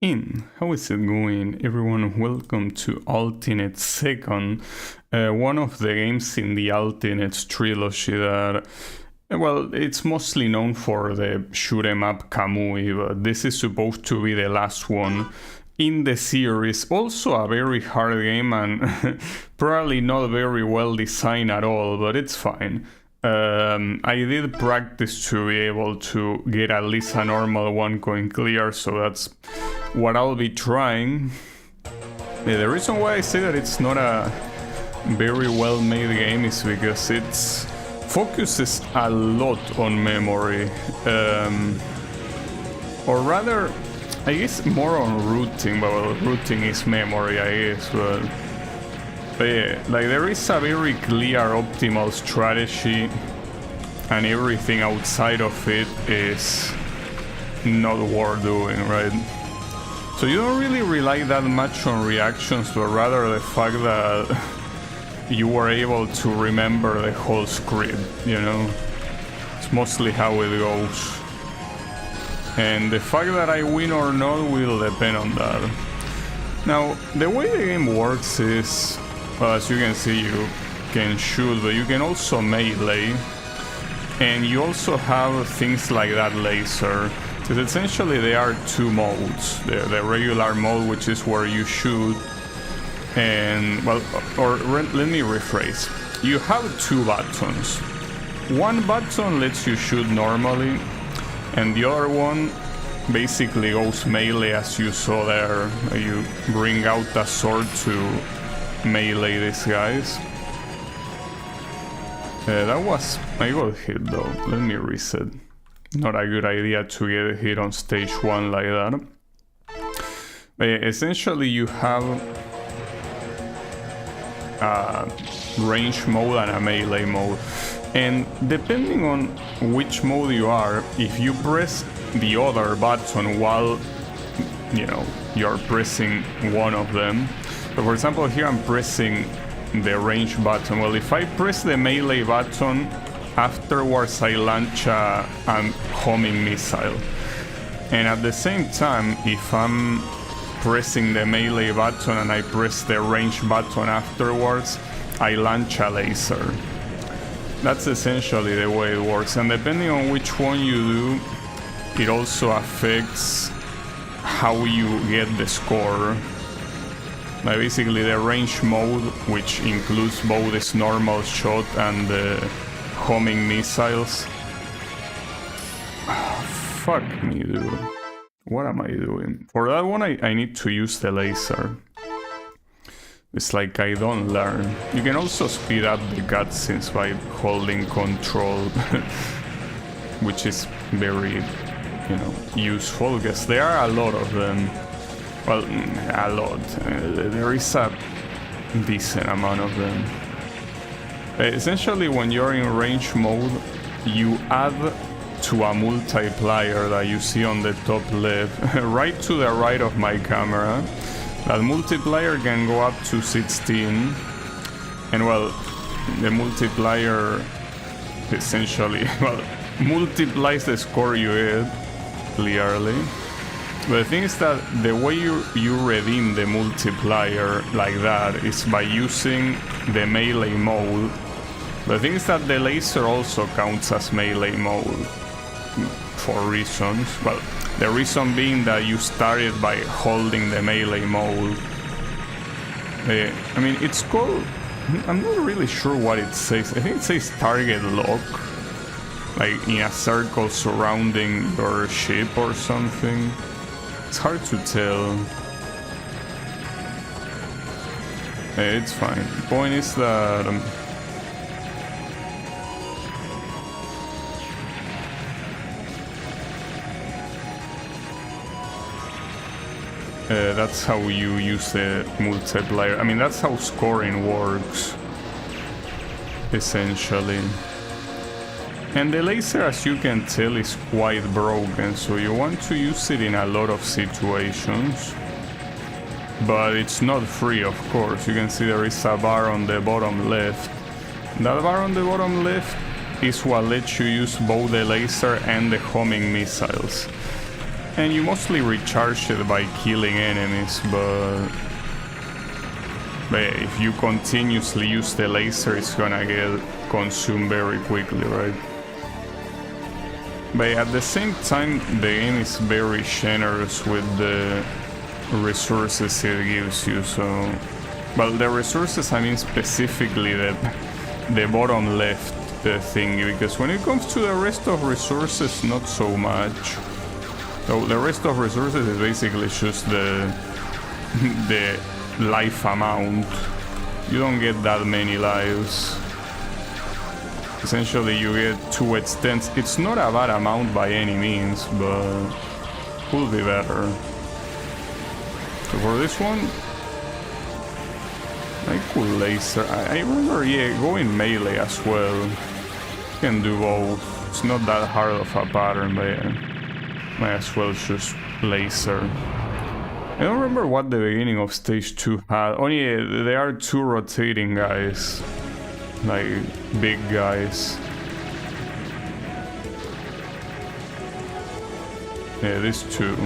How is it going, everyone? Welcome to ALLTYNEX second, one of the games in the ALLTYNEX trilogy that, well, it's mostly known for the shoot 'em up Kamui, but this is supposed to be the last one in the series. Also a very hard game and probably not very well designed at all, but it's fine. I did practice to be able to get at least a normal one going clear, so that's what I'll be trying. The reason why I say that it's not a very well made game is because it focuses a lot on memory, or rather I guess more on routing, but well, routing is memory, I guess, but yeah, like there is a very clear optimal strategy and everything outside of it is not worth doing, right? So you don't really rely that much on reactions, but rather the fact that you were able to remember the whole script, you know? It's mostly how it goes. And the fact that I win or not will depend on that. Now, the way the game works is, well, as you can see, you can shoot, but you can also melee. And you also have things like that laser. Because essentially there are two modes. The regular mode, which is where you shoot, and, well, let me rephrase. You have two buttons. One button lets you shoot normally, and the other one basically goes melee, as you saw there. You bring out a sword to melee these guys. I got hit though. Let me reset. Not a good idea to get hit on stage 1 like that. But essentially you have a range mode and a melee mode. And depending on which mode you are, if you press the other button while, you know, you're pressing one of them. So for example, here I'm pressing the range button. Well, if I press the melee button, afterwards I launch a homing missile. And at the same time, if I'm pressing the melee button and I press the range button afterwards, I launch a laser. That's essentially the way it works. And depending on which one you do, it also affects how you get the score. Like basically the range mode, which includes both this normal shot and the homing missiles. Fuck me, dude. What am I doing? For that one, I need to use the laser. It's like I don't learn. You can also speed up the cutscenes by holding control, which is very, you know, useful, because there are a lot of them. Well, a lot. There is a decent amount of them. Essentially, when you're in range mode, you add to a multiplier that you see on the top left, right to the right of my camera. That multiplier can go up to 16. And well, the multiplier essentially, well, multiplies the score you get, clearly. But the thing is that the way you redeem the multiplier like that is by using the melee mode. The thing is that the laser also counts as melee mode for reasons. Well, the reason being that you started by holding the melee mode. I mean, it's called, I'm not really sure what it says. I think it says target lock, like in a circle surrounding your ship or something. It's hard to tell. It's fine. The point is that that's how you use the multiplier. I mean, that's how scoring works, essentially. And the laser, as you can tell, is quite broken, so you want to use it in a lot of situations. But it's not free, of course. You can see there is a bar on the bottom left. That bar on the bottom left is what lets you use both the laser and the homing missiles. And you mostly recharge it by killing enemies, but if you continuously use the laser, it's gonna get consumed very quickly, right? But at the same time, the game is very generous with the resources it gives you, so... Well, the resources, I mean specifically the bottom left thing, because when it comes to the rest of resources, not so much. So the rest of resources is basically just the life amount. You don't get that many lives. Essentially you get 2 extents. It's not a bad amount by any means, but could be better. So for this one, I could laser. I remember, yeah, going melee as well. You can do both. It's not that hard of a pattern, but yeah, might as well just laser. I don't remember what the beginning of stage 2 had. Oh yeah, there are 2 rotating guys. Like, big guys. Yeah, these 2.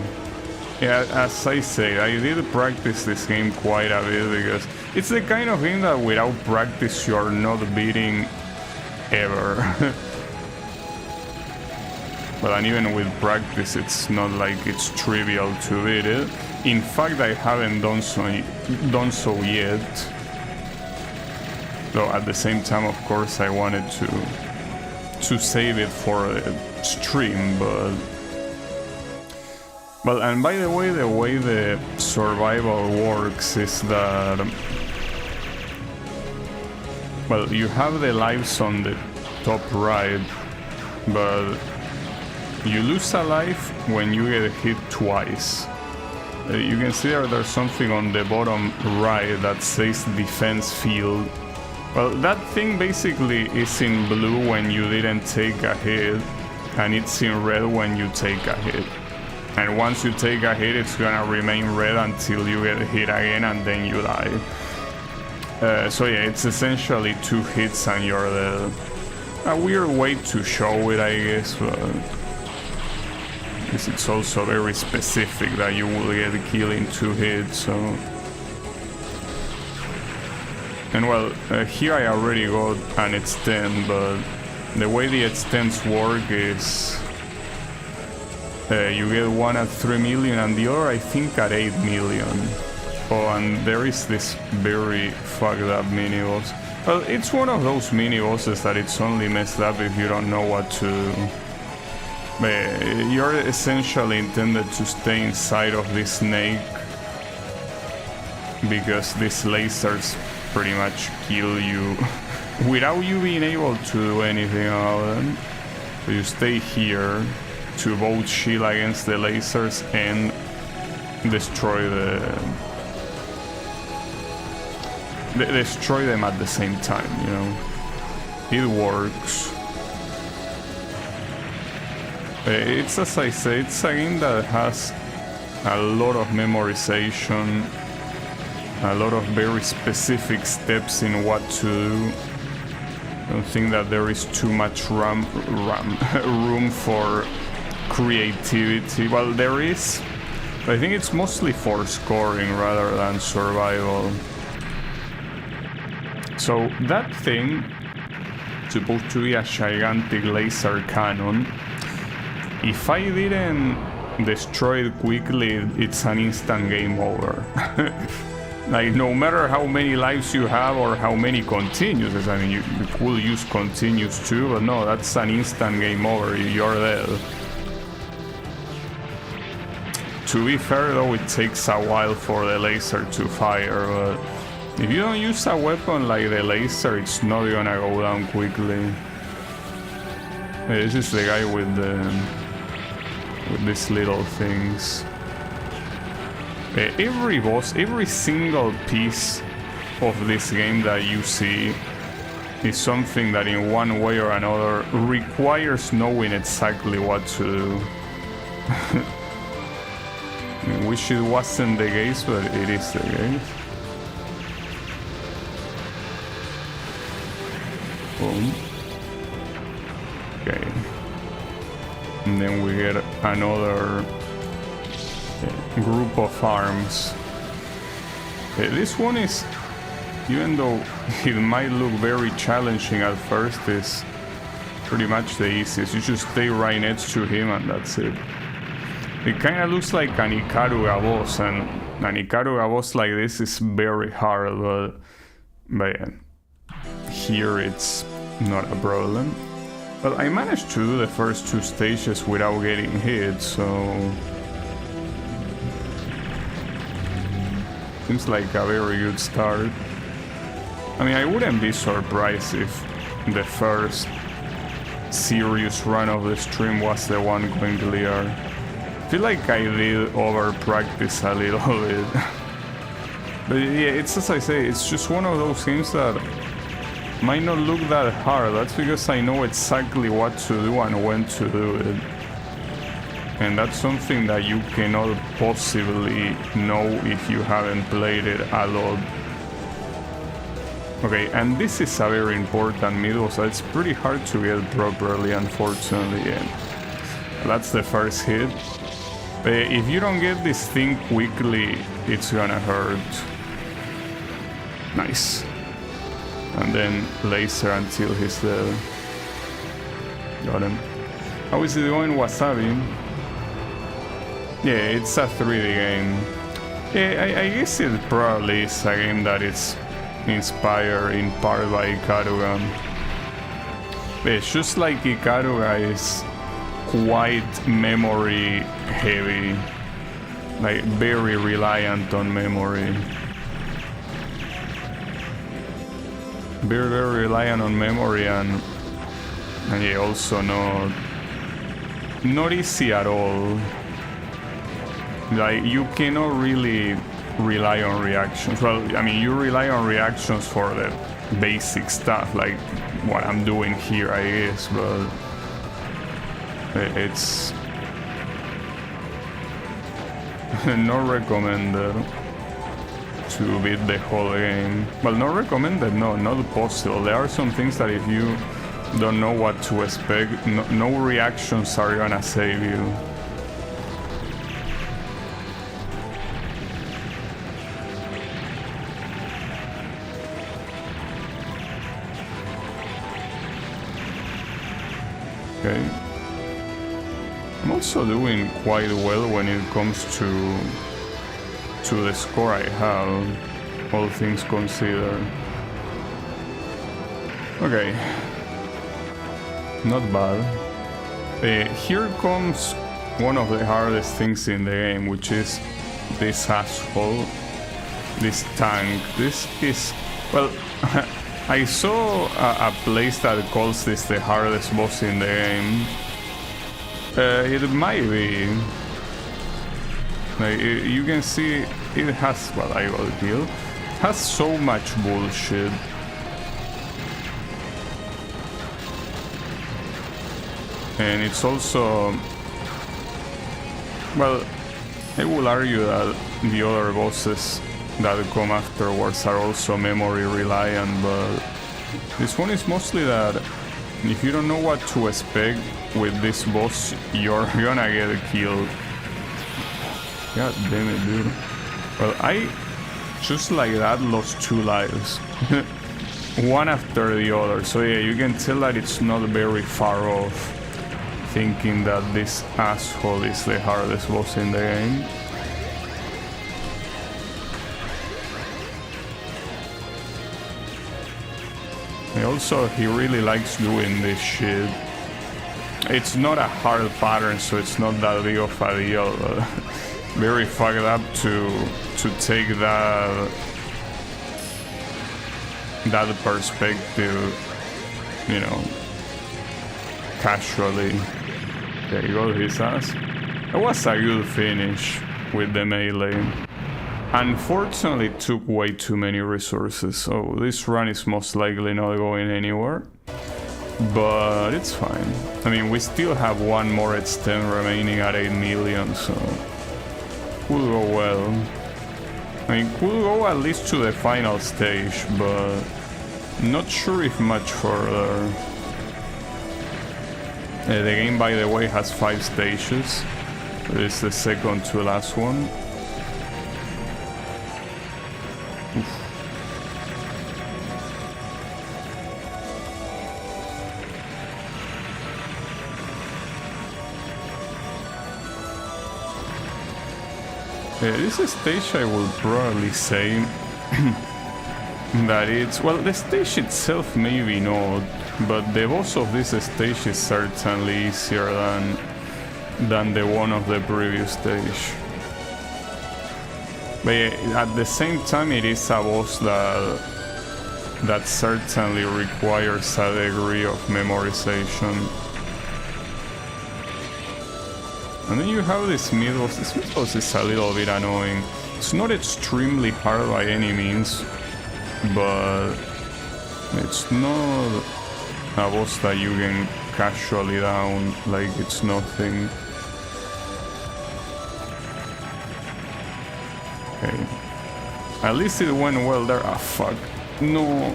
Yeah, as I say, I did practice this game quite a bit because it's the kind of game that without practice you are not beating ever. But and even with practice, it's not like it's trivial to beat it. In fact, I haven't done so yet. Though at the same time, of course, I wanted to save it for a stream, but... Well, and by the way the survival works is that... Well, you have the lives on the top right, but you lose a life when you get hit twice. You can see there's something on the bottom right that says defense field. Well, that thing basically is in blue when you didn't take a hit, and it's in red when you take a hit. And once you take a hit, it's gonna remain red until you get hit again and then you die. So yeah, it's essentially 2 hits and you're dead. A weird way to show it, I guess, but... It's also very specific that you will get killed in 2 hits, so... And well, here I already got an extend, but the way the extends work is you get one at 3 million and the other I think at 8 million. Oh, and there is this very fucked up mini-boss. Well, it's one of those mini-bosses that it's only messed up if you don't know what to do. You're essentially intended to stay inside of this snake because these lasers pretty much kill you without you being able to do anything about it. So you stay here to both shield against the lasers and destroy destroy them at the same time, you know. It works. It's, as I say, it's a game that has a lot of memorization, a lot of very specific steps in what to do. I don't think that there is too much room for creativity. Well, there is, but I think it's mostly for scoring rather than survival. So that thing, supposed to be a gigantic laser cannon, if I didn't destroy it quickly, it's an instant game over. Like, no matter how many lives you have or how many continues, I mean, you could use continues too, but no, that's an instant game over, you're dead. To be fair though, it takes a while for the laser to fire, but if you don't use a weapon like the laser, it's not gonna go down quickly. This is the guy with these little things. Every boss, every single piece of this game that you see is something that in one way or another requires knowing exactly what to do. I wish it wasn't the case, but it is the case. Boom. Okay. And then we get another group of arms. This one is, even though it might look very challenging at first, is pretty much the easiest. You just stay right next to him and that's it. It kind of looks like an Ikaruga boss, and an Ikaruga boss like this is very hard, but here it's not a problem. But I managed to do the first 2 stages without getting hit, so seems like a very good start. I mean, I wouldn't be surprised if the first serious run of the stream was the one going clear. I feel like I did over practice a little bit. But yeah, it's as I say, it's just one of those games that might not look that hard. That's because I know exactly what to do and when to do it. And that's something that you cannot possibly know if you haven't played it a lot. Okay, and this is a very important middle, so it's pretty hard to get properly, unfortunately. Yeah. That's the first hit. But if you don't get this thing quickly, it's gonna hurt. Nice. And then laser until he's dead. Got him. How is it going, Wasabi? Yeah, it's a 3D game. Yeah, I guess it probably is a game that is inspired in part by Ikaruga. But it's just like Ikaruga is quite memory heavy, like very reliant on memory. Very reliant on memory, and yeah, also not easy at all. Like, you cannot really rely on reactions. Well, I mean, you rely on reactions for the basic stuff, like what I'm doing here, I guess, but it's not recommended to beat the whole game. Well, not recommended, no, not possible. There are some things that if you don't know what to expect, no reactions are gonna save you. Okay. I'm also doing quite well when it comes to the score I have, all things considered. Okay. Not bad. Here comes one of the hardest things in the game, which is this asshole, this tank. This is, well, I saw a place that calls this the hardest boss in the game. It might be. Like, you can see it has, well, I got killed. It has so much bullshit. And it's also, well, I will argue that the other bosses that come afterwards are also memory reliant, but this one is mostly that if you don't know what to expect with this boss, you're gonna get killed. God damn it, dude. Well, I just like that lost 2 lives. One after the other, so yeah, you can tell that it's not very far off thinking that this asshole is the hardest boss in the game. Also, he really likes doing this shit. It's not a hard pattern, so it's not that big of a deal. Very fucked up to take that perspective, you know, casually. There you go, his ass. That was a good finish with the melee. Unfortunately, it took way too many resources, so this run is most likely not going anywhere. But it's fine. I mean, we still have one more extend remaining at 8 million, so could go well. I mean, could go at least to the final stage, but not sure if much further. The game, by the way, has 5 stages. It's the second to last one. Oof. This stage I will probably say that it's, well, the stage itself maybe not, but the boss of this stage is certainly easier than the one of the previous stage. But at the same time it is a boss that certainly requires a degree of memorization. And then you have this mid-boss. This mid-boss is a little bit annoying. It's not extremely hard by any means, but it's not a boss that you can casually down like it's nothing. Okay. At least it went well there. Ah, fuck. No.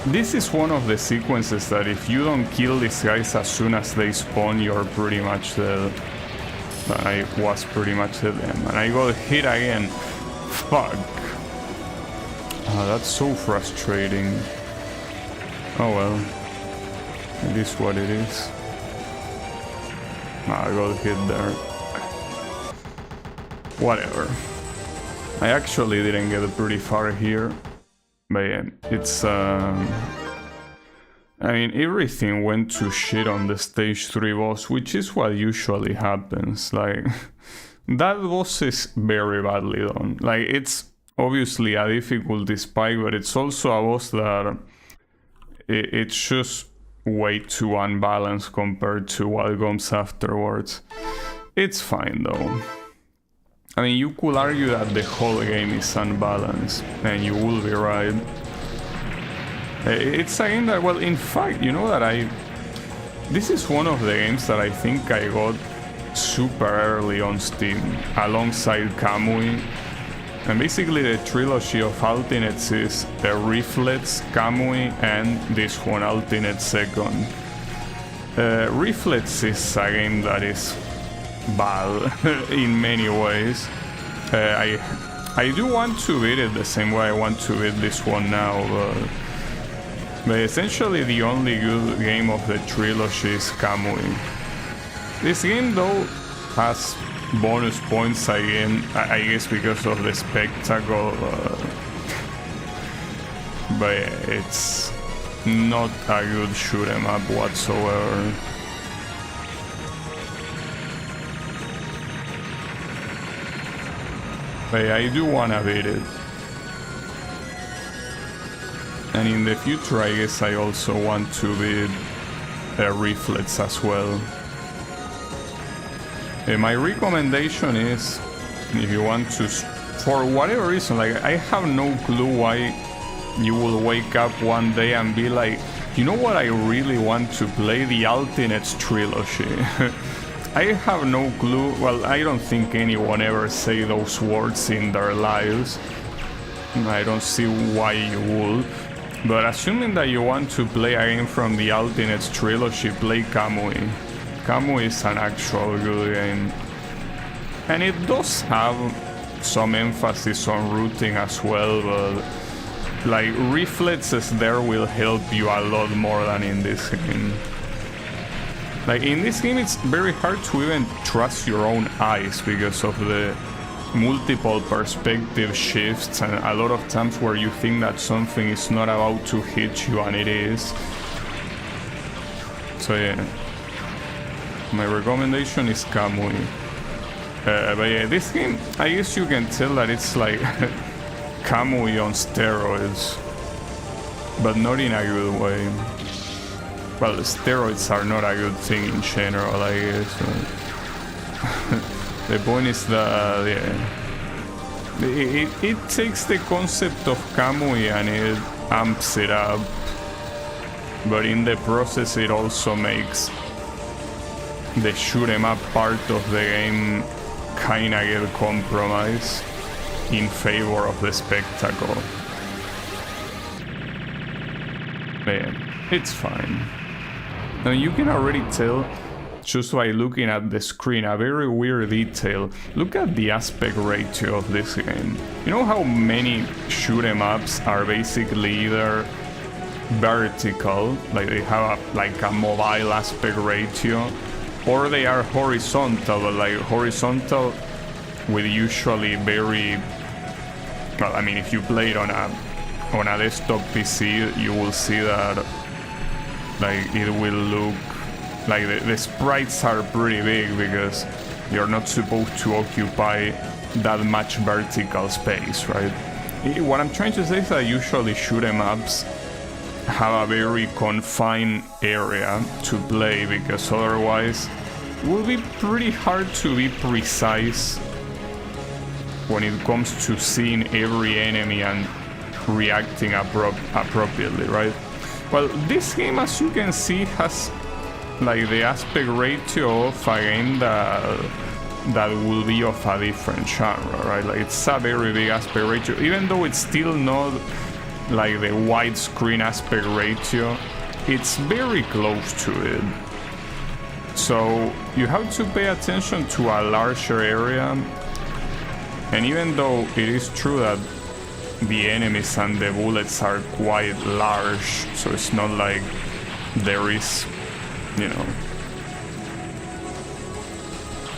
This is one of the sequences that if you don't kill these guys as soon as they spawn, you're pretty much dead. I was pretty much dead, and I got hit again. Fuck. That's so frustrating. Oh well. It is what it is. I got hit there. Whatever. I actually didn't get pretty far here. But yeah, it's I mean, everything went to shit on the stage 3 boss, which is what usually happens. Like, that boss is very badly done. Like, it's obviously a difficulty spike, but it's also a boss that it's just way too unbalanced compared to what comes afterwards. It's fine though. I mean, you could argue that the whole game is unbalanced, and you will be right. It's a game that, well, in fact, you know that this is one of the games that I think I got super early on Steam, alongside Kamui. And basically the trilogy of ALLTYNEX is the Reflex, Kamui, and this one, ALLTYNEX Second. Reflex is a game that is bad in many ways. I do want to beat it the same way I want to beat this one now, but essentially the only good game of the trilogy is Kamui. This game though has bonus points again, I guess because of the spectacle, but it's not a good shoot 'em up whatsoever. But I do wanna beat it. And in the future I guess I also want to beat Reflex as well. My recommendation is, if you want to, for whatever reason, like, I have no clue why you will wake up one day and be like, you know what, I really want to play the ALLTYNEX trilogy. I have no clue. Well, I don't think anyone ever say those words in their lives. I don't see why you would. But assuming that you want to play a game from the ALLTYNEX trilogy, play Kamui. Kamui is an actual good game. And it does have some emphasis on routing as well, but like, reflexes there will help you a lot more than in this game. Like, in this game it's very hard to even trust your own eyes because of the multiple perspective shifts and a lot of times where you think that something is not about to hit you and it is. So yeah, my recommendation is Kamui. But yeah, this game, I guess you can tell that it's like Kamui on steroids, but not in a good way. Well, steroids are not a good thing in general, I guess. The point is that it takes the concept of Kamui and it amps it up, but in the process it also makes the shoot 'em up part of the game kinda get compromised in favor of the spectacle. Man, it's fine. Now you can already tell just by looking at the screen, a very weird detail. Look at the aspect ratio of this game. You know how many shoot 'em ups are basically either vertical, like they have like a mobile aspect ratio, or they are horizontal, but like horizontal with usually very, well, I mean, if you play it on a desktop PC, you will see that like it will look like the sprites are pretty big because you're not supposed to occupy that much vertical space, right? What I'm trying to say is that usually shoot 'em ups have a very confined area to play, because otherwise it will be pretty hard to be precise when it comes to seeing every enemy and reacting appropriately, right? Well, this game, as you can see, has like the aspect ratio of a game that will be of a different genre, right? Like it's a very big aspect ratio, even though it's still not like the widescreen aspect ratio, it's very close to it. So you have to pay attention to a larger area, and even though it is true that the enemies and the bullets are quite large, so it's not like there is, you know,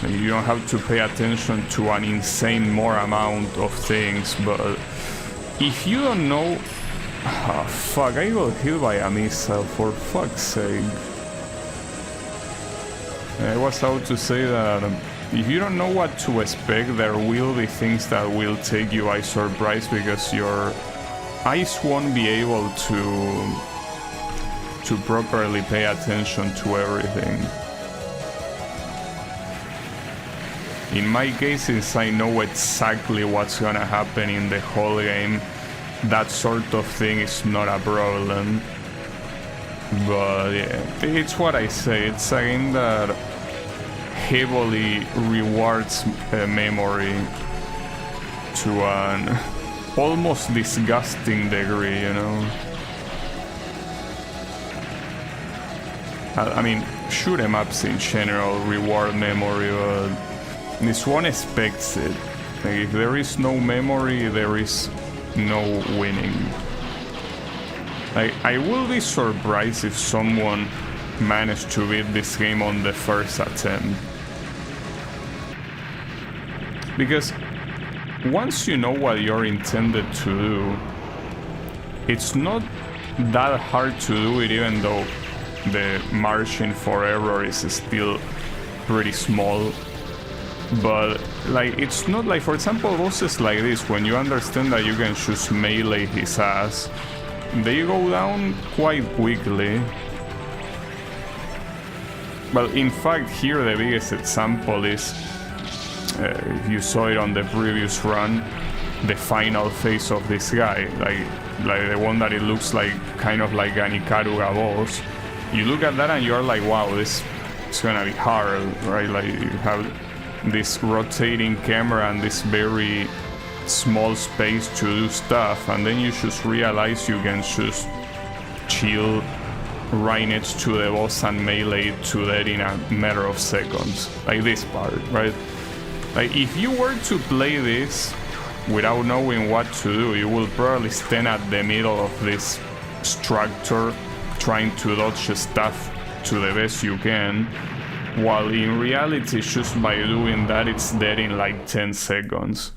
you don't have to pay attention to an insane more amount of things, but if you don't know... Oh, fuck, I got hit by a missile, for fuck's sake. I was about to say that if you don't know what to expect, there will be things that will take you by surprise, because your eyes won't be able to properly pay attention to everything. In my case, since I know exactly what's gonna happen in the whole game, that sort of thing is not a problem. But yeah, it's what I say, it's a game that heavily rewards memory to an almost disgusting degree, you know? I mean, shoot 'em ups in general reward memory, but this one expects it. Like, if there is no memory, there is no winning. Like, I will be surprised if someone managed to beat this game on the first attempt. Because once you know what you're intended to do, it's not that hard to do it, even though the margin for error is still pretty small. But like, it's not like, for example, bosses like this, when you understand that you can just melee his ass, they go down quite quickly. Well, in fact, here the biggest example is, if you saw it on the previous run, the final phase of this guy, like the one that it looks like kind of like an Ikaruga boss. You look at that and you're like, wow, this is gonna be hard, right? Like, you have this rotating camera and this very small space to do stuff, and then you just realize you can just chill right next to the boss and melee it to that in a matter of seconds. Like this part, right? Like, if you were to play this without knowing what to do, you will probably stand at the middle of this structure trying to dodge stuff to the best you can, while in reality, just by doing that, it's dead in like 10 seconds.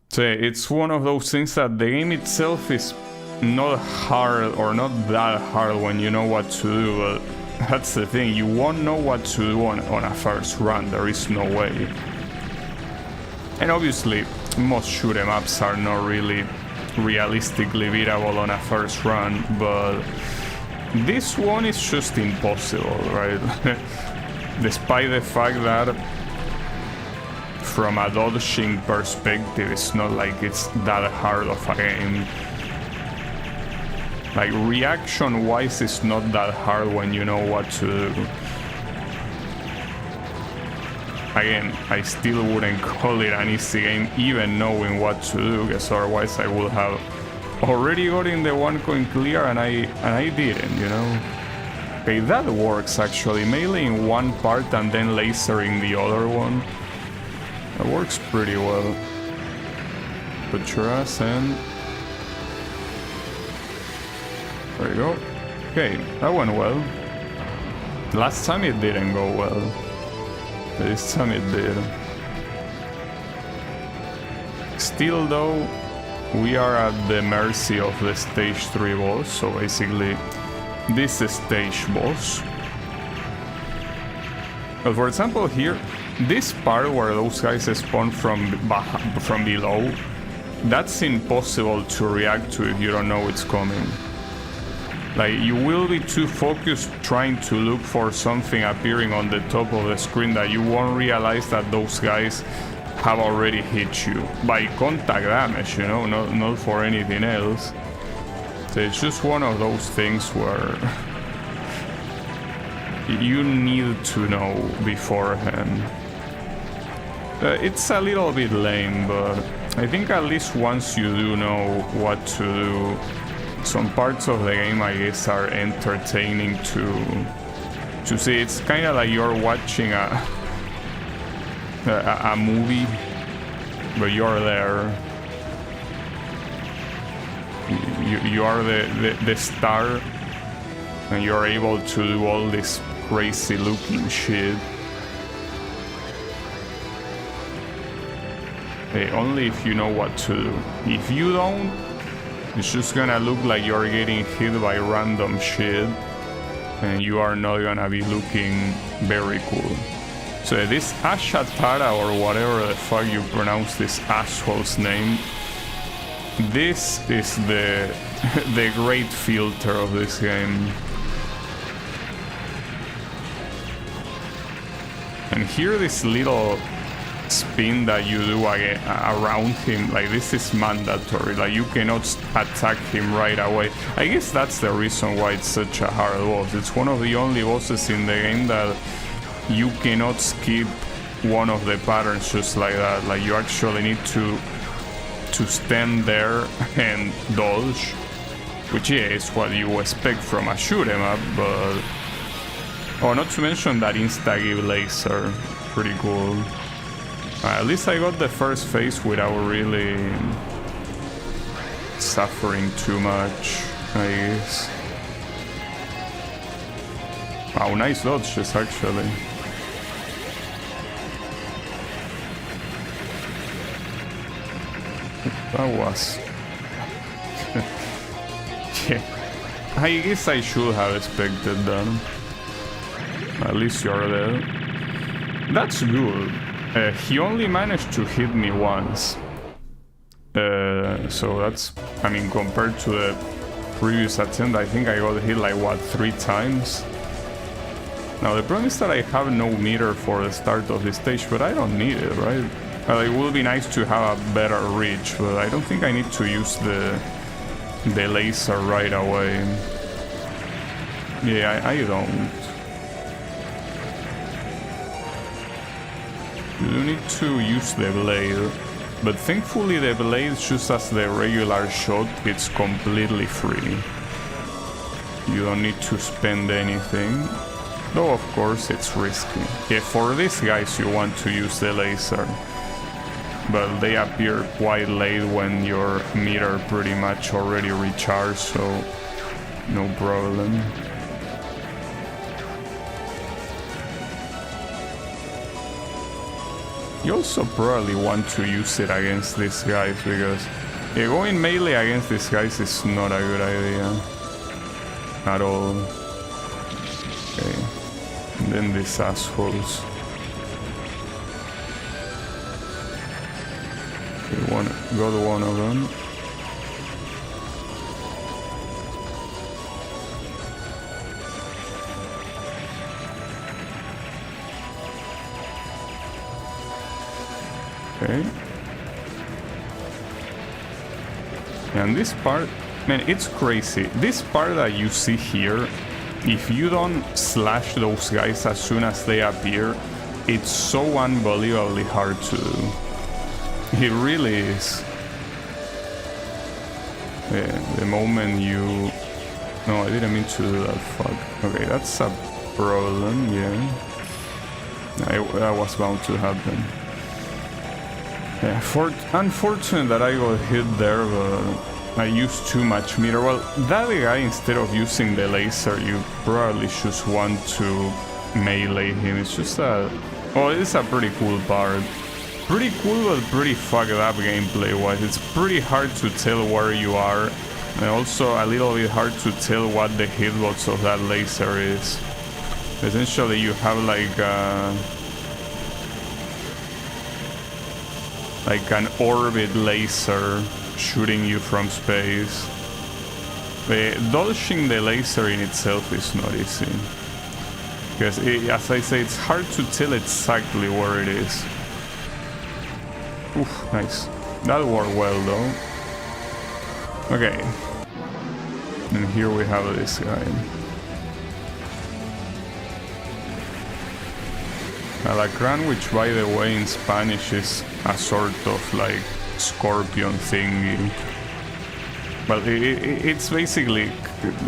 So it's one of those things that the game itself is not hard, or not that hard when you know what to do, but that's the thing, you won't know what to do on a first run, there is no way. And obviously, most shoot 'em ups are not really realistically beatable on a first run, but this one is just impossible, right? Despite the fact that from a dodging perspective, it's not like it's that hard of a game. Like, reaction-wise, it's not that hard when you know what to do. Again, I still wouldn't call it an easy game, even knowing what to do, because otherwise I would have already gotten the one coin clear, and I didn't, you know? Okay, that works actually. Melee in one part and then lasering the other one. That works pretty well. Put your ass in. There you go. Okay, that went well. Last time it didn't go well. This time it did. Still though, we are at the mercy of the stage 3 boss, so basically this is stage boss. But for example here, this part where those guys spawn from below, that's impossible to react to if you don't know it's coming. Like, you will be too focused trying to look for something appearing on the top of the screen that you won't realize that those guys have already hit you by contact damage, you know, not for anything else. So it's just one of those things where you need to know beforehand. It's a little bit lame, but I think at least once you do know what to do, some parts of the game, I guess, are entertaining to see. It's kind of like you're watching a movie, but you're there. You are the star, and you're able to do all this crazy looking shit. Only if you know what to do. If you don't, it's just gonna look like you're getting hit by random shit, and you are not gonna be looking very cool. So this Ashatara, or whatever the fuck you pronounce this asshole's name, this is the great filter of this game. And here this little spin that you do around him, like, this is mandatory. Like, you cannot attack him right away. I guess that's the reason why it's such a hard boss. It's one of the only bosses in the game that you cannot skip one of the patterns just like that. Like, you actually need to stand there and dodge, which is what you expect from a shoot 'em up, but oh, not to mention that insta-give laser, pretty cool. At least I got the first phase without really suffering too much, I guess. Wow, nice dodges actually. That was... yeah. I guess I should have expected that. At least you're there. That's good. He only managed to hit me once. So that's... I mean, compared to the previous attempt, I think I got hit like, what, 3 times? Now, the problem is that I have no meter for the start of this stage, but I don't need it, right? It would be nice to have a better reach, but I don't think I need to use the laser right away. Yeah, I don't. You need to use the blade, but thankfully the blade, just as the regular shot, it's completely free. You don't need to spend anything, though of course it's risky. Yeah, for these guys you want to use the laser, but they appear quite late when your meter pretty much already recharged, so no problem. You also probably want to use it against these guys, because going melee against these guys is not a good idea at all. Okay, and then these assholes. Okay, got one of them. Okay. And this part, man, it's crazy. This part that you see here, if you don't slash those guys as soon as they appear, it's so unbelievably hard to do. It really is. Yeah, the moment you No, I didn't mean to do that, fuck. Okay, that's a problem, yeah. That was bound to happen. Yeah, unfortunate that I got hit there, but I used too much meter. Well, that guy, instead of using the laser, you probably just want to melee him. It's just a... Oh, it's a pretty cool part. Pretty cool, but pretty fucked up gameplay-wise. It's pretty hard to tell where you are, and also a little bit hard to tell what the hitbox of that laser is. Essentially, you have like an orbit laser shooting you from space. Dodging the laser in itself is not easy, because as I say, it's hard to tell exactly where it is. Oof, nice. That worked well though. Okay. And here we have this guy. Alacran, which by the way in Spanish is a sort of like scorpion thingy. Well, it's basically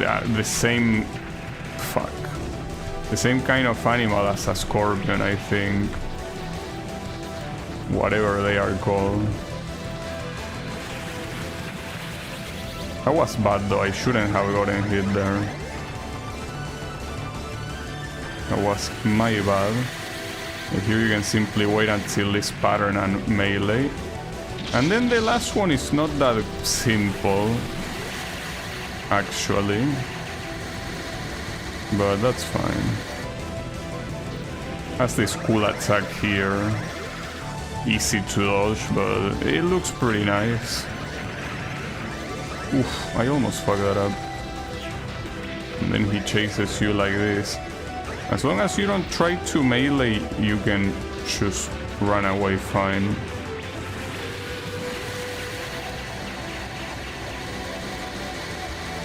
the same... Fuck. The same kind of animal as a scorpion, I think. Whatever they are called. That was bad though, I shouldn't have gotten hit there. That was my bad. And here you can simply wait until this pattern and melee. And then the last one is not that simple, actually. But that's fine. Has this cool attack here. Easy to dodge, but it looks pretty nice. Oof, I almost fucked that up. And then he chases you like this. As long as you don't try to melee, you can just run away fine.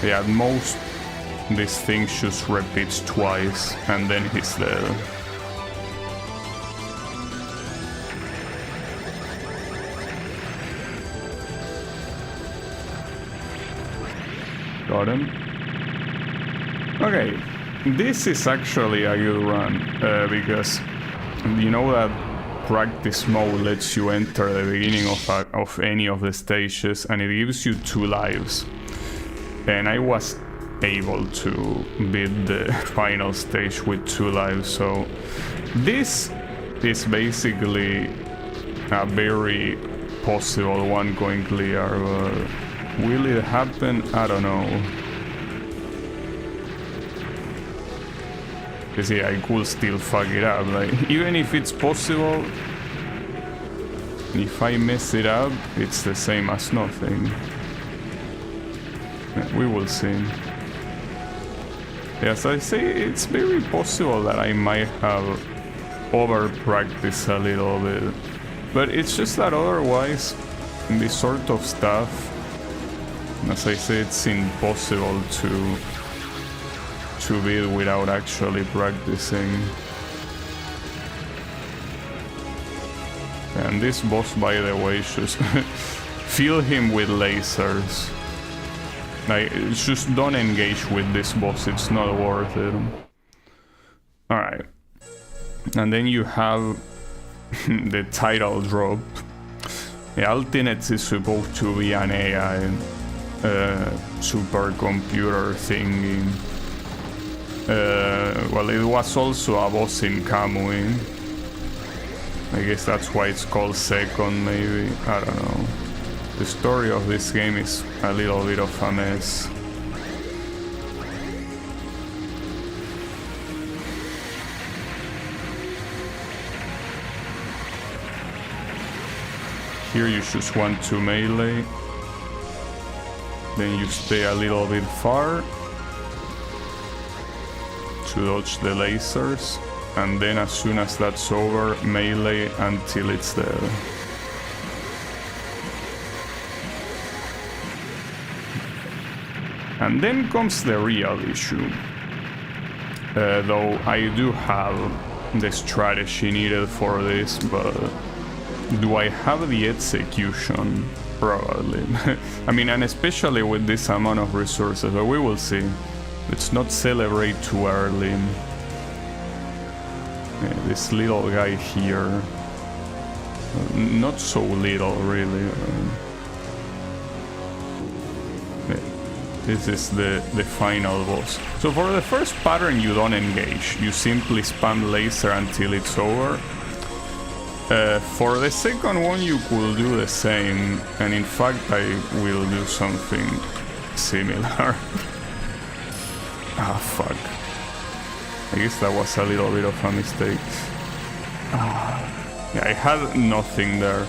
Yeah, at most, this thing just repeats twice, and then he's dead. Got him. Okay, this is actually a good run, because you know that practice mode lets you enter the beginning of any of the stages, and it gives you 2 lives. And I was able to beat the final stage with 2 lives, so this is basically a very possible one going clear, but will it happen? I don't know. Because yeah, I could still fuck it up. Like, even if it's possible, if I mess it up, it's the same as nothing. We will see. Yes, I say it's very possible that I might have over-practiced a little bit. But it's just that otherwise, in this sort of stuff, as I say, it's impossible to beat without actually practicing. And this boss, by the way, just fill him with lasers. Like, just don't engage with this boss, it's not worth it. Alright. And then you have the title drop. The ALLTYNEX is supposed to be an AI supercomputer thingy. Well, it was also a boss in Kamui. I guess that's why it's called second, maybe. I don't know. The story of this game is a little bit of a mess. Here you just want to melee. Then you stay a little bit far to dodge the lasers. And then as soon as that's over, melee until it's dead. And then comes the real issue. Though I do have the strategy needed for this, but do I have the execution? Probably. I mean, and especially with this amount of resources, but we will see. Let's not celebrate too early. This little guy here. Not so little, really. This is the final boss. So for the first pattern you don't engage, you simply spam laser until it's over. For the second one you could do the same, and in fact I will do something similar. Ah, fuck. I guess that was a little bit of a mistake. Yeah, I had nothing there.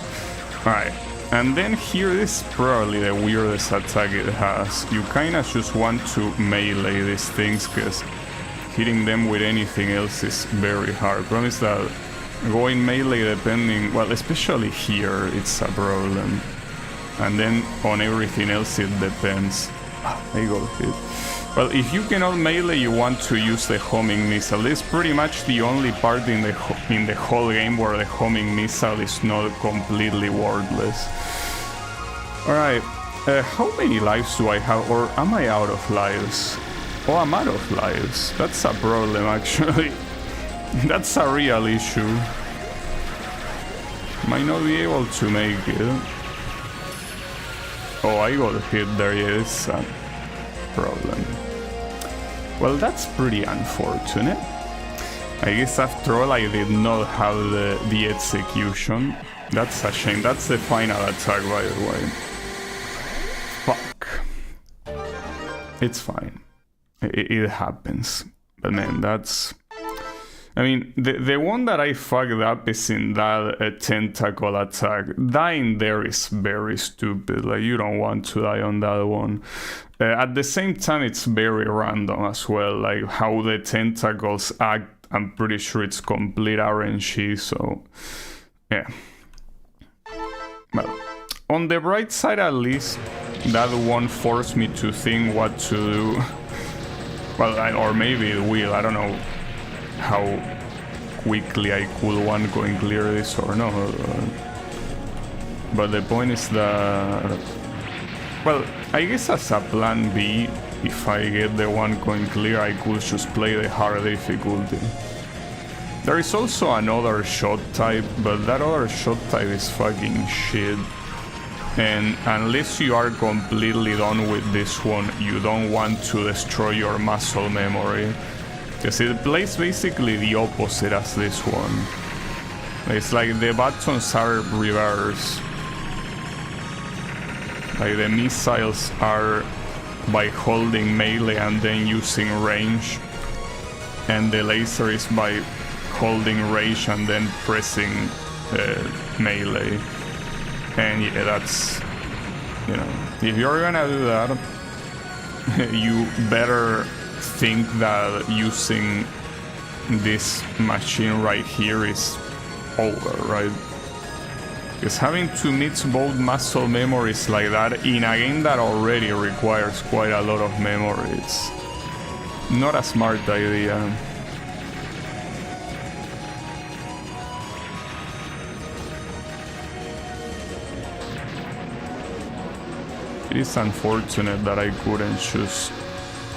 Alright. And then here is probably the weirdest attack it has. You kinda just want to melee these things, because hitting them with anything else is very hard. Problem is that going melee depending, well, especially here, it's a problem. And then on everything else it depends. I got hit. Well, if you cannot melee, you want to use the homing missile. This is pretty much the only part in the whole game where the homing missile is not completely worthless. Alright, how many lives do I have, or am I out of lives? Oh, I'm out of lives. That's a problem, actually. That's a real issue. Might not be able to make it. Oh, I got hit there, yes. Problem. Well, that's pretty unfortunate. I guess after all I did not have the execution. That's a shame. That's the final attack, by the way. Fuck. It's fine. It happens. But man, that's... I mean, the one that I fucked up is in that tentacle attack. Dying there is very stupid. Like, you don't want to die on that one. At the same time, it's very random as well. Like, how the tentacles act, I'm pretty sure it's complete RNG, so... yeah. Well, on the bright side at least, that one forced me to think what to do. Well, or maybe it will, I don't know how quickly I could want going clear this or no. But the point is that, well, I guess as a plan B, if I get the one going clear, I could just play the hard difficulty. There is also another shot type, but that other shot type is fucking shit. And unless you are completely done with this one, you don't want to destroy your muscle memory. Because it plays basically the opposite as this one. It's like the buttons are reversed. Like the missiles are by holding melee and then using range. And the laser is by holding range and then pressing melee. And yeah, that's, you know, if you're gonna do that, you better think that using this machine right here is over, right? Because having to mix both muscle memories like that in a game that already requires quite a lot of memory, it's not a smart idea. It is unfortunate that I couldn't just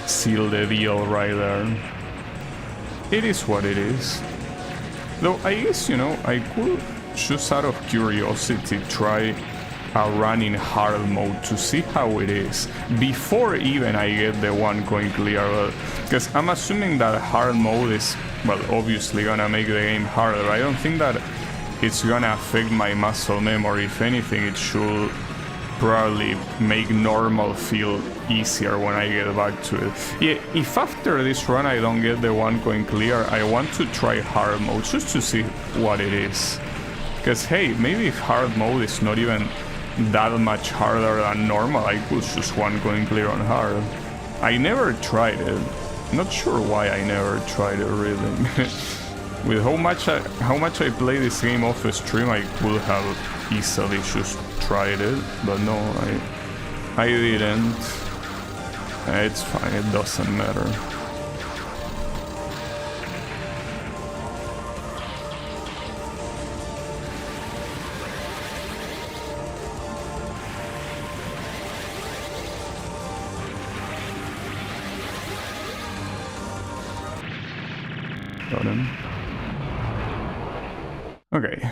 seal the deal right there. It is what it is. Though I guess, you know, I could just out of curiosity try a run in hard mode to see how it is before even I get the one going clear. Because I'm assuming that hard mode is, well, obviously gonna make the game harder. I don't think that it's gonna affect my muscle memory. If anything, it should probably make normal feel easier when I get back to it. Yeah, if after this run I don't get the one going clear, I want to try hard mode just to see what it is. Because hey, maybe if hard mode is not even that much harder than normal, I could just one going clear on hard. I never tried it. Not sure why I never tried it really. With how much I play this game off stream, I could have easily just tried it, but no, I didn't. It's fine, it doesn't matter. button. Okay.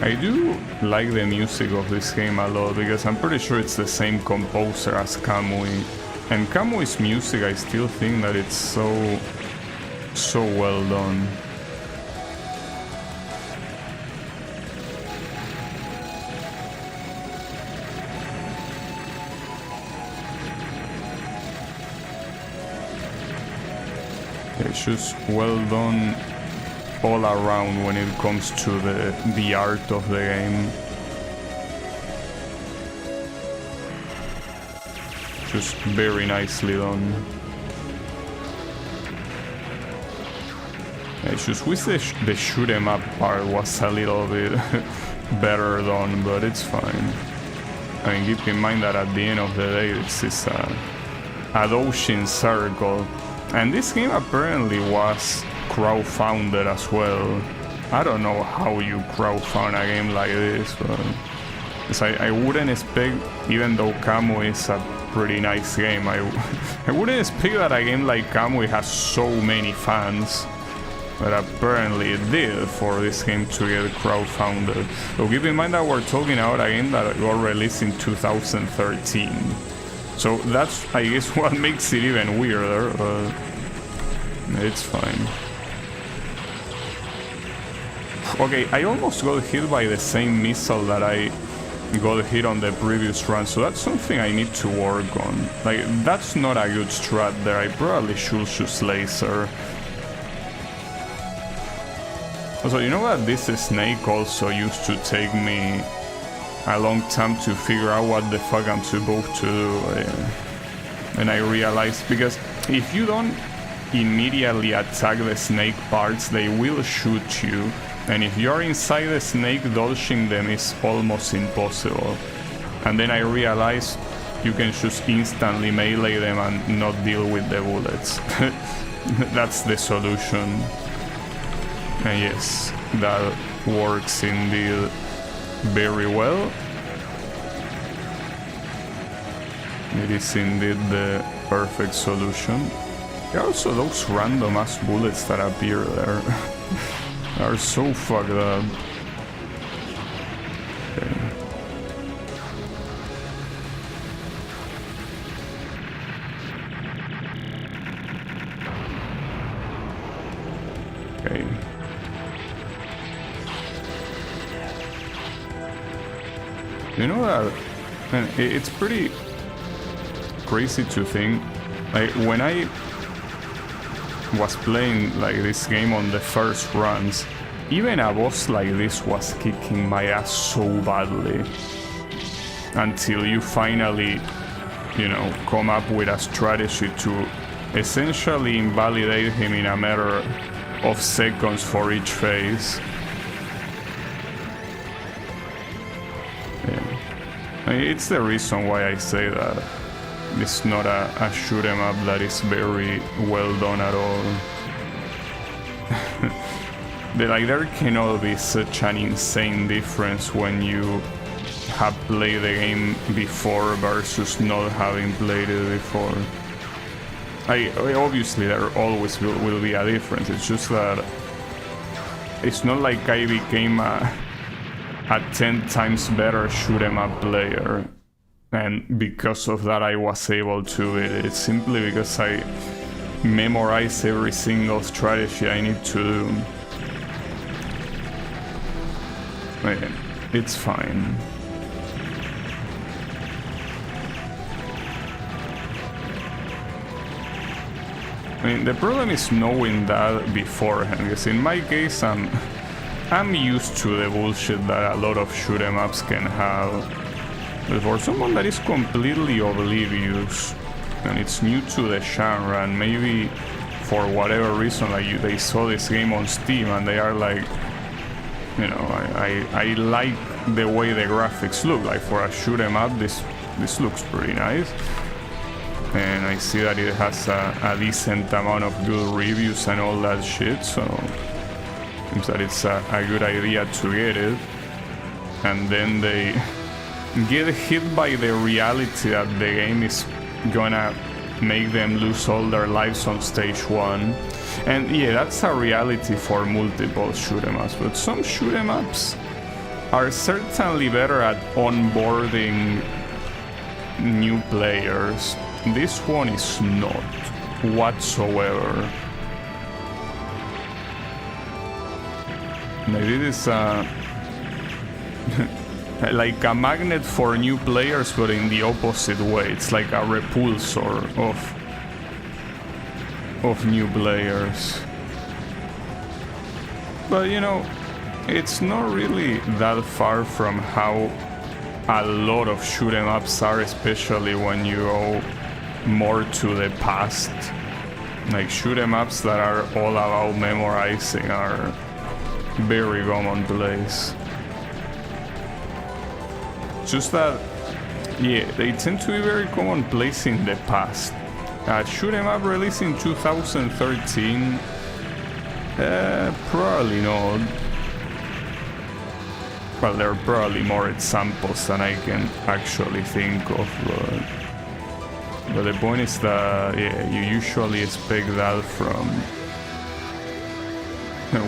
I do like the music of this game a lot because I'm pretty sure it's the same composer as Kamui. And Kamui's music, I still think that it's so well done. It's just well done all around when it comes to the art of the game. Just very nicely done. I just wish the shoot 'em up part was a little bit better done, but it's fine. I mean, keep in mind that at the end of the day, this is a Doshin circle. And this game apparently was crowdfunded as well. I don't know how you crowdfund a game like this, but I wouldn't expect, even though Kamui is a pretty nice game, I wouldn't expect that a game like Kamui has so many fans, but apparently it did for this game to get crowdfunded. So keep in mind that we're talking about a game that got released in 2013. So that's, I guess, what makes it even weirder, but it's fine. Okay, I almost got hit by the same missile that I got hit on the previous run, so that's something I need to work on. Like, that's not a good strat there. I probably should choose laser. Also, you know what? This snake also used to take me a long time to figure out what the fuck I'm supposed to do. And I realized, because if you don't immediately attack the snake parts, they will shoot you. And if you're inside the snake, dodging them is almost impossible. And then I realized you can just instantly melee them and not deal with the bullets. That's the solution. And yes, that works indeed very well. It is indeed the perfect solution. There are also those random ass bullets that appear there. Are so fucked up. Okay. Okay. You know that, man, it's pretty crazy to think, like, when I was playing like this game on the first runs, even a boss like this was kicking my ass so badly, until you finally, you know, come up with a strategy to essentially invalidate him in a matter of seconds for each phase. Yeah. I mean, it's the reason why I say that it's not a shoot 'em up that is very well done at all. Like, there cannot be such an insane difference when you have played the game before versus not having played it before. Obviously there always will be a difference. It's just that it's not like I became a 10 times better shoot 'em up player, and because of that I was able to do it. It's simply because I memorize every single strategy I need to do. It's fine. I mean, the problem is knowing that beforehand, because in my case I'm used to the bullshit that a lot of shoot 'em ups can have. But for someone that is completely oblivious and it's new to the genre, and maybe for whatever reason, like they saw this game on Steam and they are like, you know, I like the way the graphics look. Like, for a shoot 'em up, this looks pretty nice. And I see that it has a decent amount of good reviews and all that shit, so seems that it's a good idea to get it. And then they get hit by the reality that the game is gonna make them lose all their lives on stage 1. And yeah, that's a reality for multiple shoot 'em ups, but some shoot 'em ups are certainly better at onboarding new players. This one is not whatsoever. Maybe this is like a magnet for new players, but in the opposite way. It's like a repulsor of new players. But you know, it's not really that far from how a lot of shoot 'em ups are, especially when you go more to the past. Like shoot 'em ups that are all about memorizing are very commonplace. Just that, yeah, they tend to be very commonplace in the past. Shoot 'em up released in 2013? Probably not. Well, there are probably more examples than I can actually think of, but the point is that, yeah, you usually expect that from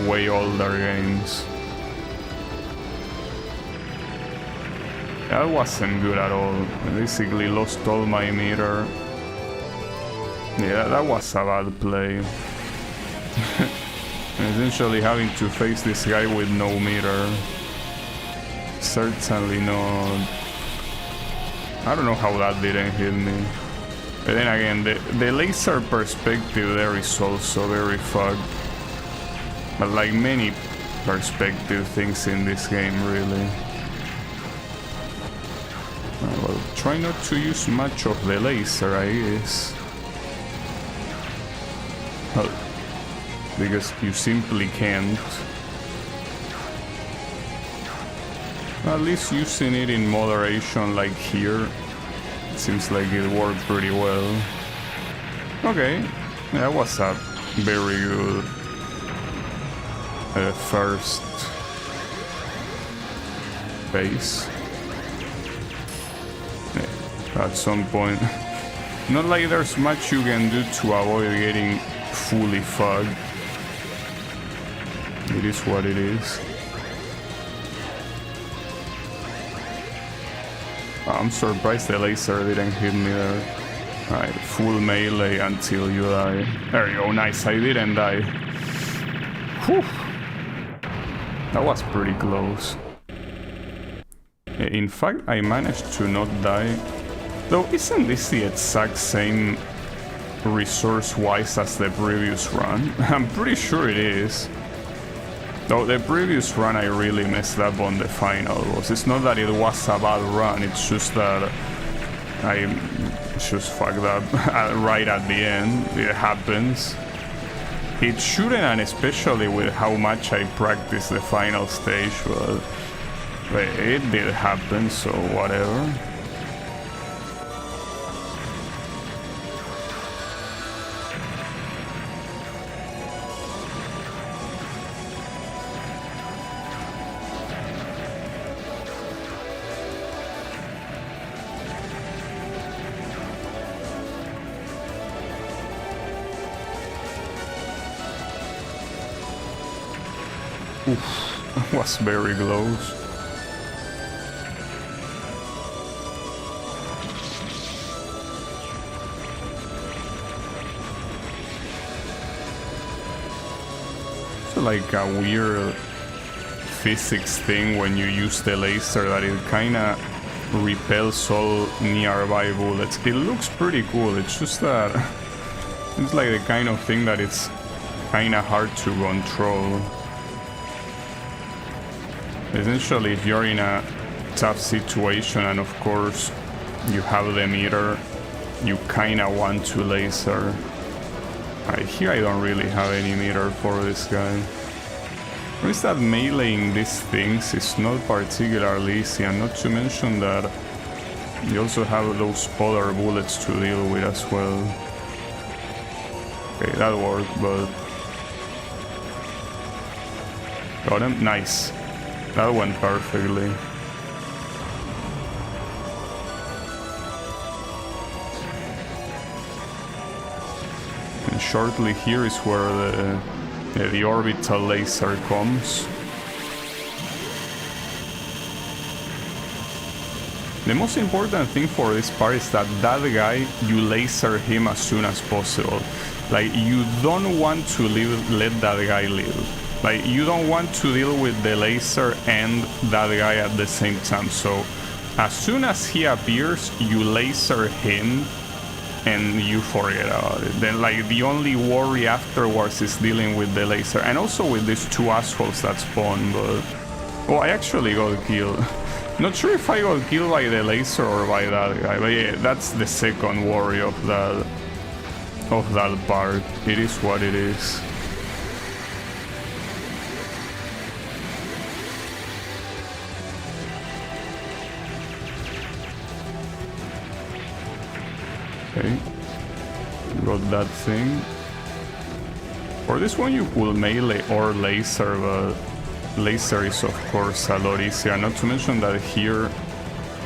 way older games. That wasn't good at all. I basically lost all my meter. Yeah, that was a bad play. Essentially having to face this guy with no meter. Certainly not. I don't know how that didn't hit me. But then again, the laser perspective there is also very fucked. But like many perspective things in this game, really. Well, try not to use much of the laser, I guess. Well, because you simply can't. At least using it in moderation like here, it seems like it worked pretty well. Okay, that was a very good first base. Yeah, at some point, not like there's much you can do to avoid getting fully fucked. It is what it is. I'm surprised the laser didn't hit me there. Alright, full melee until you die. There you go, nice, I didn't die. Whew. That was pretty close. In fact, I managed to not die. Though, isn't this the exact same resource-wise as the previous run? I'm pretty sure it is. Though the previous run I really messed up on the final boss. It's not that it was a bad run, it's just that I just fucked up right at the end. It happens. It shouldn't, and especially with how much I practiced the final stage, but it did happen, so whatever. Oof, that was very close. It's like a weird physics thing when you use the laser, that it kinda repels all nearby bullets. It looks pretty cool, it's just that it's like the kind of thing that it's kinda hard to control. Essentially, if you're in a tough situation and of course you have the meter, you kinda want to laser. Right, here I don't really have any meter for this guy. What is that, meleeing these things is not particularly easy, and not to mention that you also have those other bullets to deal with as well. Okay, that worked, but... Got him? Nice. That went perfectly. shortly here is where the orbital laser comes. The most important thing for this part is that guy, you laser him as soon as possible. Like, you don't want to let that guy live. Like, you don't want to deal with the laser and that guy at the same time. So, as soon as he appears, you laser him and you forget about it. Then, like, the only worry afterwards is dealing with the laser. And also with these two assholes that spawn, but... Oh, I actually got killed. Not sure if I got killed by the laser or by that guy, but yeah, that's the second worry of that part. It is what it is. Okay, got that thing. For this one you could melee or laser, but laser is of course a lot easier, not to mention that here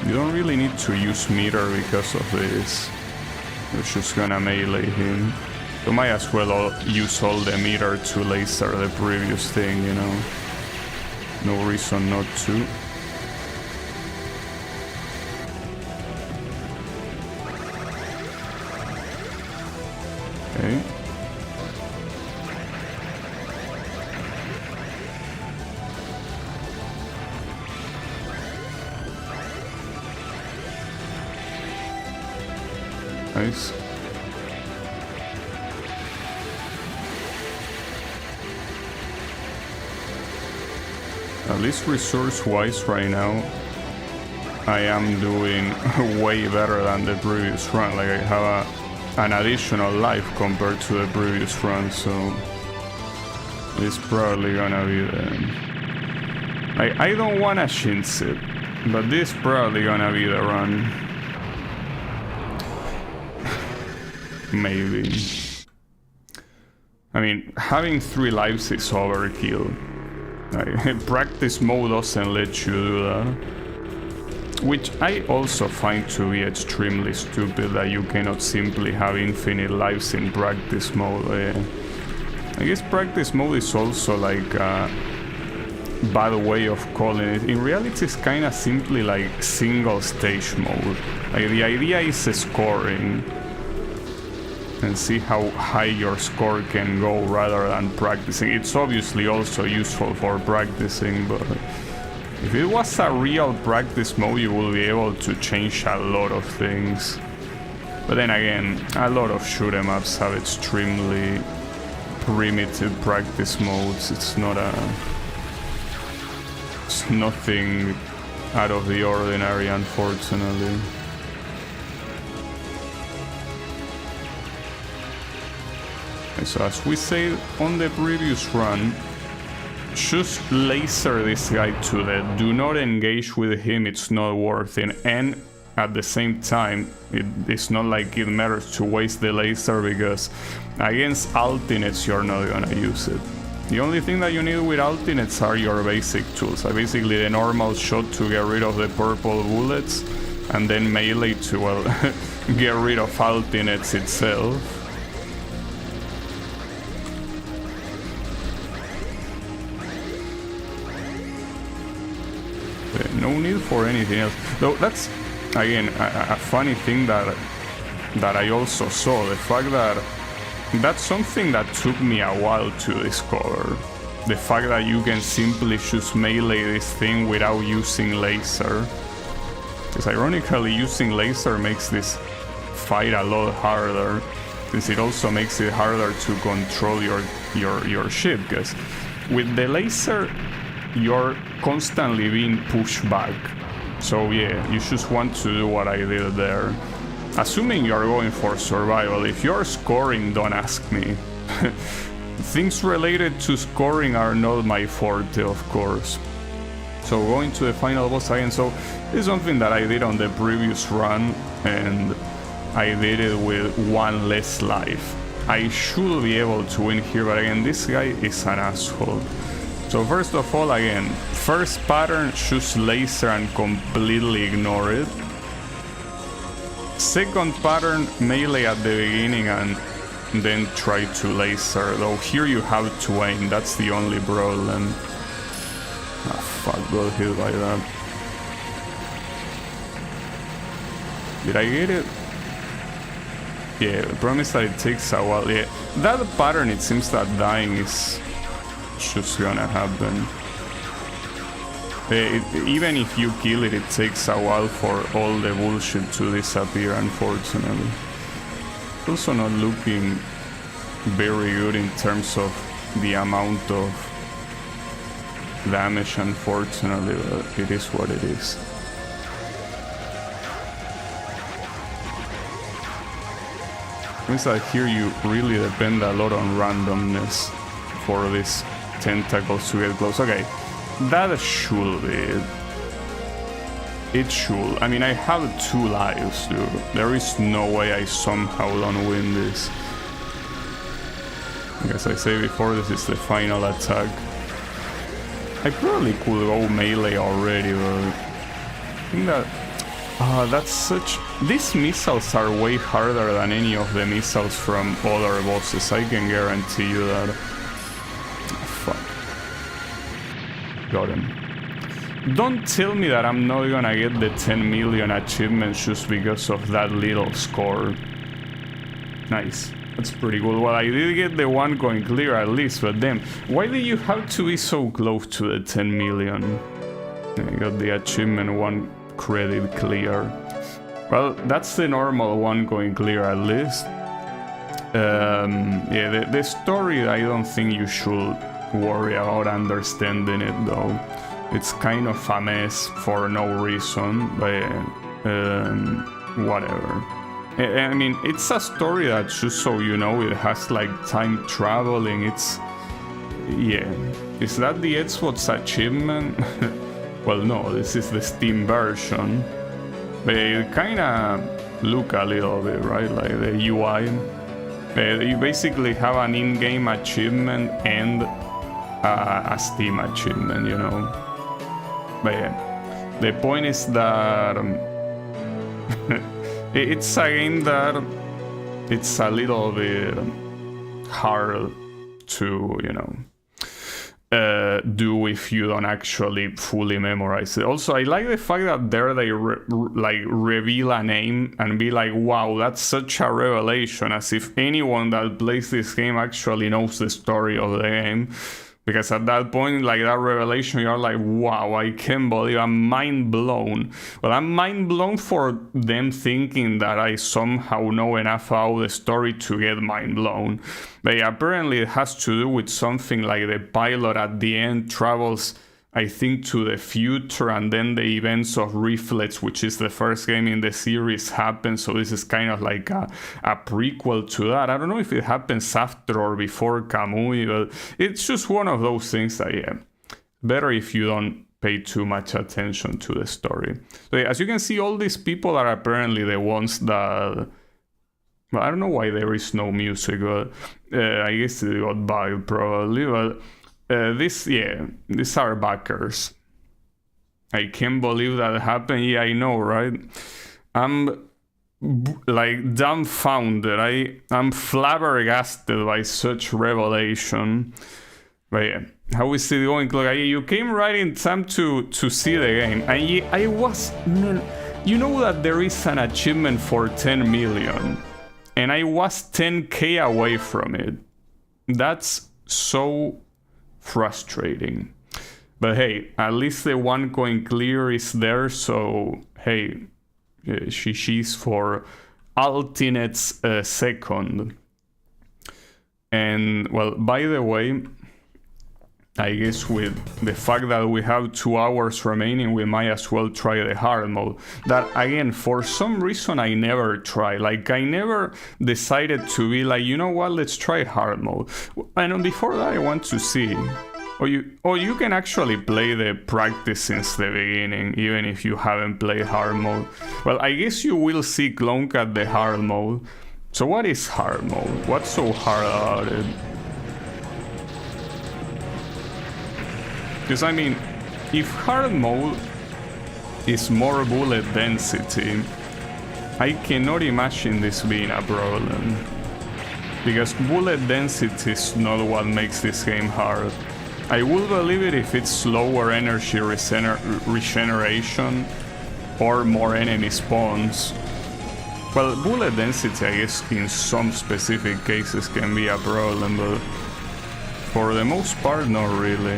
you don't really need to use meter because of this. You're just gonna melee him. You might as well use all the meter to laser the previous thing, you know. No reason not to. Okay. Nice. At least resource-wise right now, I am doing way better than the previous run. Like, I have an additional life compared to the previous run, so it's probably gonna be the... I don't wanna shinz it, but this is probably gonna be the run. Maybe. I mean, having 3 lives is overkill. Like, practice mode doesn't let you do that. Which I also find to be extremely stupid, that you cannot simply have infinite lives in practice mode. I guess practice mode is also like a bad way of calling it. In reality, it's kind of simply like single stage mode. Like, the idea is scoring and see how high your score can go rather than practicing. It's obviously also useful for practicing, but if it was a real practice mode, you will be able to change a lot of things. But then again, a lot of shoot 'em ups have extremely primitive practice modes. It's nothing out of the ordinary, unfortunately. So as we said on the previous run, just laser this guy to death. Do not engage with him, it's not worth it. And at the same time, it's not like it matters to waste the laser, because against ALLTYNEX you're not gonna use it. The only thing that you need with ALLTYNEX are your basic tools. Basically the normal shot to get rid of the purple bullets, and then melee to, well, get rid of ALLTYNEX itself. No need for anything else. Though that's, again, a funny thing that I also saw. The fact that that's something that took me a while to discover. The fact that you can simply just melee this thing without using laser. Because ironically, using laser makes this fight a lot harder, since it also makes it harder to control your ship. Because with the laser, you're constantly being pushed back. So yeah, you just want to do what I did there. Assuming you're going for survival. If you're scoring, don't ask me. Things related to scoring are not my forte, of course. So going to the final boss again. So this is something that I did on the previous run, and I did it with 1 less life. I should be able to win here, but again, this guy is an asshole. So first of all, again, first pattern, choose laser and completely ignore it. Second pattern, melee at the beginning and then try to laser. Though here you have to aim, that's the only problem. Ah, fuck, got hit by that. Did I get it? Yeah, the problem is that it takes a while. Yeah, that pattern, it seems that dying is just gonna happen. Even if you kill it, it takes a while for all the bullshit to disappear, unfortunately. Also not looking very good in terms of the amount of damage, unfortunately, but it is what it is. Means that here you really depend a lot on randomness for these tentacles to get close. Okay, that should be it. It should. I mean, I have 2 lives, dude. There is no way I somehow don't win this. As I say before, this is the final attack. I probably could go melee already, but I think that... that's such... These missiles are way harder than any of the missiles from other bosses, I can guarantee you that. Fuck. Got him. Don't tell me that I'm not gonna get the 10 million achievements just because of that little score. Nice. That's pretty good. Well, I did get the one going clear at least, but damn, why did you have to be so close to the 10 million? I got the achievement 1 credit clear. Well, that's the normal one going clear at least. Yeah, the story, I don't think you should worry about understanding it though. It's kind of a mess for no reason, but whatever. I mean, it's a story that, just so you know, it has like time traveling. It's... yeah. Is that the Xbox achievement? Well, no, this is the Steam version. But it kinda look a little bit, right? Like the UI. You basically have an in-game achievement and a Steam achievement, you know? But yeah, the point is that it's a game that it's a little bit hard to, you know, do if you don't actually fully memorize it. Also, I like the fact that there they like reveal a name and be like, wow, that's such a revelation, as if anyone that plays this game actually knows the story of the game. Because at that point, like that revelation, you're like, wow, I can't believe, I'm mind blown. Well, I'm mind blown for them thinking that I somehow know enough about the story to get mind blown. But yeah, apparently it has to do with something like the pilot at the end travels, I think, to the future, and then the events of Reflex, which is the first game in the series, happen. So this is kind of like a prequel to that. I don't know if it happens after or before Kamui, but it's just one of those things that, yeah, better if you don't pay too much attention to the story. So yeah, as you can see, all these people are apparently the ones that... well, I don't know why there is no music, but I guess it got bugged probably, but... these are backers. I can't believe that happened. Yeah, I know, right? I'm like dumbfounded. I'm flabbergasted by such revelation. But yeah, how is it going? Look, you came right in time to see the game. And yeah, I was... you know that there is an achievement for 10 million. And I was 10k away from it. That's so... frustrating. But hey, at least the one going clear is there, so hey, she's for ALLTYNEX second. And well, by the way, I guess with the fact that we have 2 hours remaining, we might as well try the hard mode. That, again, for some reason I never try. Like, I never decided to be like, you know what, let's try hard mode. And before that, I want to see... Or you can actually play the practice since the beginning, even if you haven't played hard mode. Well, I guess you will see Clonk at the hard mode. So what is hard mode? What's so hard about it? Because, I mean, if hard mode is more bullet density, I cannot imagine this being a problem. because bullet density is not what makes this game hard. I will believe it if it's slower energy regeneration or more enemy spawns. Well, bullet density, I guess, in some specific cases can be a problem, but for the most part, not really.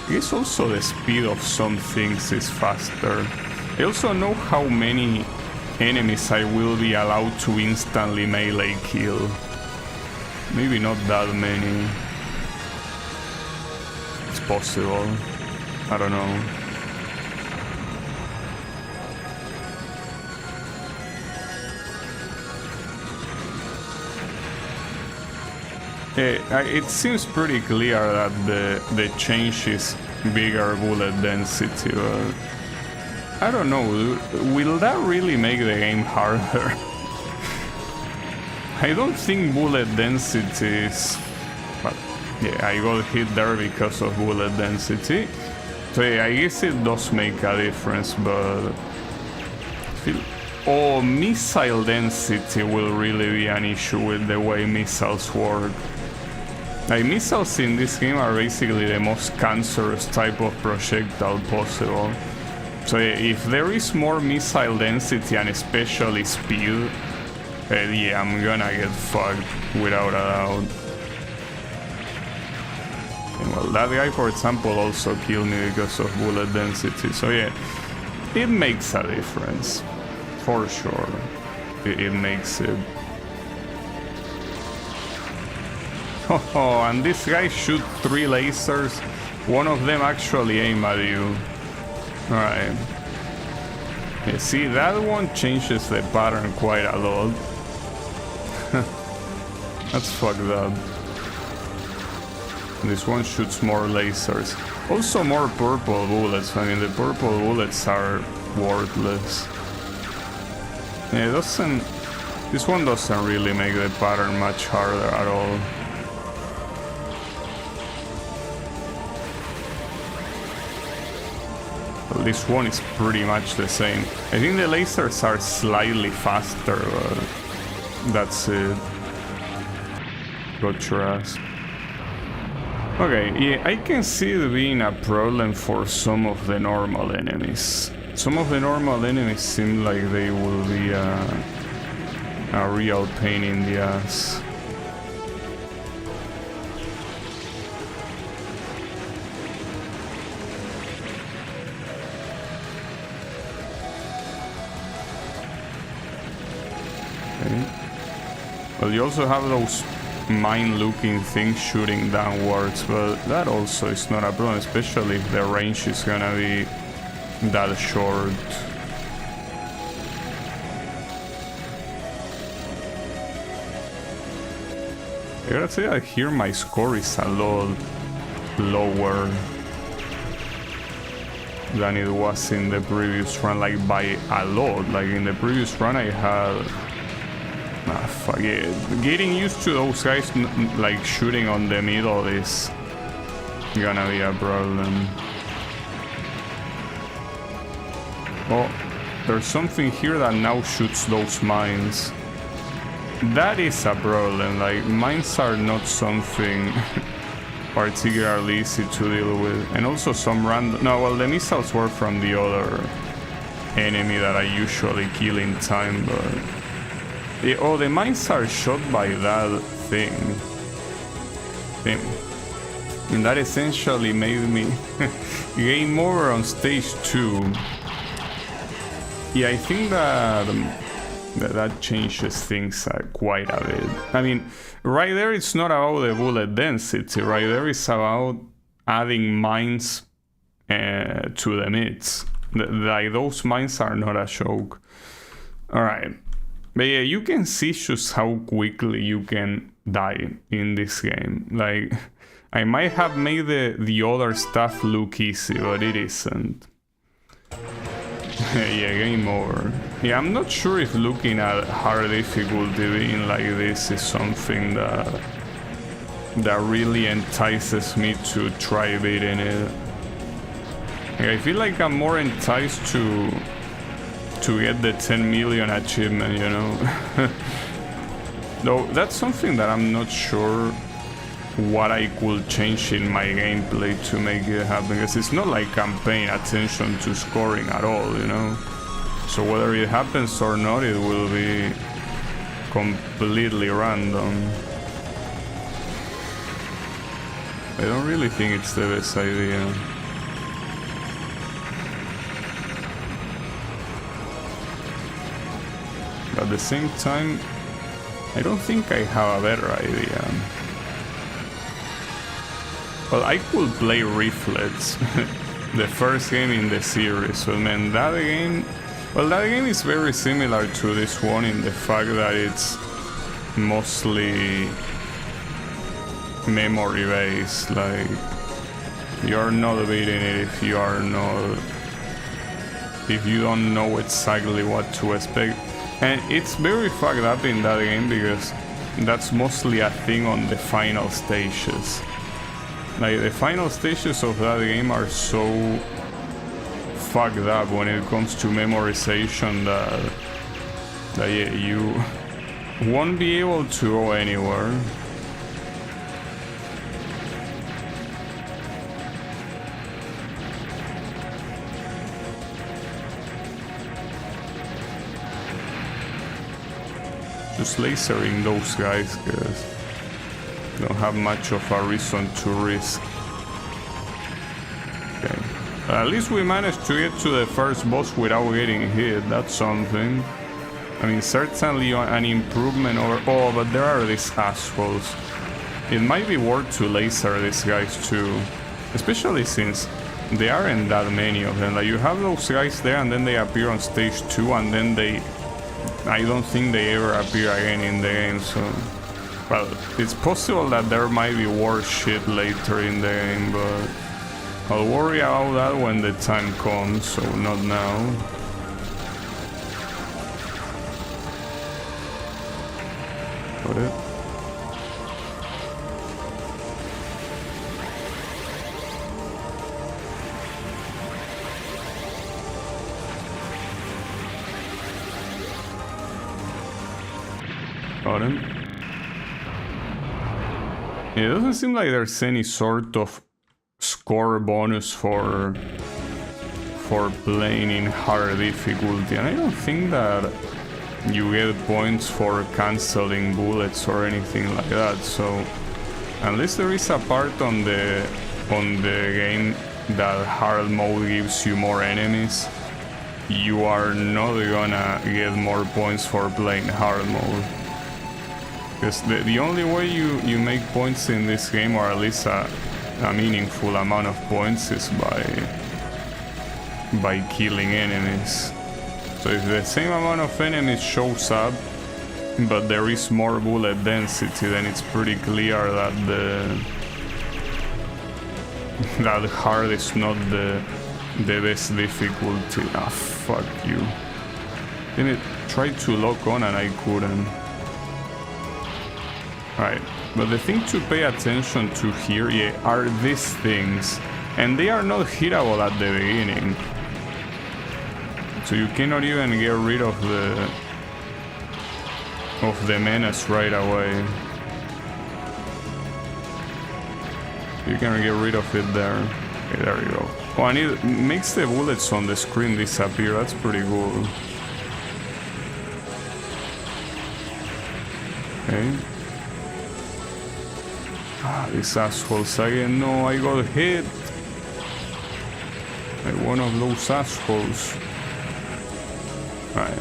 I guess also the speed of some things is faster. I also know how many enemies I will be allowed to instantly melee kill. Maybe not that many. It's possible. I don't know. It seems pretty clear that the change is bigger bullet density, but I don't know, will that really make the game harder? I don't think bullet density is... But yeah, I got hit there because of bullet density. So yeah, I guess it does make a difference, but... Oh, missile density will really be an issue with the way missiles work. Like, missiles in this game are basically the most cancerous type of projectile possible. So if there is more missile density and especially speed, yeah, I'm gonna get fucked without a doubt. And well, that guy, for example, also killed me because of bullet density. So yeah, it makes a difference, for sure. It makes it. Oh, and this guy shoot 3 lasers. One of them actually aim at you. Alright. Yeah, see, that one changes the pattern quite a lot. That's fucked up. This one shoots more lasers. Also more purple bullets. I mean, the purple bullets are worthless. Yeah, it doesn't... This one doesn't really make the pattern much harder at all. This one is pretty much the same. I think the lasers are slightly faster, but that's it. Got your ass. Okay, yeah, I can see it being a problem for some of the normal enemies. Some of the normal enemies seem like they will be a real pain in the ass. Well, you also have those mine-looking things shooting downwards, but that also is not a problem, especially if the range is gonna be that short. I gotta say, I hear my score is a lot lower than it was in the previous run, like by a lot. Like in the previous run I had... Ah, fuck it. Getting used to those guys like shooting on the middle is gonna be a problem. Oh, there's something here that now shoots those mines. That is a problem. Like, mines are not something particularly easy to deal with. And also some random... No, well, the missiles were from the other enemy that I usually kill in time, but... Oh, the mines are shot by that thing. And that essentially made me game over on stage 2. Yeah, I think that changes things quite a bit. I mean, right there it's not about the bullet density, right there it's about adding mines to the mids. Like, those mines are not a joke. Alright. But yeah, you can see just how quickly you can die in this game. Like, I might have made the other stuff look easy, but it isn't. Yeah, game over. Yeah, I'm not sure if looking at hard difficulty being like this is something that really entices me to try beating it. Like, I feel like I'm more enticed to to get the 10 million achievement, you know. Though that's something that I'm not sure what I could change in my gameplay to make it happen, because it's not like I'm paying attention to scoring at all, you know. So whether it happens or not, it will be completely random. I don't really think it's the best idea. But at the same time, I don't think I have a better idea. Well, I could play Reflex, the first game in the series. So, man, that game... Well, that game is very similar to this one in the fact that it's mostly memory based. Like, you're not beating it if you are not... if you don't know exactly what to expect. And it's very fucked up in that game because that's mostly a thing on the final stages. Like, the final stages of that game are so fucked up when it comes to memorization that yeah, you won't be able to go anywhere. Just lasering those guys, because don't have much of a reason to risk. Okay. At least we managed to get to the first boss without getting hit. That's something. I mean, certainly an improvement over... Oh, but there are these assholes. It might be worth to laser these guys too. Especially since there aren't that many of them. Like, you have those guys there and then they appear on stage 2 and then they... I don't think they ever appear again in the game, so... Well, it's possible that there might be worse shit later in the game, but... I'll worry about that when the time comes, so not now. Got it. Got him. It doesn't seem like there's any sort of score bonus for playing in hard difficulty, and I don't think that you get points for canceling bullets or anything like that. So unless there is a part on the game that hard mode gives you more enemies, you are not gonna get more points for playing hard mode. Because the only way you make points in this game, or at least a meaningful amount of points, is by killing enemies. So if the same amount of enemies shows up, but there is more bullet density, then it's pretty clear that that hard is not the best difficulty. Ah, fuck you. Then it tried to lock on and I couldn't. Right, but the thing to pay attention to here, yeah, are these things, and they are not hittable at the beginning, so you cannot even get rid of the menace right away. You can get rid of it there. Okay, there you go. Oh, and it makes the bullets on the screen disappear. That's pretty cool. Okay. Ah, these assholes again. No, I got hit. Like one of those assholes. Right.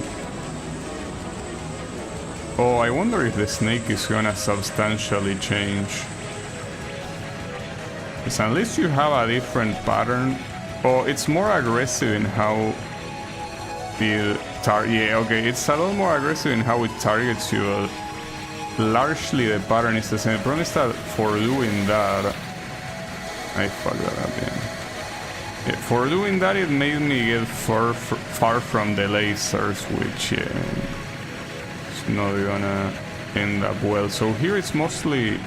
Oh, I wonder if the snake is gonna substantially change. Because unless you have a different pattern... Oh, it's more aggressive in how it yeah, okay, it's a lot more aggressive in how it targets you. Largely the pattern is the same. The problem is that for doing that... I fucked that up, yeah. For doing that, it made me get far from the lasers, which is not gonna end up well. So here it's mostly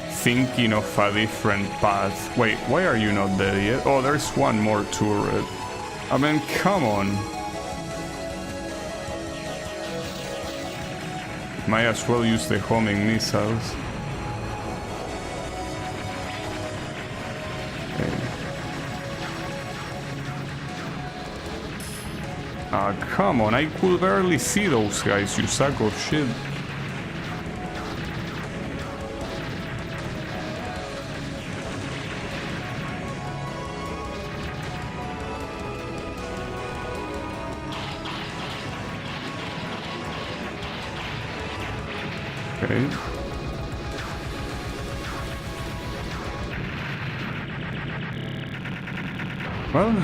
thinking of a different path. Wait, why are you not dead yet? Oh, there's one more turret. I mean, come on. Might as well use the homing missiles. Ah, come on, I could barely see those guys, you sack of shit. Okay. Well,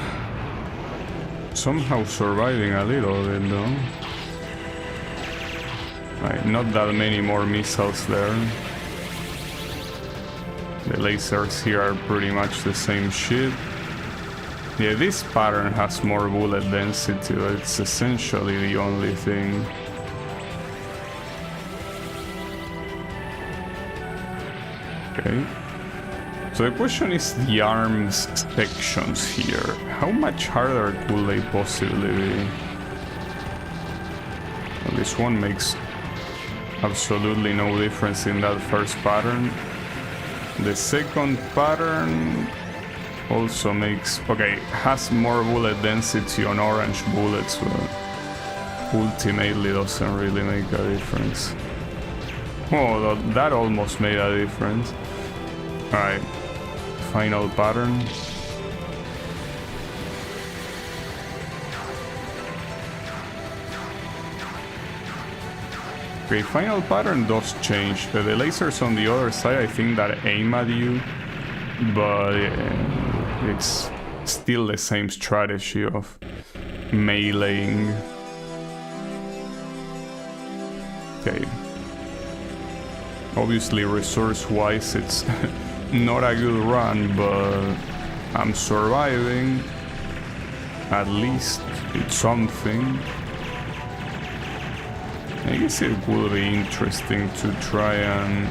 somehow surviving a little bit though. Right, not that many more missiles there. The lasers here are pretty much the same shit. Yeah, this pattern has more bullet density, but it's essentially the only thing. Okay. So the question is the arms sections here. How much harder could they possibly be? Well, this one makes absolutely no difference in that first pattern. The second pattern also makes... Okay, has more bullet density on orange bullets, but ultimately doesn't really make a difference. Oh, that almost made a difference. Alright, final pattern. Okay, final pattern does change. The lasers on the other side, I think that aim at you, but it's still the same strategy of meleeing. Okay. Obviously, resource-wise, it's not a good run, but I'm surviving. At least it's something. I guess it would be interesting to try and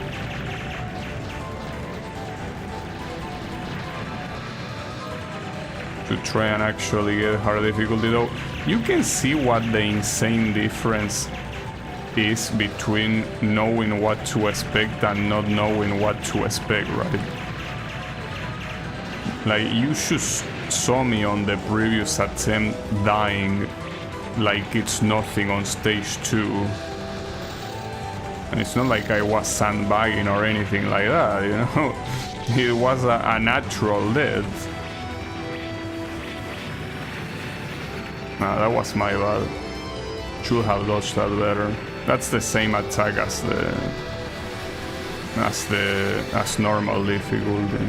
actually get hard difficulty, though. You can see what the insane difference is between knowing what to expect and not knowing what to expect, right? Like, you just saw me on the previous attempt dying like it's nothing on stage 2. And it's not like I was sandbagging or anything like that, you know? It was a natural death. Nah, that was my bad. Should have dodged that better. That's the same attack as normal difficulty.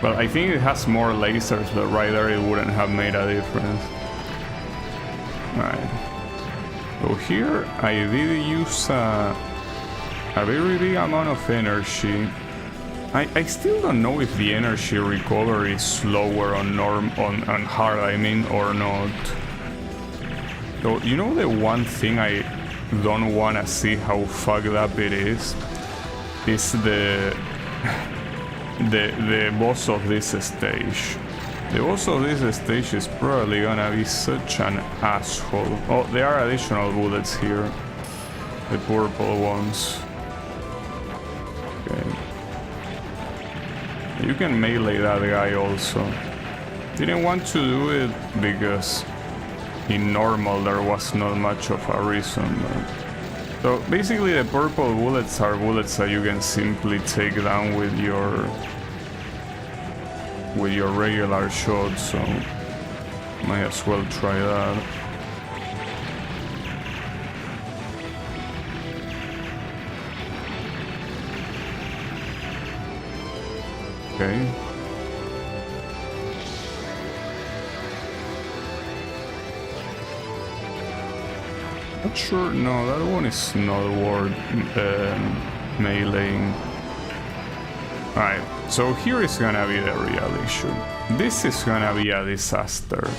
Well, I think it has more lasers, but right there it wouldn't have made a difference. Alright. So here I did use a very big amount of energy. I still don't know if the energy recovery is slower on hard, I mean, or not. So, you know, the one thing I don't want to see how fucked up it is the boss of this stage. The boss of this stage is probably gonna be such an asshole. Oh, there are additional bullets here. The purple ones. Okay. You can melee that guy also. Didn't want to do it because in normal there was not much of a reason. So basically the purple bullets are bullets that you can simply take down with your regular shot, so might as well try that. Okay. Not sure, no, that one is not worth meleeing. Alright, so here is gonna be the real issue. This is gonna be a disaster.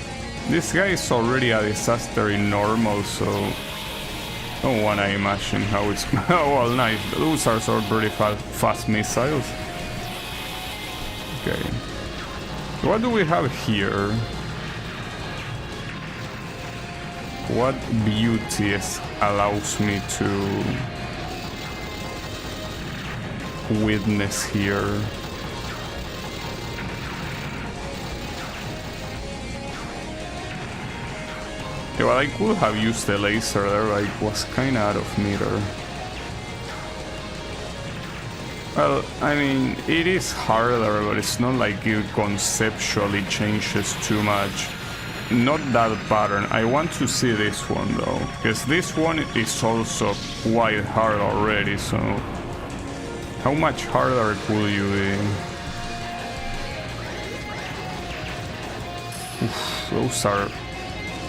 This guy is already a disaster in normal, so don't wanna imagine how it's... Oh, well, nice. Those are sort of pretty fast missiles. Okay. So what do we have here? What beauty allows me to witness here? Yeah, well, I could have used the laser there, but it was kinda out of meter. Well, I mean, it is harder, but it's not like it conceptually changes too much. Not that pattern. I want to see this one though, because this one is also quite hard already, so how much harder could you be? Oof, those are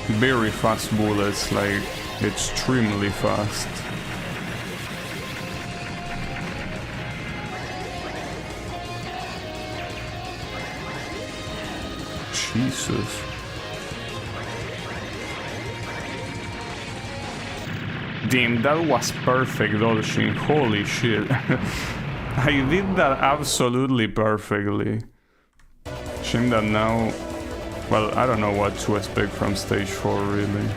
very fast bullets, like extremely fast. Jesus. Damn, that was perfect dodging, holy shit. I did that absolutely perfectly. Shame that now... Well, I don't know what to expect from stage 4, really.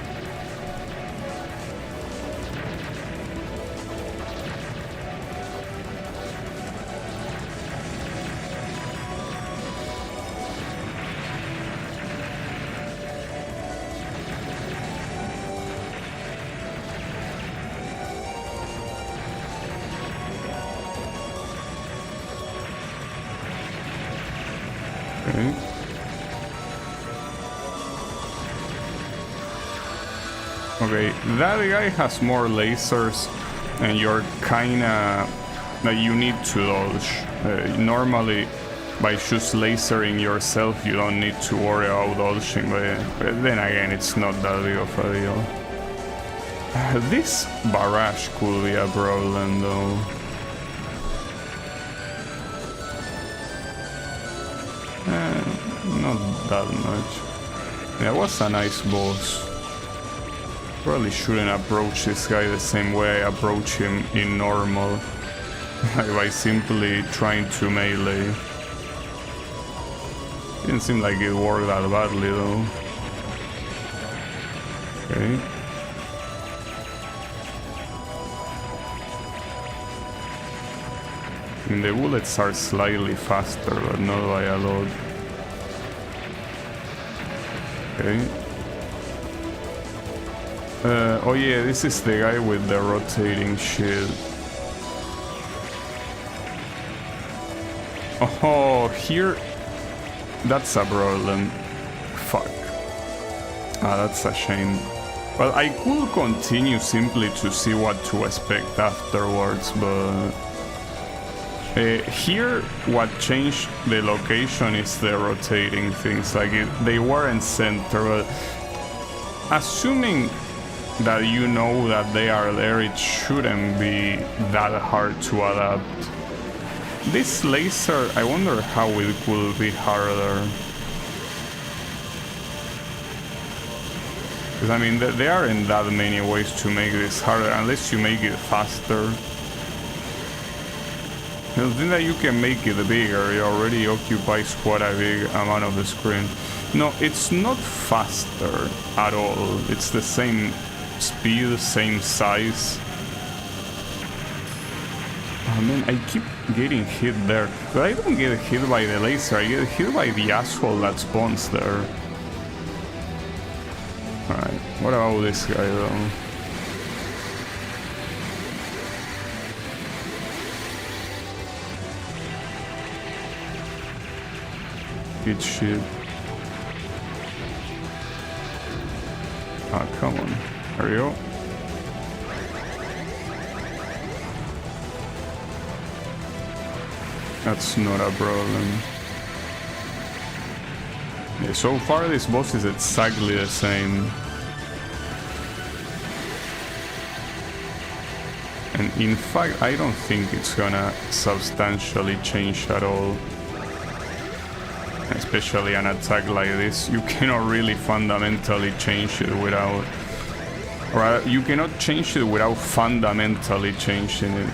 Okay. Okay, that guy has more lasers and you're kinda... like you need to dodge. Normally, by just lasering yourself, you don't need to worry about dodging, but then again, it's not that big of a deal. This barrage could be a problem though. Not that much. Yeah, it was a nice boss. Probably shouldn't approach this guy the same way I approach him in normal. Like by simply trying to melee. Didn't seem like it worked that badly though. Okay. I mean, the bullets are slightly faster, but not by a lot. Okay. Oh yeah, this is the guy with the rotating shield. Oh, here... That's a problem. Fuck. Ah, that's a shame. Well, I could continue simply to see what to expect afterwards, but... here, what changed the location is the rotating things. Like, they weren't centered. Assuming that you know that they are there, it shouldn't be that hard to adapt. This laser, I wonder how it could be harder. Because I mean, there aren't that many ways to make this harder, unless you make it faster. The thing that you can make it bigger, it already occupies quite a big amount of the screen. No, it's not faster at all. It's the same speed, same size. Oh man, I keep getting hit there. But I don't get hit by the laser, I get hit by the asshole that spawns there. Alright, what about this guy though? Good shit. Ah, come on. There we go. That's not a problem. Yeah, so far this boss is exactly the same. And in fact, I don't think it's gonna substantially change at all. Especially an attack like this, you cannot really fundamentally change it without... Or you cannot change it without fundamentally changing it.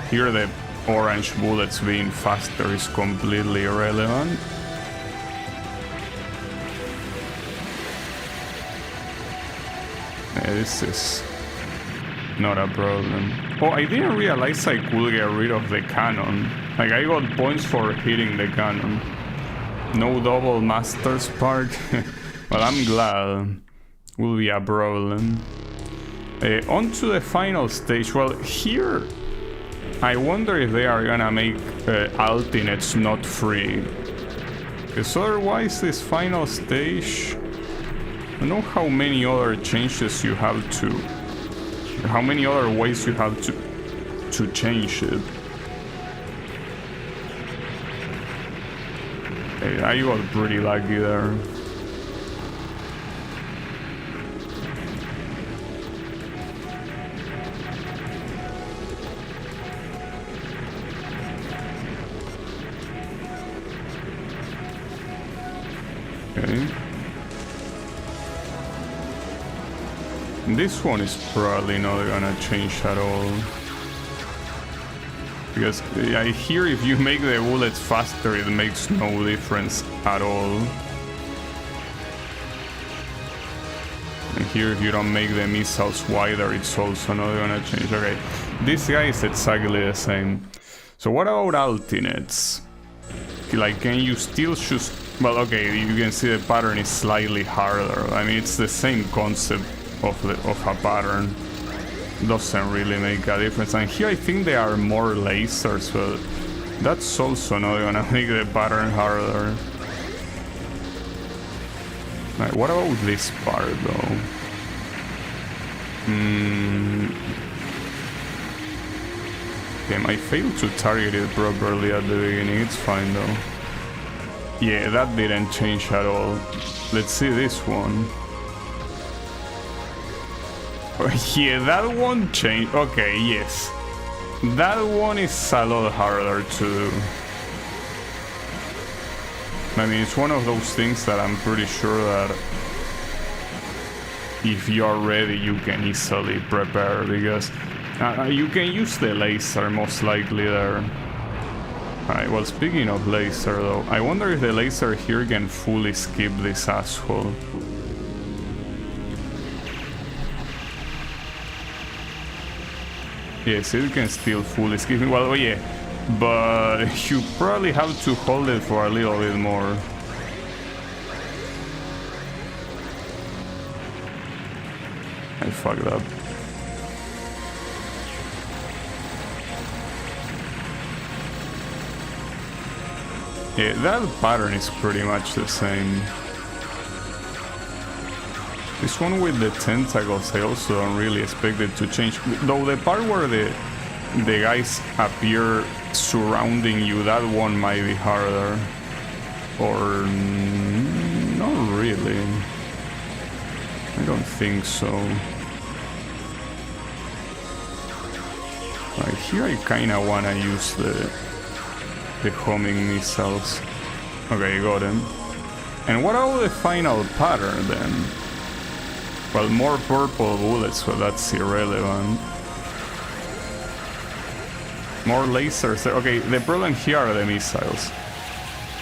Here the orange bullets being faster is completely irrelevant. This is not a problem. Oh, I didn't realize I could get rid of the cannon. Like, I got points for hitting the cannon. No double master's part. Well, I'm glad. Will be a problem. On to the final stage. Well, here I wonder if they are gonna make ALLTYNEX not free. Because otherwise this final stage, I don't know how many other changes you have to, how many other ways you have to change it. I got pretty lucky there. Okay. This one is probably not gonna change at all. Because I hear if you make the bullets faster, it makes no difference at all. And here, if you don't make the missiles wider, it's also not gonna change. Okay, this guy is exactly the same. So what about ALLTYNEX? Like, can you still choose? Well, okay, you can see the pattern is slightly harder. I mean, it's the same concept of a pattern. Doesn't really make a difference. And here I think there are more lasers, but that's also not gonna make the pattern harder. Right, what about this part though? Damn, I failed to target it properly at the beginning. It's fine though. Yeah, that didn't change at all. Let's see this one. Yeah, that one changed. Okay, yes. That one is a lot harder to do. I mean, it's one of those things that I'm pretty sure that if you're ready, you can easily prepare, because you can use the laser most likely there. Alright, well, speaking of laser though, I wonder if the laser here can fully skip this asshole. Yes, it can still fully skip it. Well, yeah, but you probably have to hold it for a little bit more. I fucked up. Yeah, that pattern is pretty much the same. This one with the tentacles, I also don't really expect it to change. Though the part where the guys appear surrounding you, that one might be harder. Or not really. I don't think so. Like here I kinda wanna use the homing missiles. Okay, got him. And what about the final pattern then? Well, more purple bullets, so that's irrelevant. More lasers. Okay, the problem here are the missiles.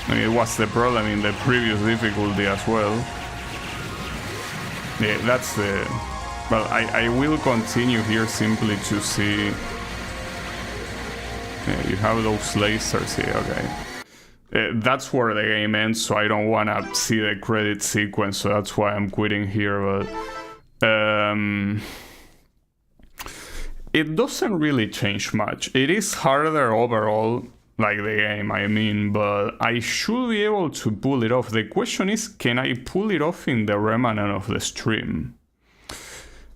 I mean, it was the problem in the previous difficulty as well. Yeah, that's the... Well, I will continue here simply to see... Yeah, you have those lasers here, okay. That's where the game ends, so I don't want to see the credit sequence, so that's why I'm quitting here, but... it doesn't really change much. It is harder overall, like the game, I mean, but I should be able to pull it off. The question is, can I pull it off in the remnant of the stream?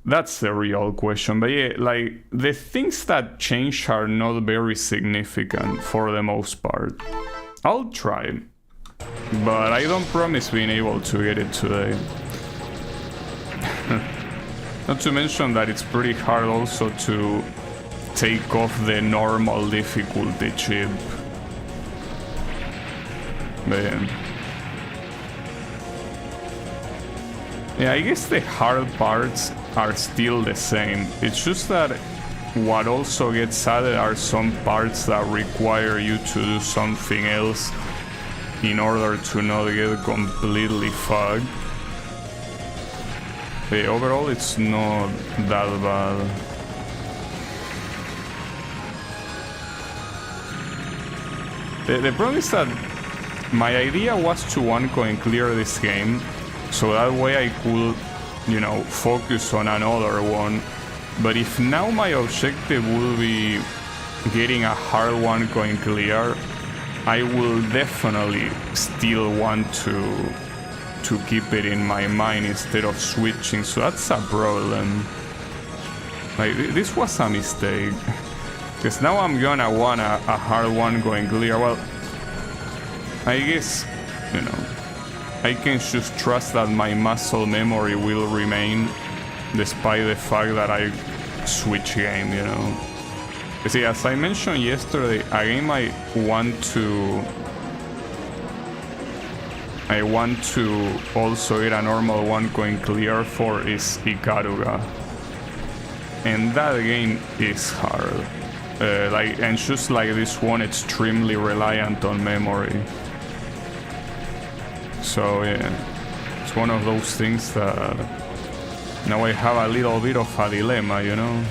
That's the real question. But yeah, like, the things that change are not very significant for the most part. I'll try, but I don't promise being able to get it today. Not to mention that it's pretty hard also to take off the normal difficulty chip. But yeah, I guess the hard parts are still the same. It's just that what also gets added are some parts that require you to do something else in order to not get completely fucked. Overall, it's not that bad. The problem is that my idea was to one coin clear this game, so that way I could, you know, focus on another one. But if now my objective will be getting a hard one coin clear, I will definitely still want to keep it in my mind instead of switching, so that's a problem. Like, this was a mistake, because now I'm gonna want a hard one going clear. Well, I guess, you know, I can just trust that my muscle memory will remain despite the fact that I switch game, you know. You see, as I mentioned yesterday, a game I want to also get a normal one coin clear for is Ikaruga, and that game is hard. And just like this one, extremely reliant on memory. So yeah, it's one of those things that now I have a little bit of a dilemma, you know.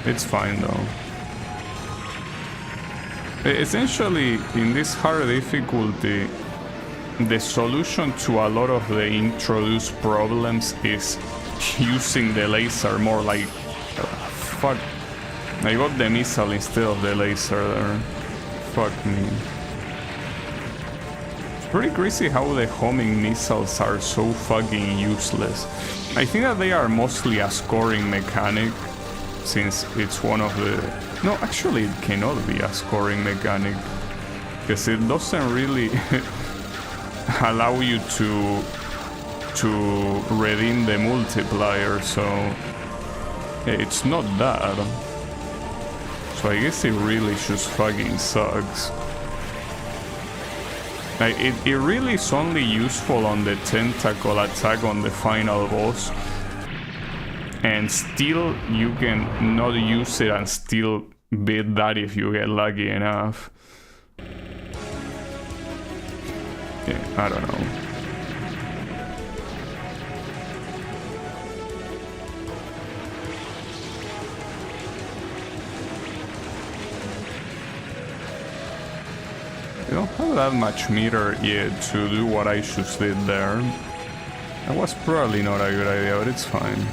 It's fine though. Essentially, in this hard difficulty, the solution to a lot of the introduced problems is using the laser more. Like, fuck, I got the missile instead of the laser there. Fuck me. It's pretty crazy how the homing missiles are so fucking useless. I think that they are mostly a scoring mechanic, since it's one of the... No, actually it cannot be a scoring mechanic, because it doesn't really allow you to redeem the multiplier, so it's not that. So I guess it really just fucking sucks. Like, it really is only useful on the tentacle attack on the final boss, and still you can not use it and still beat that if you get lucky enough. Yeah, I don't know. I don't have that much meter yet to do what I just did there. That was probably not a good idea, but it's fine.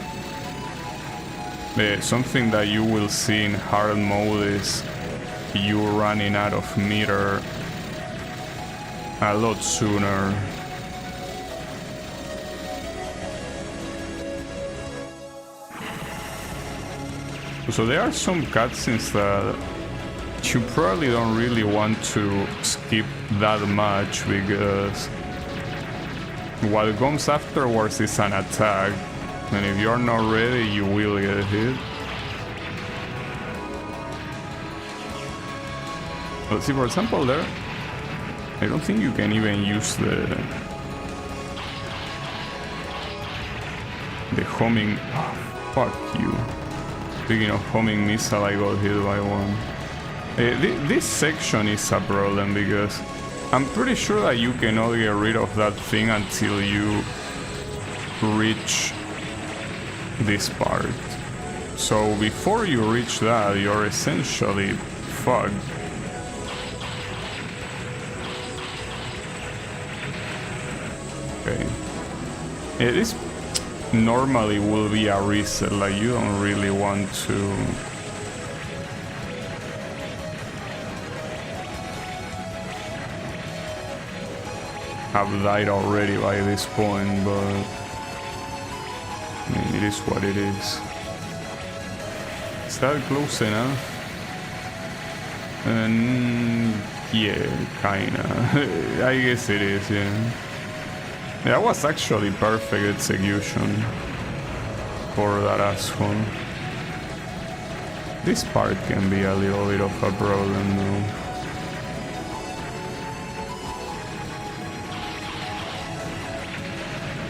Something that you will see in hard mode is you running out of meter a lot sooner. So there are some cutscenes that you probably don't really want to skip that much, because what comes afterwards is an attack, and if you're not ready, you will get hit. Let's see, for example, there, I don't think you can even use the homing... Oh, fuck you. Speaking of homing missile, I got hit by one. This section is a problem, because I'm pretty sure that you cannot get rid of that thing until you reach this part. So before you reach that, you're essentially fucked. Okay. This normally will be a reset, like you don't really want to... have died already by this point, but I mean, it is what it is. Is that close enough? And yeah, kinda. I guess it is, yeah. That was actually perfect execution for that asshole. This part can be a little bit of a problem though.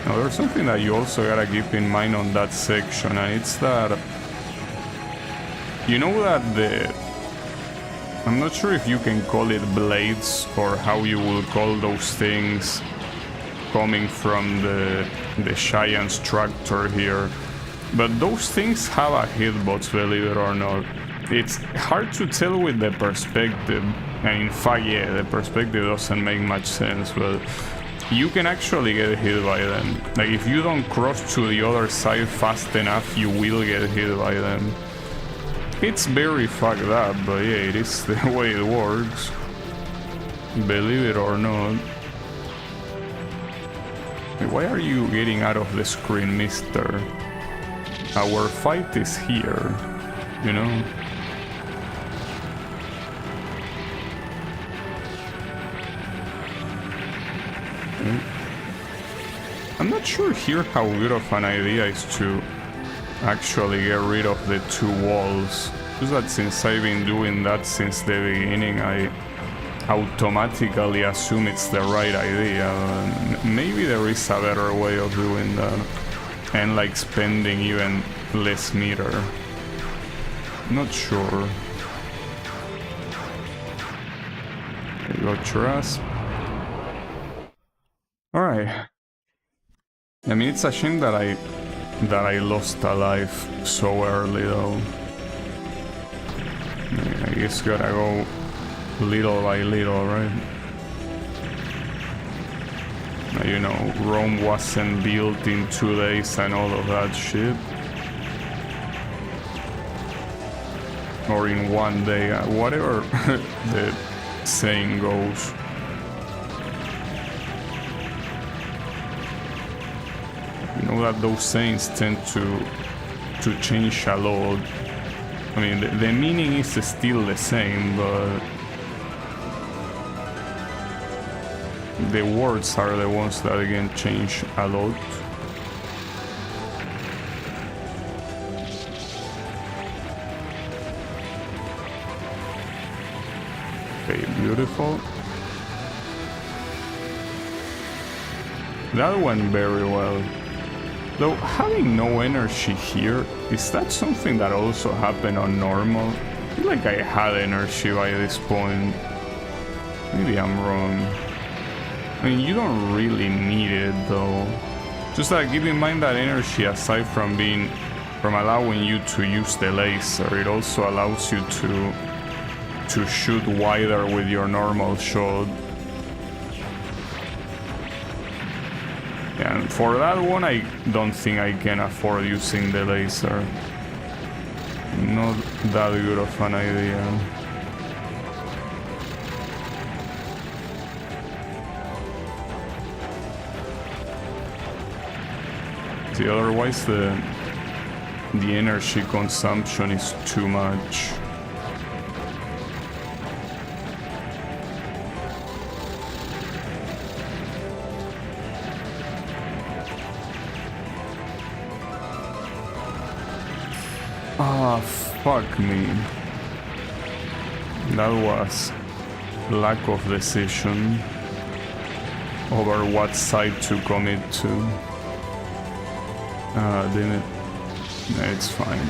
Now there's something that you also gotta keep in mind on that section, and it's that... You know that I'm not sure if you can call it blades or how you will call those things coming from the Giant's tractor here. But those things have a hitbox, believe it or not. It's hard to tell with the perspective, and in fact, yeah, the perspective doesn't make much sense, but you can actually get hit by them. Like, if you don't cross to the other side fast enough, you will get hit by them. It's very fucked up, but yeah, it is the way it works. Believe it or not. Why are you getting out of the screen, mister? Our fight is here, you know? I'm not sure here how good of an idea is to actually get rid of the two walls. Just that since I've been doing that since the beginning, I automatically assume it's the right idea. Maybe there is a better way of doing that, and like spending even less meter. Not sure. There you go, Trust. Alright. I mean, it's a shame that I lost a life so early though. I guess gotta go little by little, right? You know, Rome wasn't built in 2 days and all of that shit. Or in 1 day, whatever the saying goes. You know that those sayings tend to change a lot. I mean, the meaning is still the same, but the words are the ones that again change a lot. Okay, beautiful. That went very well. Though having no energy here, is that something that also happened on normal? I feel like I had energy by this point. Maybe I'm wrong. I mean, you don't really need it though. Just like keep in mind that energy, aside from allowing you to use the laser, it also allows you to shoot wider with your normal shot. And for that one, I don't think I can afford using the laser. Not that good of an idea. See, otherwise the energy consumption is too much. Ah, fuck me. That was lack of decision over what side to commit to. Damn it. It's fine.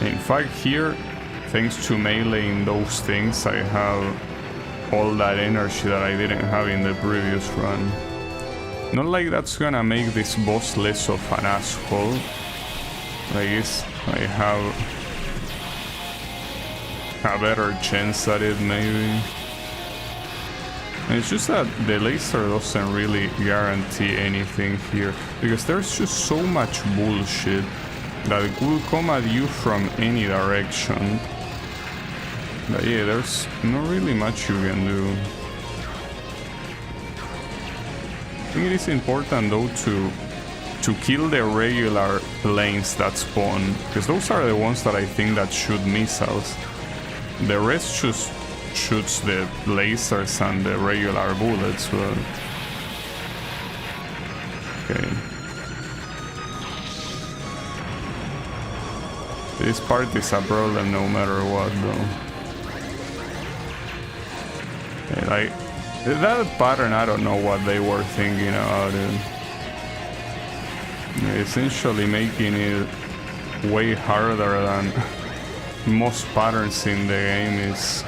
In fact, here, thanks to meleeing those things, I have all that energy that I didn't have in the previous run. Not like that's gonna make this boss less of an asshole. I guess I have a better chance at it, maybe. And it's just that the laser doesn't really guarantee anything here, because there's just so much bullshit that it will come at you from any direction. But yeah, there's not really much you can do. I think it is important though to kill the regular planes that spawn, because those are the ones that I think that shoot missiles. The rest just shoots the lasers and the regular bullets, but... Okay. This part is a problem no matter what, though. Okay, like, that pattern, I don't know what they were thinking about it. Essentially making it way harder than most patterns in the game is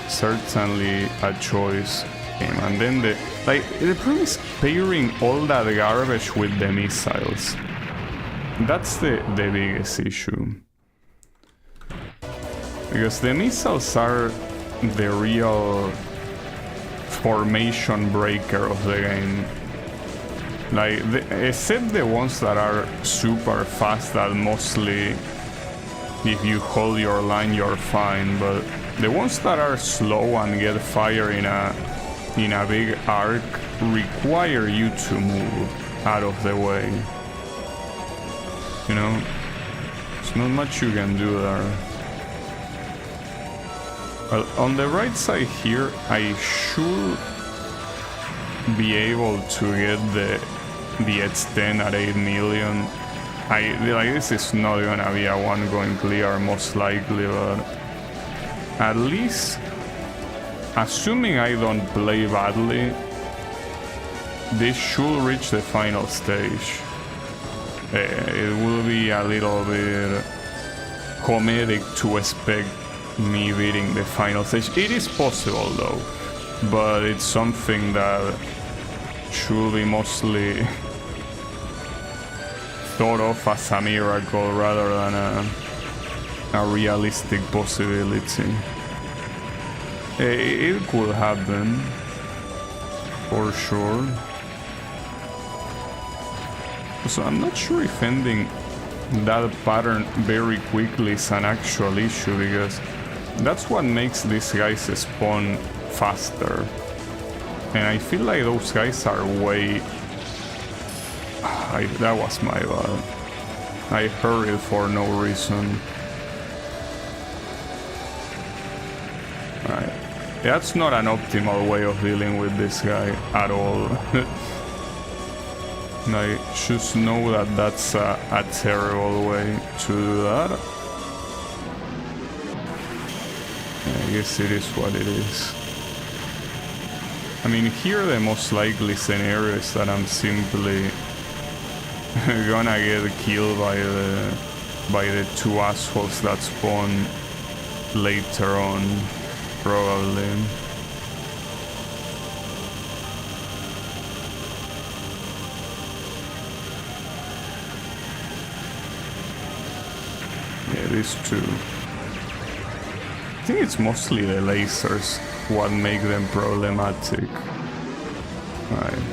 certainly a choice. And then the problem is pairing all that garbage with the missiles. That's the biggest issue. Because the missiles are the real formation breaker of the game. Like, except the ones that are super fast, that mostly if you hold your line you're fine, but the ones that are slow and get fire in a big arc require you to move out of the way. You know? There's not much you can do there. Well, on the right side here, I should be able to get the X10 at 8 million. Like, this is not gonna be a one going clear, most likely, but at least, assuming I don't play badly, this should reach the final stage. It will be a little bit comedic to expect me beating the final stage. It is possible though, but it's something that should be mostly thought of as a miracle rather than a realistic possibility. It could happen, for sure. So I'm not sure if ending that pattern very quickly is an actual issue, because that's what makes these guys spawn faster. And I feel like those guys are way... that was my bad. I hurried for no reason. Right. That's not an optimal way of dealing with this guy at all. I just know that that's a terrible way to do that. I guess it is what it is. I mean, here the most likely scenario is that I'm simply gonna get killed by the two assholes that spawn later on, probably. Yeah, these two. I think it's mostly the lasers what make them problematic. Right.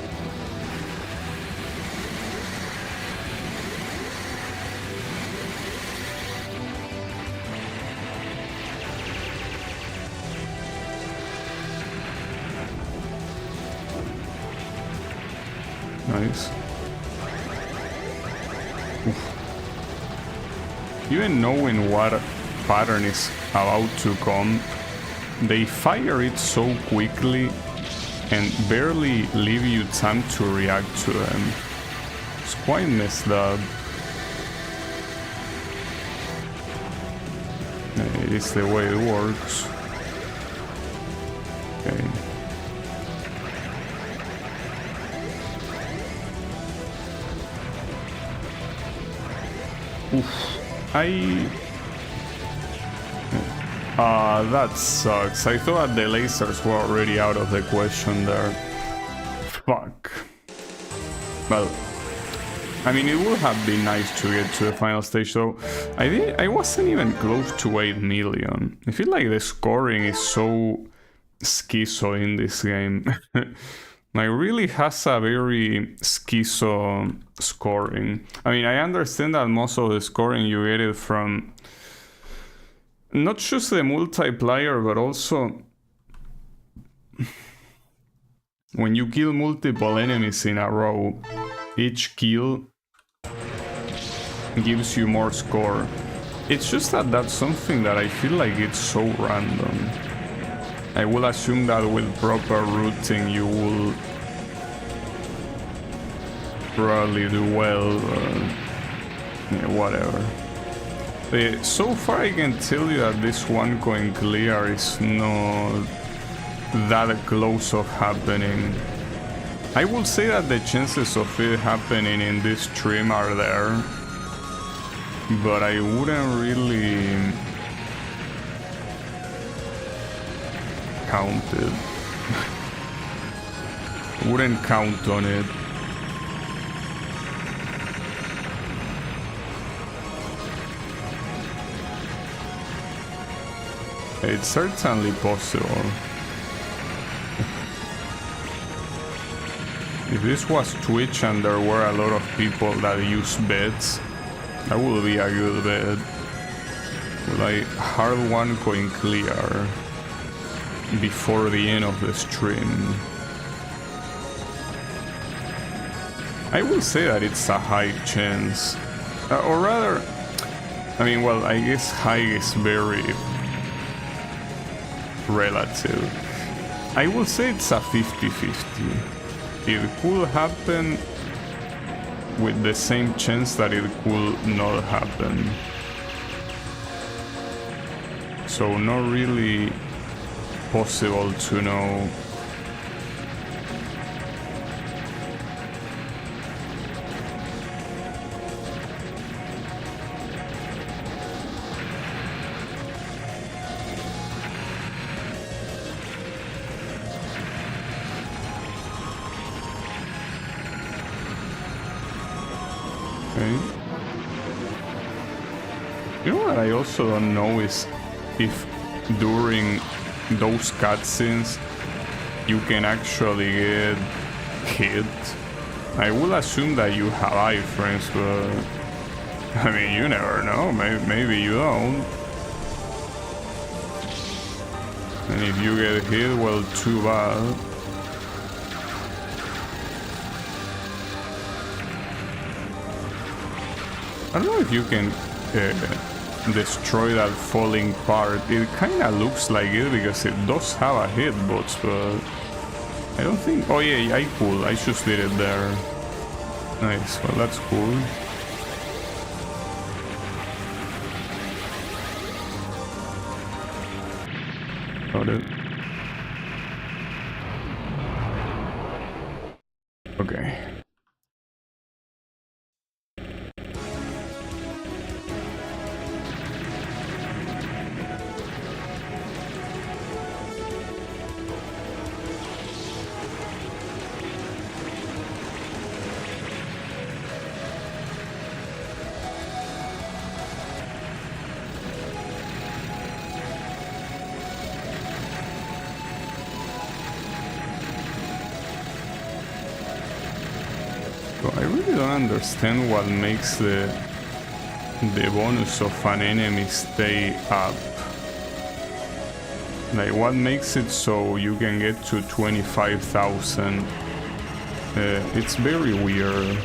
Nice. Oof. Even knowing what pattern is about to come, they fire it so quickly and barely leave you time to react to them. It's quite messed up. It is the way it works. Okay. Oof. That sucks. I thought the lasers were already out of the question there. Fuck. Well, I mean, it would have been nice to get to the final stage, though. I wasn't even close to 8 million. I feel like the scoring is so schizo in this game. Like, really has a very schizo scoring. I mean, I understand that most of the scoring you get it from not just the multiplier, but also when you kill multiple enemies in a row, each kill gives you more score. It's just that that's something that I feel like it's so random. I will assume that with proper routing you will probably do well, yeah, whatever. So far I can tell you that this one going clear is not that close of happening. I will say that the chances of it happening in this stream are there, but I wouldn't really count it. Wouldn't count on it. It's certainly possible. If this was Twitch and there were a lot of people that use bets, that would be a good bet. Like hard one coin clear before the end of the stream. I will say that it's a high chance. Or rather, I mean, well, I guess high is very relative. I will say it's a 50-50. It could happen with the same chance that it could not happen. So not really possible to know. You know what I also don't know is if during those cutscenes you can actually get hit. I will assume that you have iframes, but I mean, you never know. Maybe you don't. And if you get hit, well, too bad. I don't know if you can destroy that falling part. It kinda looks like it because it does have a hitbox, but I don't think... Oh yeah, I could. I just did it there. Nice, well that's cool. Got it. Okay. I really don't understand what makes the bonus of an enemy stay up. Like, what makes it so you can get to 25,000? It's very weird.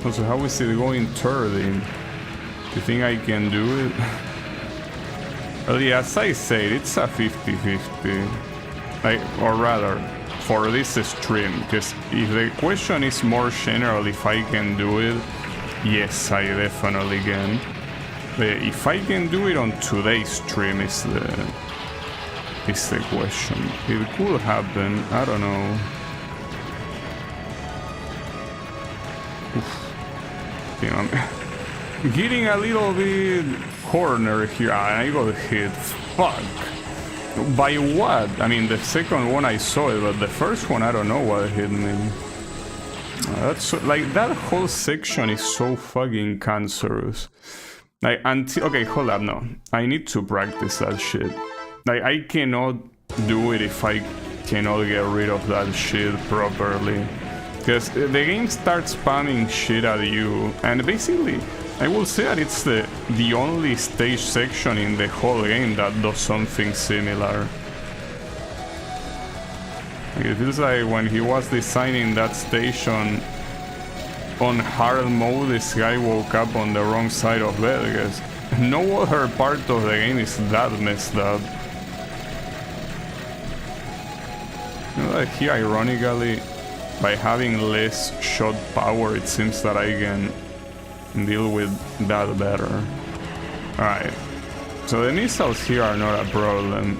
Also, how is it going 30? You think I can do it? Well, yeah, as I said, it's a 50-50. Like, or rather, for this stream, because if the question is more general if I can do it, yes, I definitely can. If I can do it on today's stream is the question. It could happen, I don't know. Oof. I'm getting a little bit cornered here. I got hit. Fuck. By what? I mean, the second one I saw it, but the first one I don't know what hit me. That's so, like, that whole section is so fucking cancerous. Like, until... Okay, hold up, no. I need to practice that shit. Like, I cannot do it if I cannot get rid of that shit properly. Because the game starts spamming shit at you, and basically... I will say that it's the only stage section in the whole game that does something similar. It feels like when he was designing that station on hard mode, this guy woke up on the wrong side of bed, because no other part of the game is that messed up. You know, like here, ironically, by having less shot power, it seems that I can deal with that better. Alright, so the missiles here are not a problem,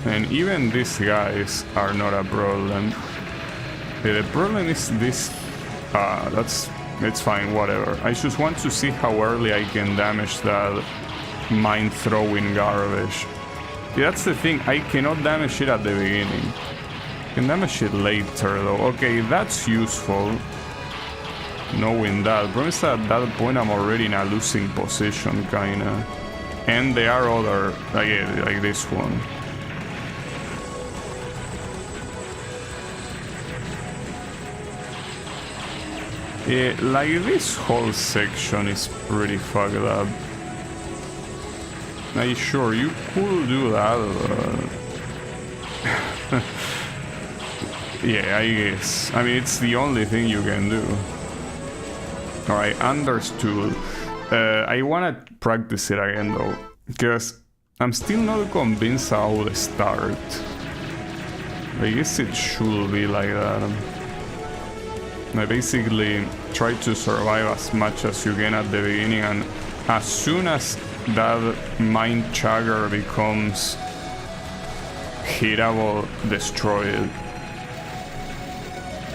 and even these guys are not a problem. The problem is this. It's fine, whatever. I just want to see how early I can damage that mine throwing garbage. That's the thing, I cannot damage it at the beginning. Can damage it later though. Okay, that's useful. Knowing that. Problem is that at that point I'm already in a losing position, kinda. And there are other, like this one. Yeah, like this whole section is pretty fucked up. Like, sure, you could do that. Yeah, I guess. I mean, it's the only thing you can do. Alright, understood. I wanna practice it again though, because I'm still not convinced how to start. I guess it should be like that. I basically try to survive as much as you can at the beginning, and as soon as that mind chugger becomes hittable, destroy it.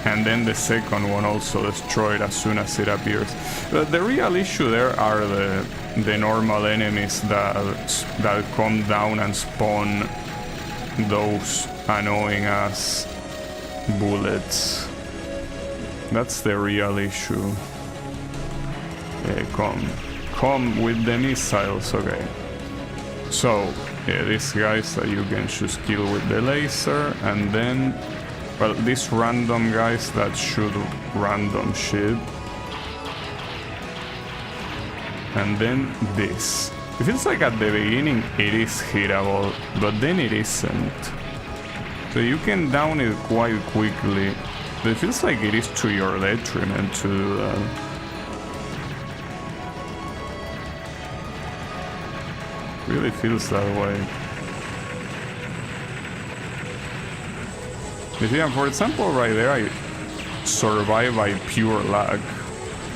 And then the second one also destroyed as soon as it appears. But the real issue there are the normal enemies that come down and spawn those annoying ass bullets. That's the real issue. Yeah, come with the missiles, okay. So, yeah, these guys that you can just kill with the laser, and then, well, these random guys that shoot random shit. And then this. It feels like at the beginning it is hittable, but then it isn't. So you can down it quite quickly, but it feels like it is to your detriment to do that. Really feels that way. You see, for example, right there, I survive by pure luck.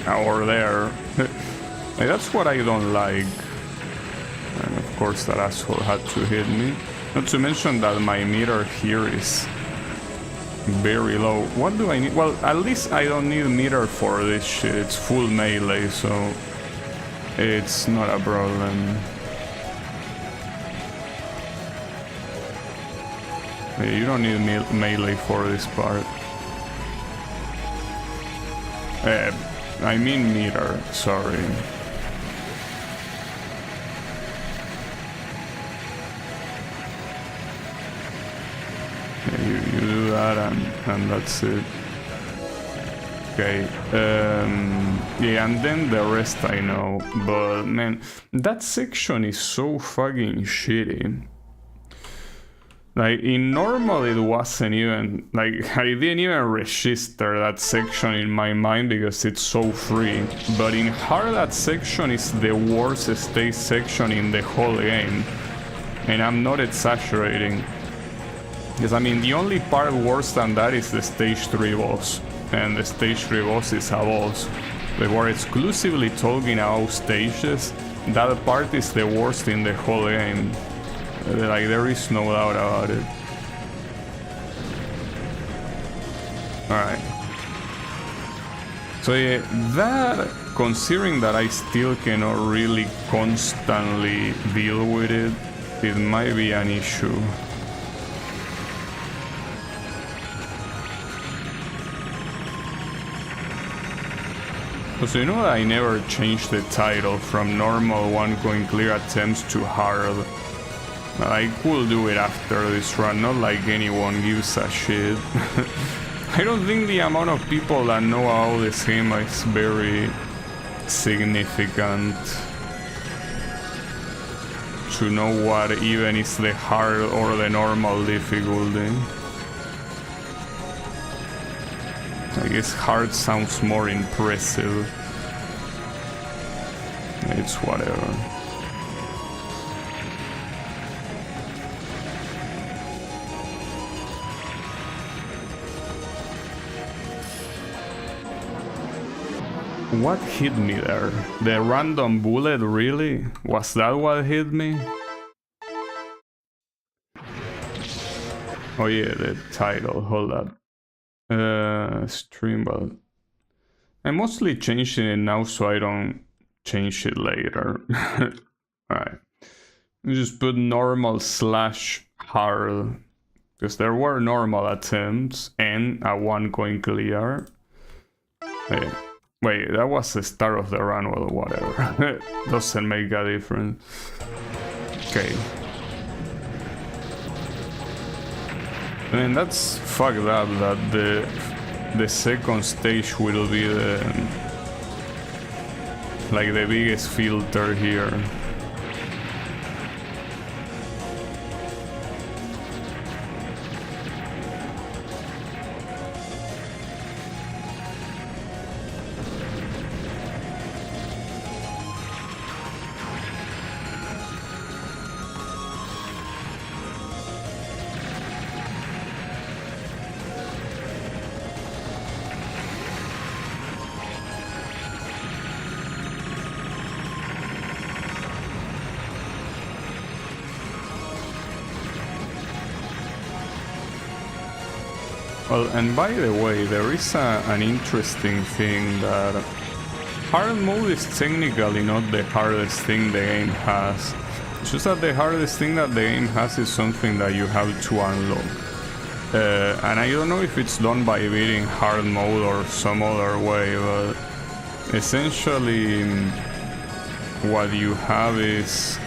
Or there. Like, that's what I don't like. And of course that asshole had to hit me. Not to mention that my meter here is very low. What do I need? Well, at least I don't need meter for this shit. It's full melee, so it's not a problem. Yeah, you don't need melee for this part. I mean meter, sorry. Yeah, you do that and that's it. Okay, yeah, and then the rest I know, but man, that section is so fucking shitty. Like, in normal it wasn't even, like, I didn't even register that section in my mind because it's so free. But in hard, that section is the worst stage section in the whole game. And I'm not exaggerating. Because, I mean, the only part worse than that is the stage 3 boss. And the stage 3 boss is a boss. But we're exclusively talking about stages. That part is the worst in the whole game. Like, there is no doubt about it. Alright. So yeah, that, considering that I still cannot really constantly deal with it, it might be an issue. So you know that I never changed the title from normal one going clear attempts to hard. I could do it after this run, not like anyone gives a shit. I don't think the amount of people that know all this game is very significant to know what even is the hard or the normal difficulty. I guess hard sounds more impressive. It's whatever. What hit me there? The random bullet, really? Was that what hit me? Oh yeah, the title, hold up. Stream, but I'm mostly changing it now so I don't change it later. Alright. Just put normal / hard Because there were normal attempts and a 1 coin clear. Wait, that was the start of the run, well, whatever. Doesn't make a difference. Okay. I mean, that's fucked up that the second stage will be like the biggest filter here. Well, and by the way, there is an interesting thing that hard mode is technically not the hardest thing the game has. It's just that the hardest thing that the game has is something that you have to unlock. And I don't know if it's done by beating hard mode or some other way, but essentially what you have is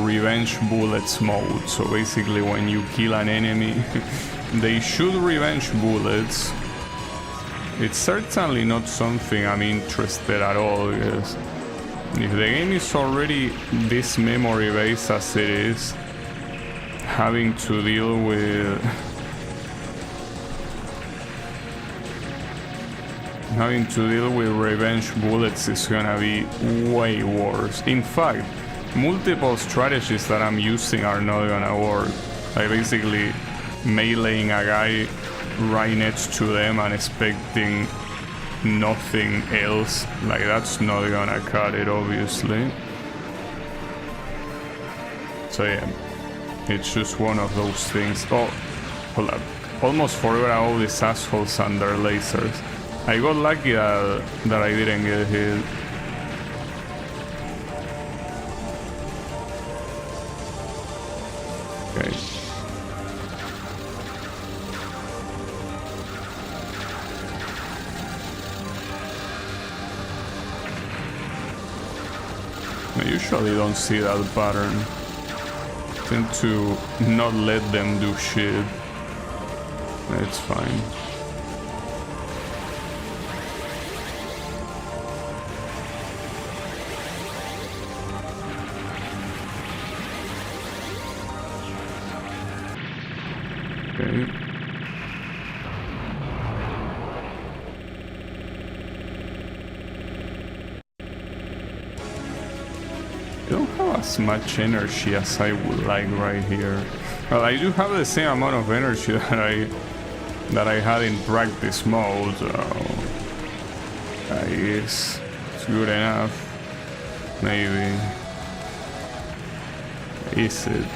revenge bullets mode. So basically when you kill an enemy they shoot revenge bullets. It's certainly not something I'm interested at all, because if the game is already this memory based as it is, having to deal with revenge bullets is gonna be way worse. In fact, multiple strategies that I'm using are not gonna work. Like basically meleeing a guy right next to them and expecting nothing else, like that's not gonna cut it, obviously. So yeah, it's just one of those things. Oh, hold up. Almost forgot all these assholes and their lasers. I got lucky that I didn't get hit. Okay. I usually don't see that pattern. I tend to not let them do shit. It's fine. Okay. I don't have as much energy as I would like right here. Well, I do have the same amount of energy that I had in practice mode, so I guess it's good enough. Maybe. Is it?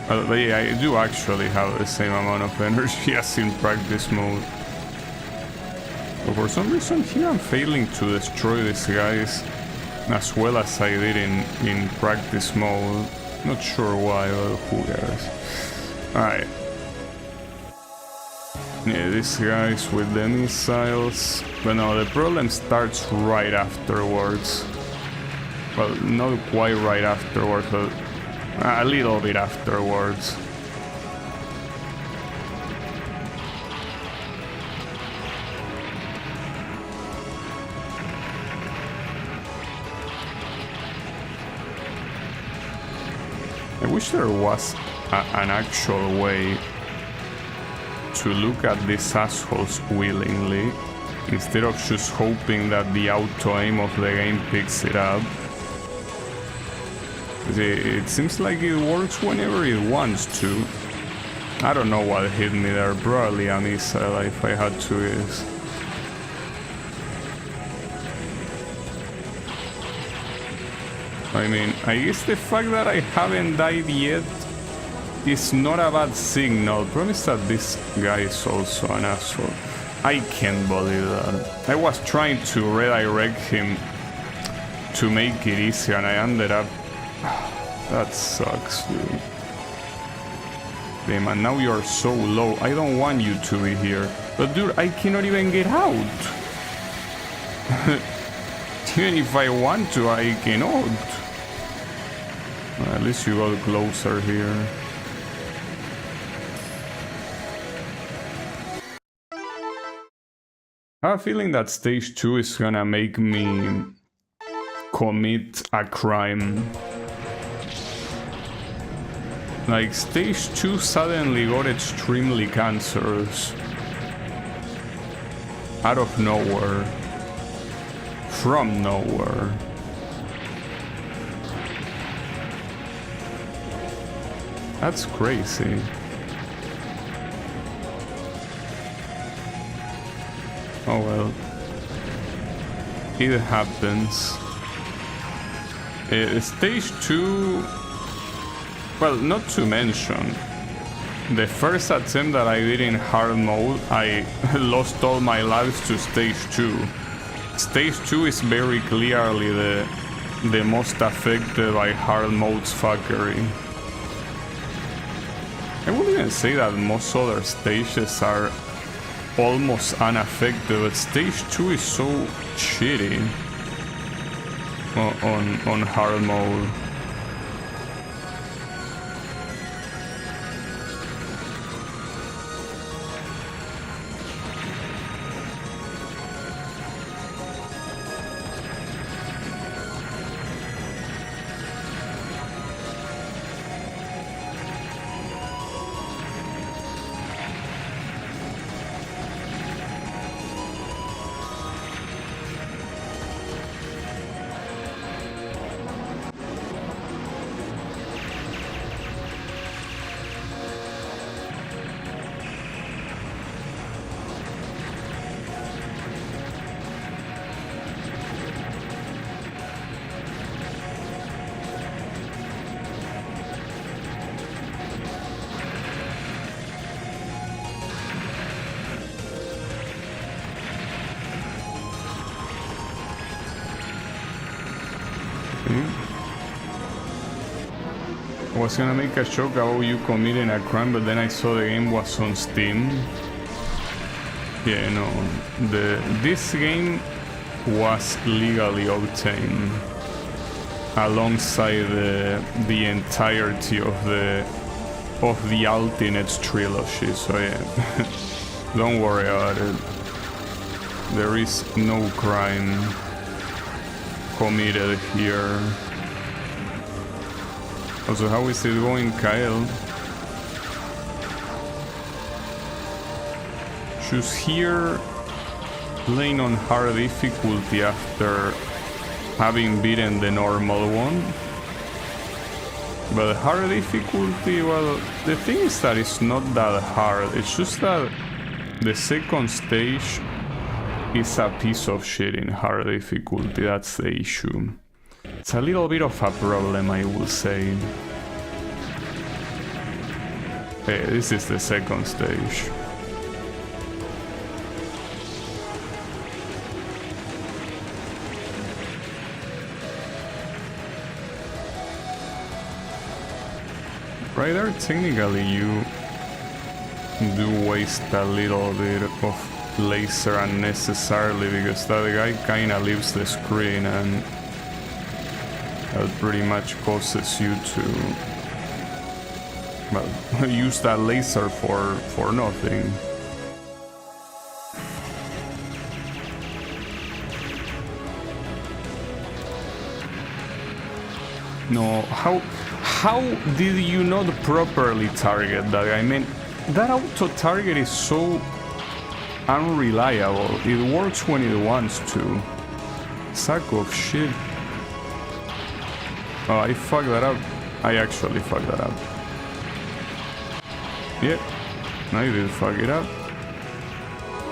But yeah, I do actually have the same amount of energy as in practice mode. But for some reason here I'm failing to destroy these guys as well as I did in practice mode. Not sure why, but who cares. Alright. Yeah, these guys with the missiles. But no, the problem starts right afterwards. Well, not quite right afterwards, but a little bit afterwards. I wish there was an actual way to look at these assholes willingly, instead of just hoping that the auto-aim of the game picks it up. It seems like it works whenever it wants to. I don't know what hit me there, probably a missile if I had to guess. I mean, I guess the fact that I haven't died yet is not a bad signal. Problem is that this guy is also an asshole. I can't believe that. I was trying to redirect him to make it easy and I ended up... That sucks, dude. them, and now you're so low. I don't want you to be here. But dude, I cannot even get out. Even if I want to, I cannot. Well, at least you got closer here. I have a feeling that stage 2 is gonna make me commit a crime. Like, stage 2 suddenly got extremely cancerous. Out of nowhere. From nowhere. That's crazy. Oh well. It happens. Stage 2... Well, not to mention, the first attempt that I did in hard mode, I lost all my lives to stage 2. Stage 2 is very clearly the most affected by hard mode's fuckery. I would even say that most other stages are almost unaffected, but stage 2 is so shitty on hard mode. I was gonna make a joke about you committing a crime, but then I saw the game was on Steam. Yeah, no, this game was legally obtained alongside the entirety of the ALLTYNEX trilogy. So yeah, don't worry about it. There is no crime committed here. Also, how is it going, Kyle? She's here playing on hard difficulty after having beaten the normal one. But hard difficulty, well, the thing is that it's not that hard. It's just that the second stage is a piece of shit in hard difficulty. That's the issue. It's a little bit of a problem, I will say. Hey, this is the second stage. Right there, technically you do waste a little bit of laser unnecessarily, because that guy kinda leaves the screen and that pretty much causes you to, well, use that laser for nothing. No, how did you not properly target that guy? I mean, that auto target is so unreliable. It works when it wants to. Sack of shit. Oh, I fucked that up. I actually fucked that up. Yep, I did fuck it up.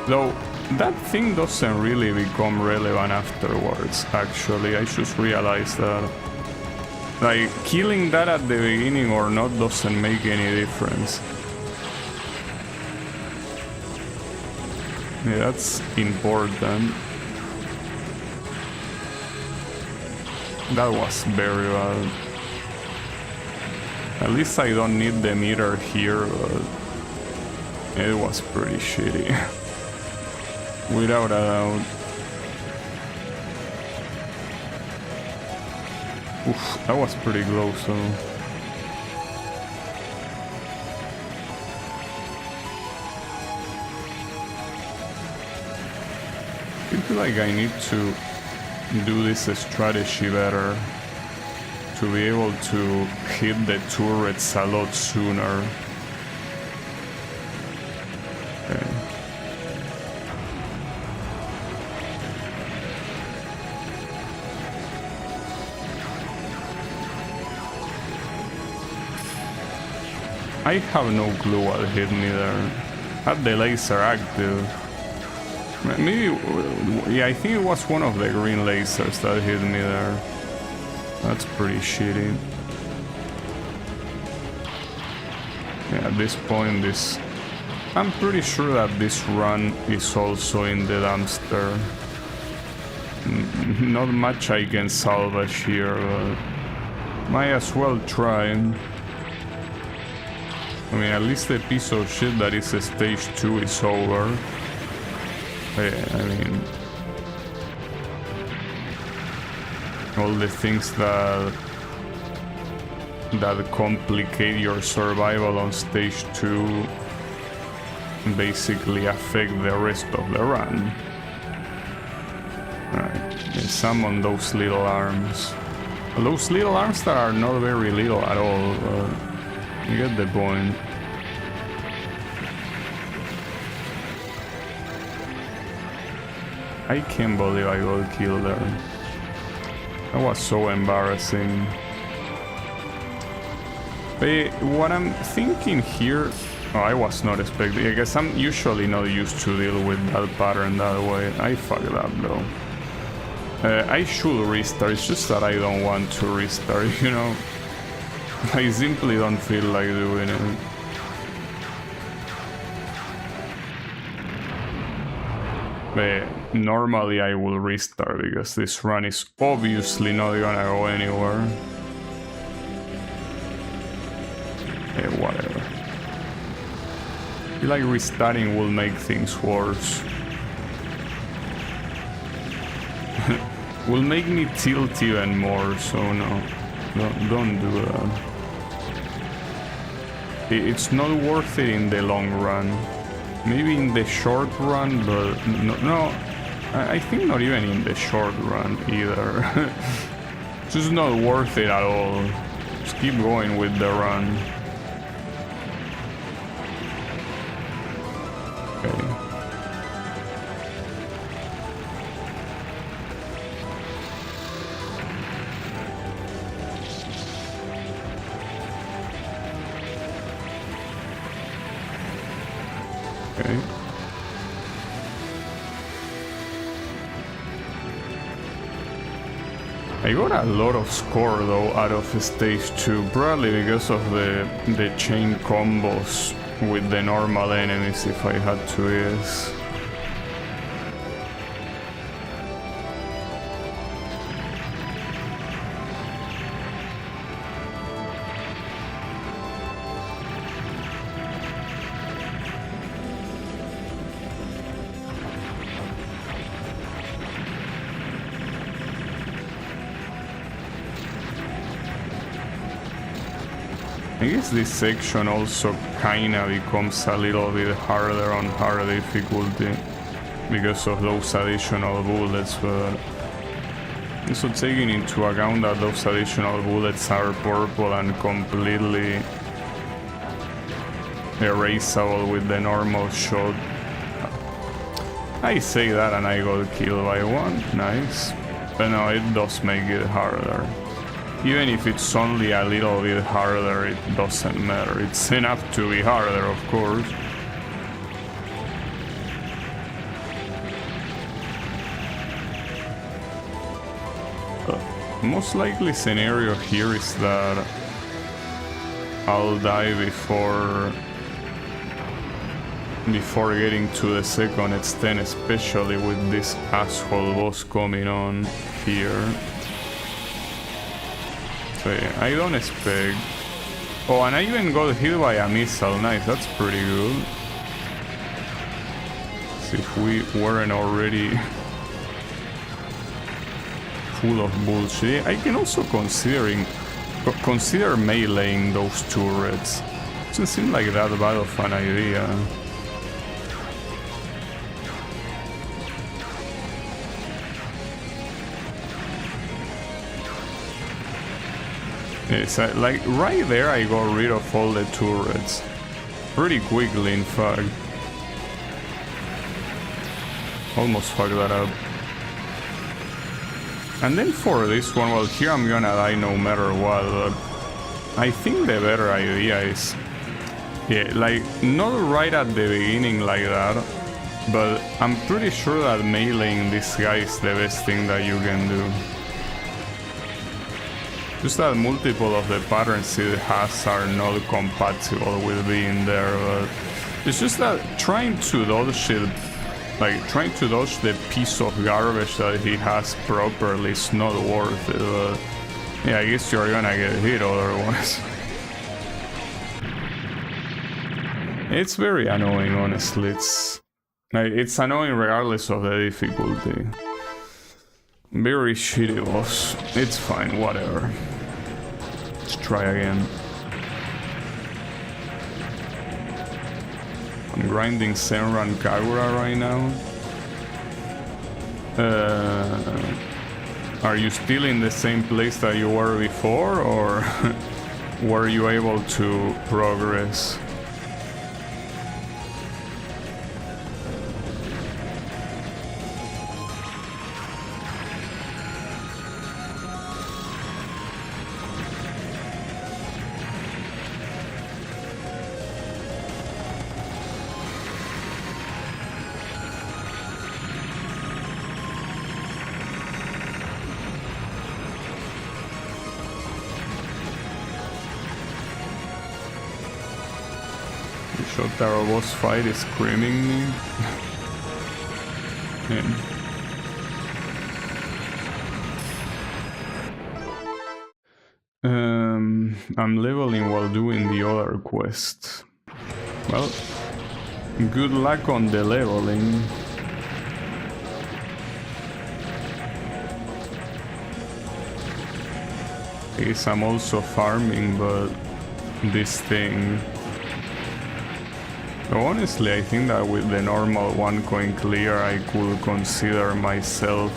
Though, that thing doesn't really become relevant afterwards, actually. I just realized that. Like, killing that at the beginning or not doesn't make any difference. Yeah, that's important. That was very bad. At least I don't need the meter here, but it was pretty shitty. Without a doubt. Oof, that was pretty close, so... I feel like I need to do this strategy better to be able to hit the turrets a lot sooner. Okay. I have no clue what hit me there. Had the laser active. Maybe, yeah, I think it was one of the green lasers that hit me there. That's pretty shitty. Yeah, at this point, I'm pretty sure that this run is also in the dumpster. Not much I can salvage here, but might as well try. I mean, at least the piece of shit that is stage 2 is over. I mean, all the things that complicate your survival on stage 2 basically affect the rest of the run. Alright, summon those little arms. Those little arms that are not very little at all, you get the point. I can't believe I got killed there. That was so embarrassing. But what I'm thinking here... Oh, I was not expecting... I guess I'm usually not used to deal with that pattern that way. I fucked up though. I should restart, it's just that I don't want to restart, you know? I simply don't feel like doing it. But normally I will restart because this run is obviously not gonna go anywhere. Whatever. I feel like restarting will make things worse. Will make me tilt even more, so no. Don't do that. It's not worth it in the long run. Maybe in the short run, but no, I think not even in the short run either. It's just not worth it at all. Just keep going with the run. Okay. Okay. I got a lot of score though out of stage 2, probably because of the chain combos with the normal enemies, if I had to guess. I guess this section also kinda becomes a little bit harder on hard difficulty because of those additional bullets, but also taking into account that those additional bullets are purple and completely erasable with the normal shot. I say that and I got killed by one, nice. But no, it does make it harder. Even if it's only a little bit harder, it doesn't matter. It's enough to be harder, of course. The most likely scenario here is that I'll die before getting to the second extent, especially with this asshole boss coming on here. So yeah, I don't expect Oh, and I even got hit by a missile. Nice, that's pretty good. See if we weren't already full of bullshit. I can also consider meleeing those turrets. Doesn't seem like that bad of an idea. Yes, like right there I got rid of all the turrets. Pretty quickly, in fact. Almost fucked that up. And then for this one, well, here I'm gonna die no matter what, but I think the better idea is... yeah, like, not right at the beginning like that, but I'm pretty sure that meleeing this guy is the best thing that you can do. Just that multiple of the patterns it has are not compatible with being there, but it's just that trying to dodge it, like trying to dodge the piece of garbage that he has properly is not worth it, but yeah, I guess you're gonna get hit otherwise. It's very annoying, honestly. It's annoying regardless of the difficulty. Very shitty boss. It's fine, whatever. Let's try again. I'm grinding Senra and Kagura right now. Are you still in the same place that you were before, or were you able to progress? Shotaro boss fight is screaming me. I'm leveling while doing the other quest. Well, good luck on the leveling. I guess I'm also farming, but this thing... honestly, I think that with the normal 1 coin clear, I could consider myself,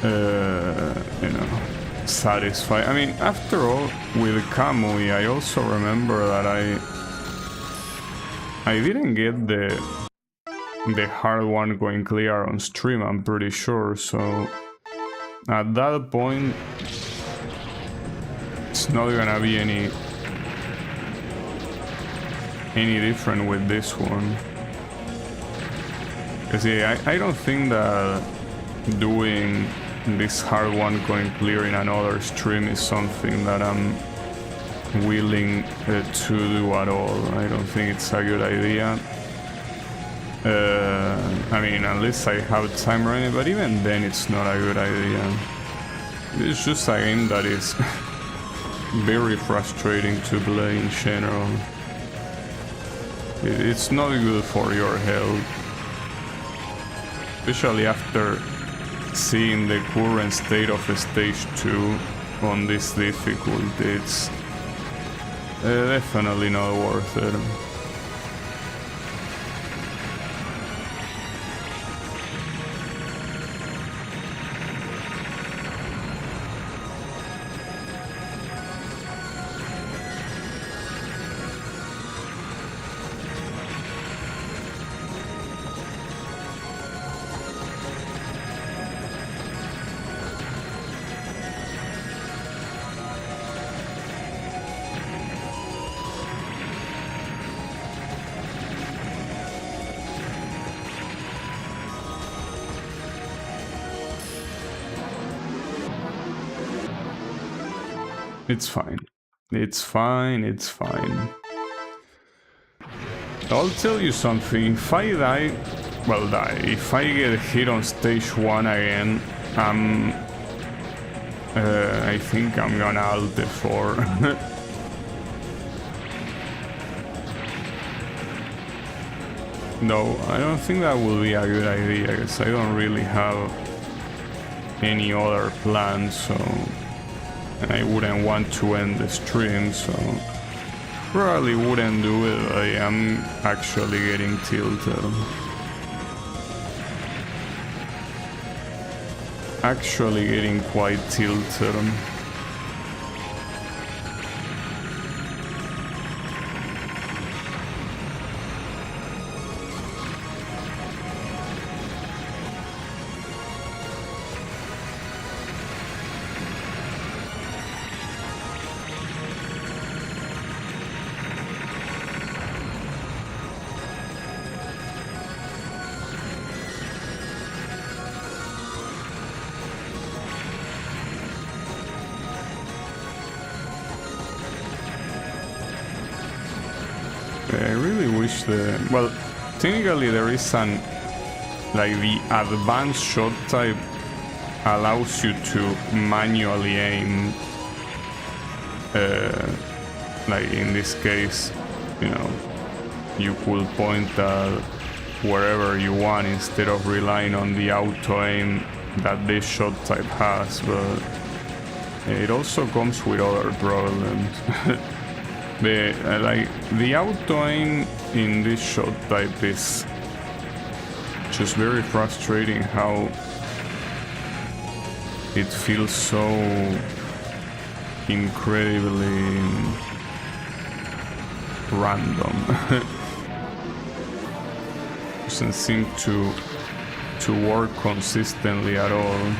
you know, satisfied. I mean, after all, with Kamui, I also remember that I didn't get the hard 1 coin clear on stream, I'm pretty sure, so at that point, it's not gonna be any different with this one. Because yeah, I don't think that doing this hard 1 coin clear in another stream is something that I'm willing to do at all. I don't think it's a good idea. I mean, unless I have time running, but even then it's not a good idea. It's just a game that is very frustrating to play in general. It's not good for your health, especially after seeing the current state of stage 2 on this difficulty. It's definitely not worth it. It's fine. It's fine, it's fine. I'll tell you something, if I die, if I get hit on stage 1 again, I'm I think I'm gonna alt F4. No, I don't think that will be a good idea, because I don't really have any other plans, so... And I wouldn't want to end the stream, so... Probably wouldn't do it. I am actually getting tilted. Actually getting quite tilted. I really wish the... Well, technically there is an... Like, the advanced shot type allows you to manually aim. Like, in this case, you know, you could point at wherever you want instead of relying on the auto-aim that this shot type has, but it also comes with other problems. The auto-aim in this shot type is just very frustrating, how it feels so incredibly random. Doesn't seem to work consistently at all.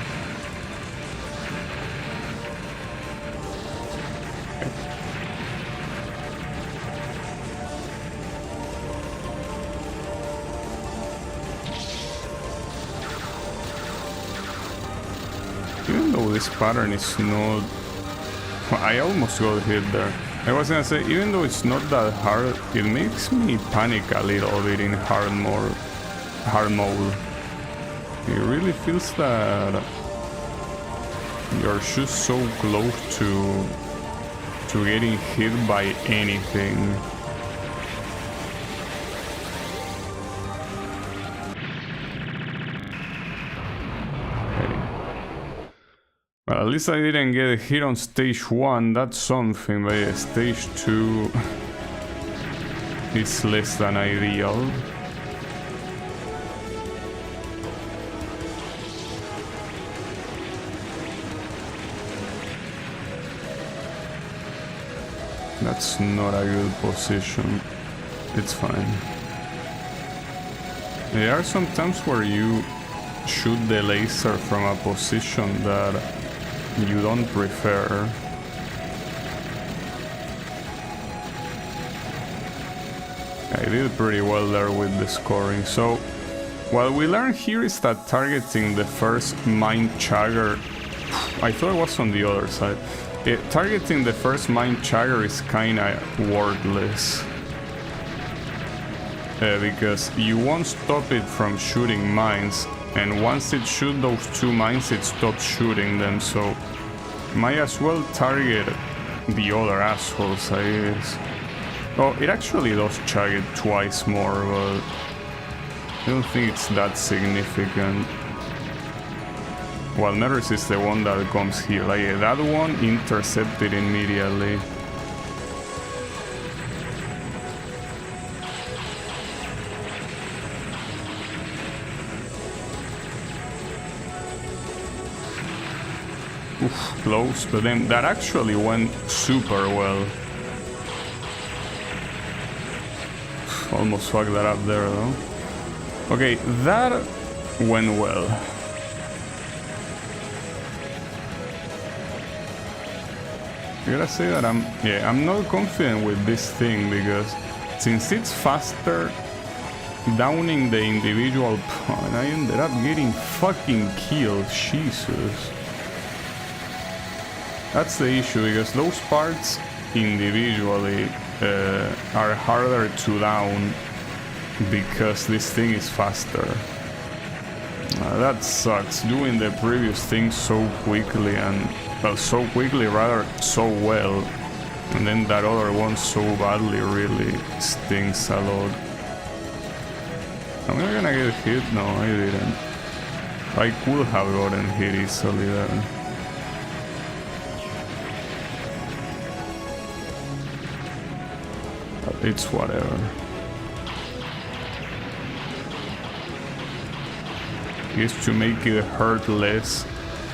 Even though this pattern is not... I almost got hit there. I was gonna say, even though it's not that hard, it makes me panic a little bit in hard mode. It really feels that you're just so close to getting hit by anything. Well, at least I didn't get hit on stage 1, that's something, but yeah, stage 2 is less than ideal. That's not a good position. It's fine. There are some times where you shoot the laser from a position that you don't prefer. I did pretty well there with the scoring. So what we learned here is that targeting the first mine chagger, I thought it was on the other side. Targeting the first mine chagger is kinda worthless. Because you won't stop it from shooting mines, and once it shoots those 2 mines, it stops shooting them, so might as well target the other assholes, I guess. Oh, it actually does chug it twice more, but I don't think it's that significant. Well, Neris is the one that comes here. Like, that one intercepted immediately. Oof, close, but then that actually went super well. Almost fucked that up there, though. Okay, that went well. I gotta say that I'm not confident with this thing, because since it's faster downing the individual pawn, I ended up getting fucking killed. Jesus. That's the issue, because those parts individually are harder to down because this thing is faster. That sucks, doing the previous thing so quickly and well, so quickly, rather so well, and then that other one so badly really stings a lot. Am I gonna get hit? No, I didn't. I could have gotten hit easily there. But it's whatever. I guess to make it hurt less,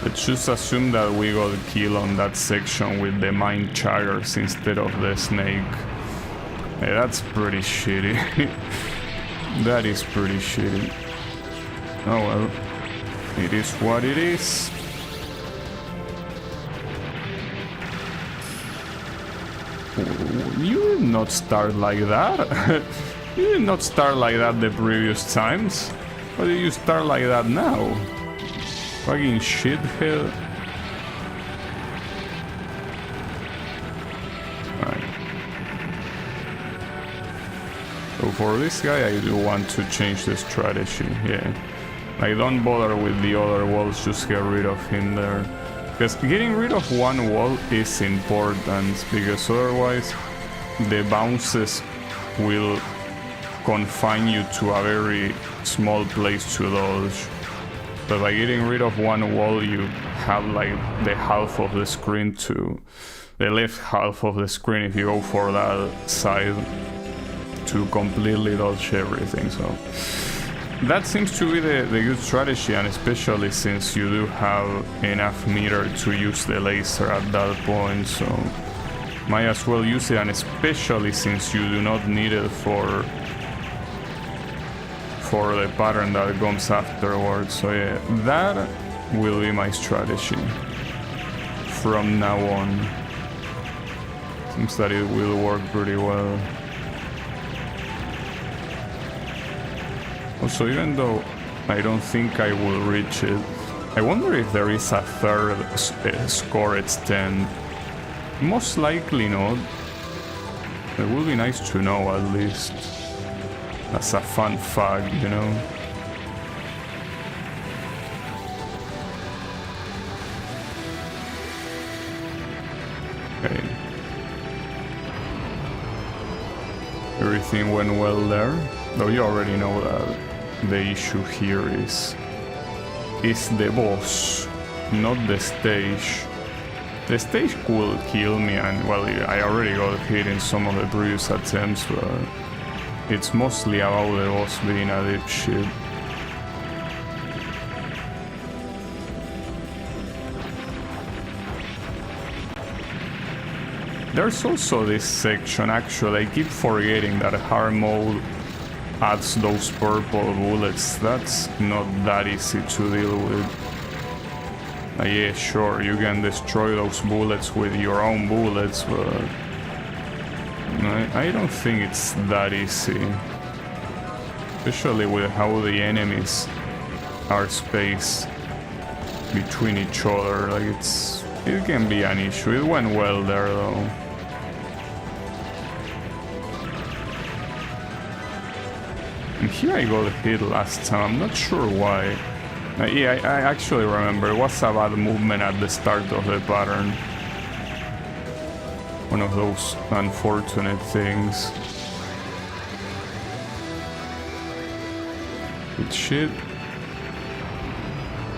let's just assume that we got a kill on that section with the mine chuggers instead of the snake. Yeah, that's pretty shitty. That is pretty shitty. Oh well, it is what it is. You did not start like that. You did not start like that the previous times. Why did you start like that now? Fucking shithead. Alright. So for this guy I do want to change the strategy, yeah. Like don't bother with the other walls, just get rid of him there. Because getting rid of one wall is important, because otherwise the bounces will confine you to a very small place to dodge. But by getting rid of one wall you have like the half of the screen to the left half of the screen if you go for that side to completely dodge everything. So that seems to be the good strategy, and especially since you do have enough meter to use the laser at that point, so might as well use it, and especially since you do not need it for the pattern that comes afterwards. So yeah, that will be my strategy from now on. Seems that it will work pretty well. Also, even though I don't think I will reach it, I wonder if there is a third score extend. Most likely not. It would be nice to know at least. That's a fun fact, you know? Okay. Everything went well there. Though you already know that the issue here is the boss, not the stage. The stage could kill me, and well, I already got hit in some of the previous attempts, but it's mostly about the boss being a dipshit. There's also this section, actually, I keep forgetting that hard mode adds those purple bullets. That's not that easy to deal with. Yeah, sure, you can destroy those bullets with your own bullets, but I don't think it's that easy. Especially with how the enemies are spaced between each other. Like it can be an issue. It went well there though. And here I got hit last time, I'm not sure why. Yeah, I actually remember, it was a bad movement at the start of the pattern. One of those unfortunate things. Good shit.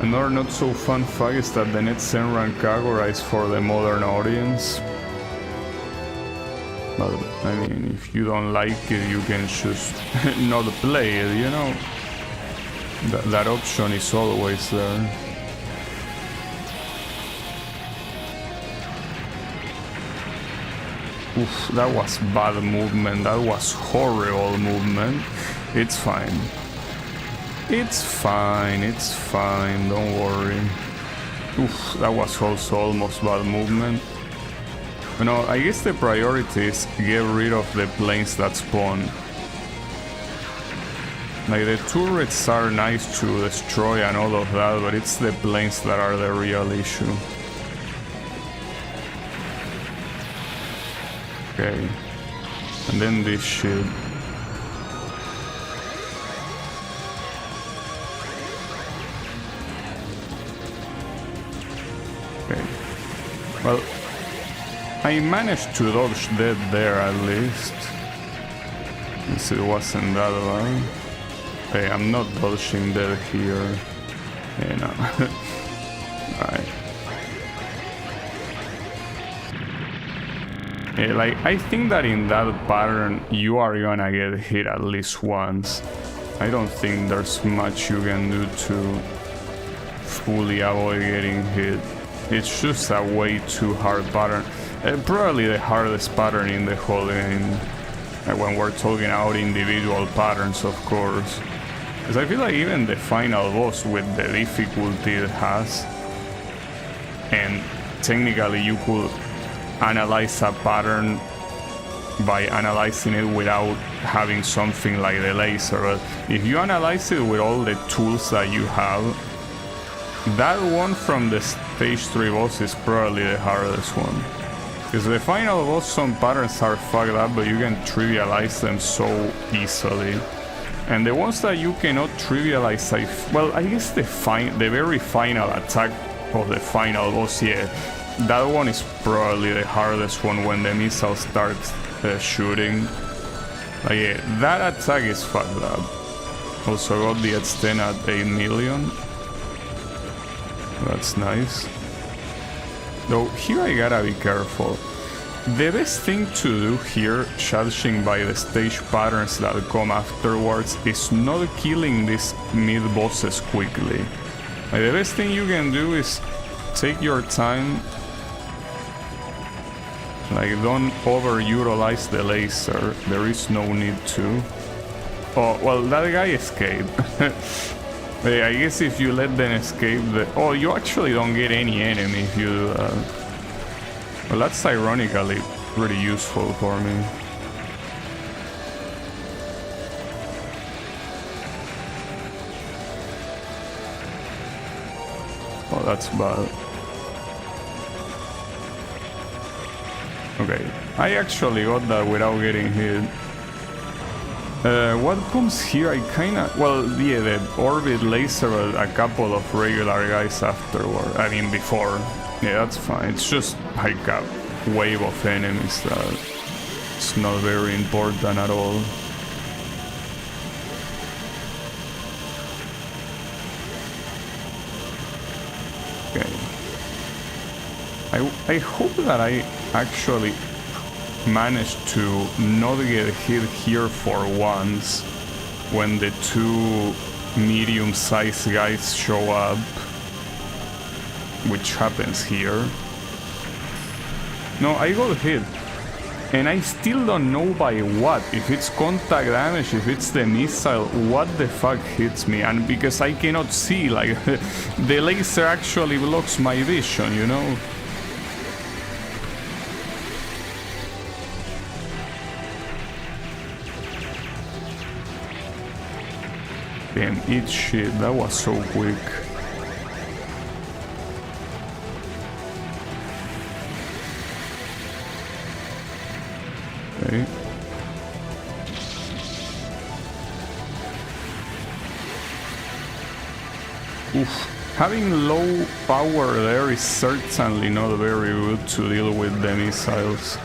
Another not so fun fact is that the Net Senran Kagura is for the modern audience. But, I mean, if you don't like it, you can just not play it, you know? That option is always there. Oof, that was bad movement, that was horrible movement. It's fine. It's fine, don't worry. Oof, that was also almost bad movement. You know, I guess the priority is get rid of the planes that spawn. Like, the turrets are nice to destroy and all of that, but it's the planes that are the real issue. Okay. And then this shit. Okay. Well, I managed to dodge dead there at least. Since it wasn't that bad. Okay, I'm not dodging dead here. Yeah, no. Alright. Yeah, like, I think that in that pattern you are gonna get hit at least once. I don't think there's much you can do to fully avoid getting hit. It's just a way too hard pattern. Probably the hardest pattern in the whole game. When we're talking about individual patterns, of course. Because I feel like even the final boss with the difficulty it has, and technically you could analyze a pattern by analyzing it without having something like the laser, but if you analyze it with all the tools that you have, that one from the stage 3 boss is probably the hardest one. Because the final boss, some patterns are fucked up, but you can trivialize them so easily. And the ones that you cannot trivialize, I guess the very final attack of the final boss, yeah, that one is probably the hardest one when the missile starts shooting. Like, yeah, that attack is fucked up. Also got the X10 at 8 million. That's nice. Though here I gotta be careful. The best thing to do here, judging by the stage patterns that come afterwards, is not killing these mid-bosses quickly. Like, the best thing you can do is take your time. Like, don't overutilize the laser. There is no need to. Oh, well, that guy escaped. I guess if you let them escape, oh, you actually don't get any enemy if you do that. Well, that's ironically pretty useful for me. Oh, that's bad. Okay, I actually got that without getting hit. What comes here, I kinda... Well, yeah, the orbit laser, a couple of regular guys afterward. I mean, before. Yeah, that's fine. It's just like a wave of enemies that it's not very important at all. Okay. I hope that I actually managed to not get hit here for once when the two medium-sized guys show up, which happens here. No, I got hit, and I still don't know by what. If it's contact damage, if it's the missile, what the fuck hits me? And because I cannot see, like, the laser actually blocks my vision, you know? Damn, eat shit, that was so quick. Okay. Oof. Having low power there is certainly not very good to deal with the missiles.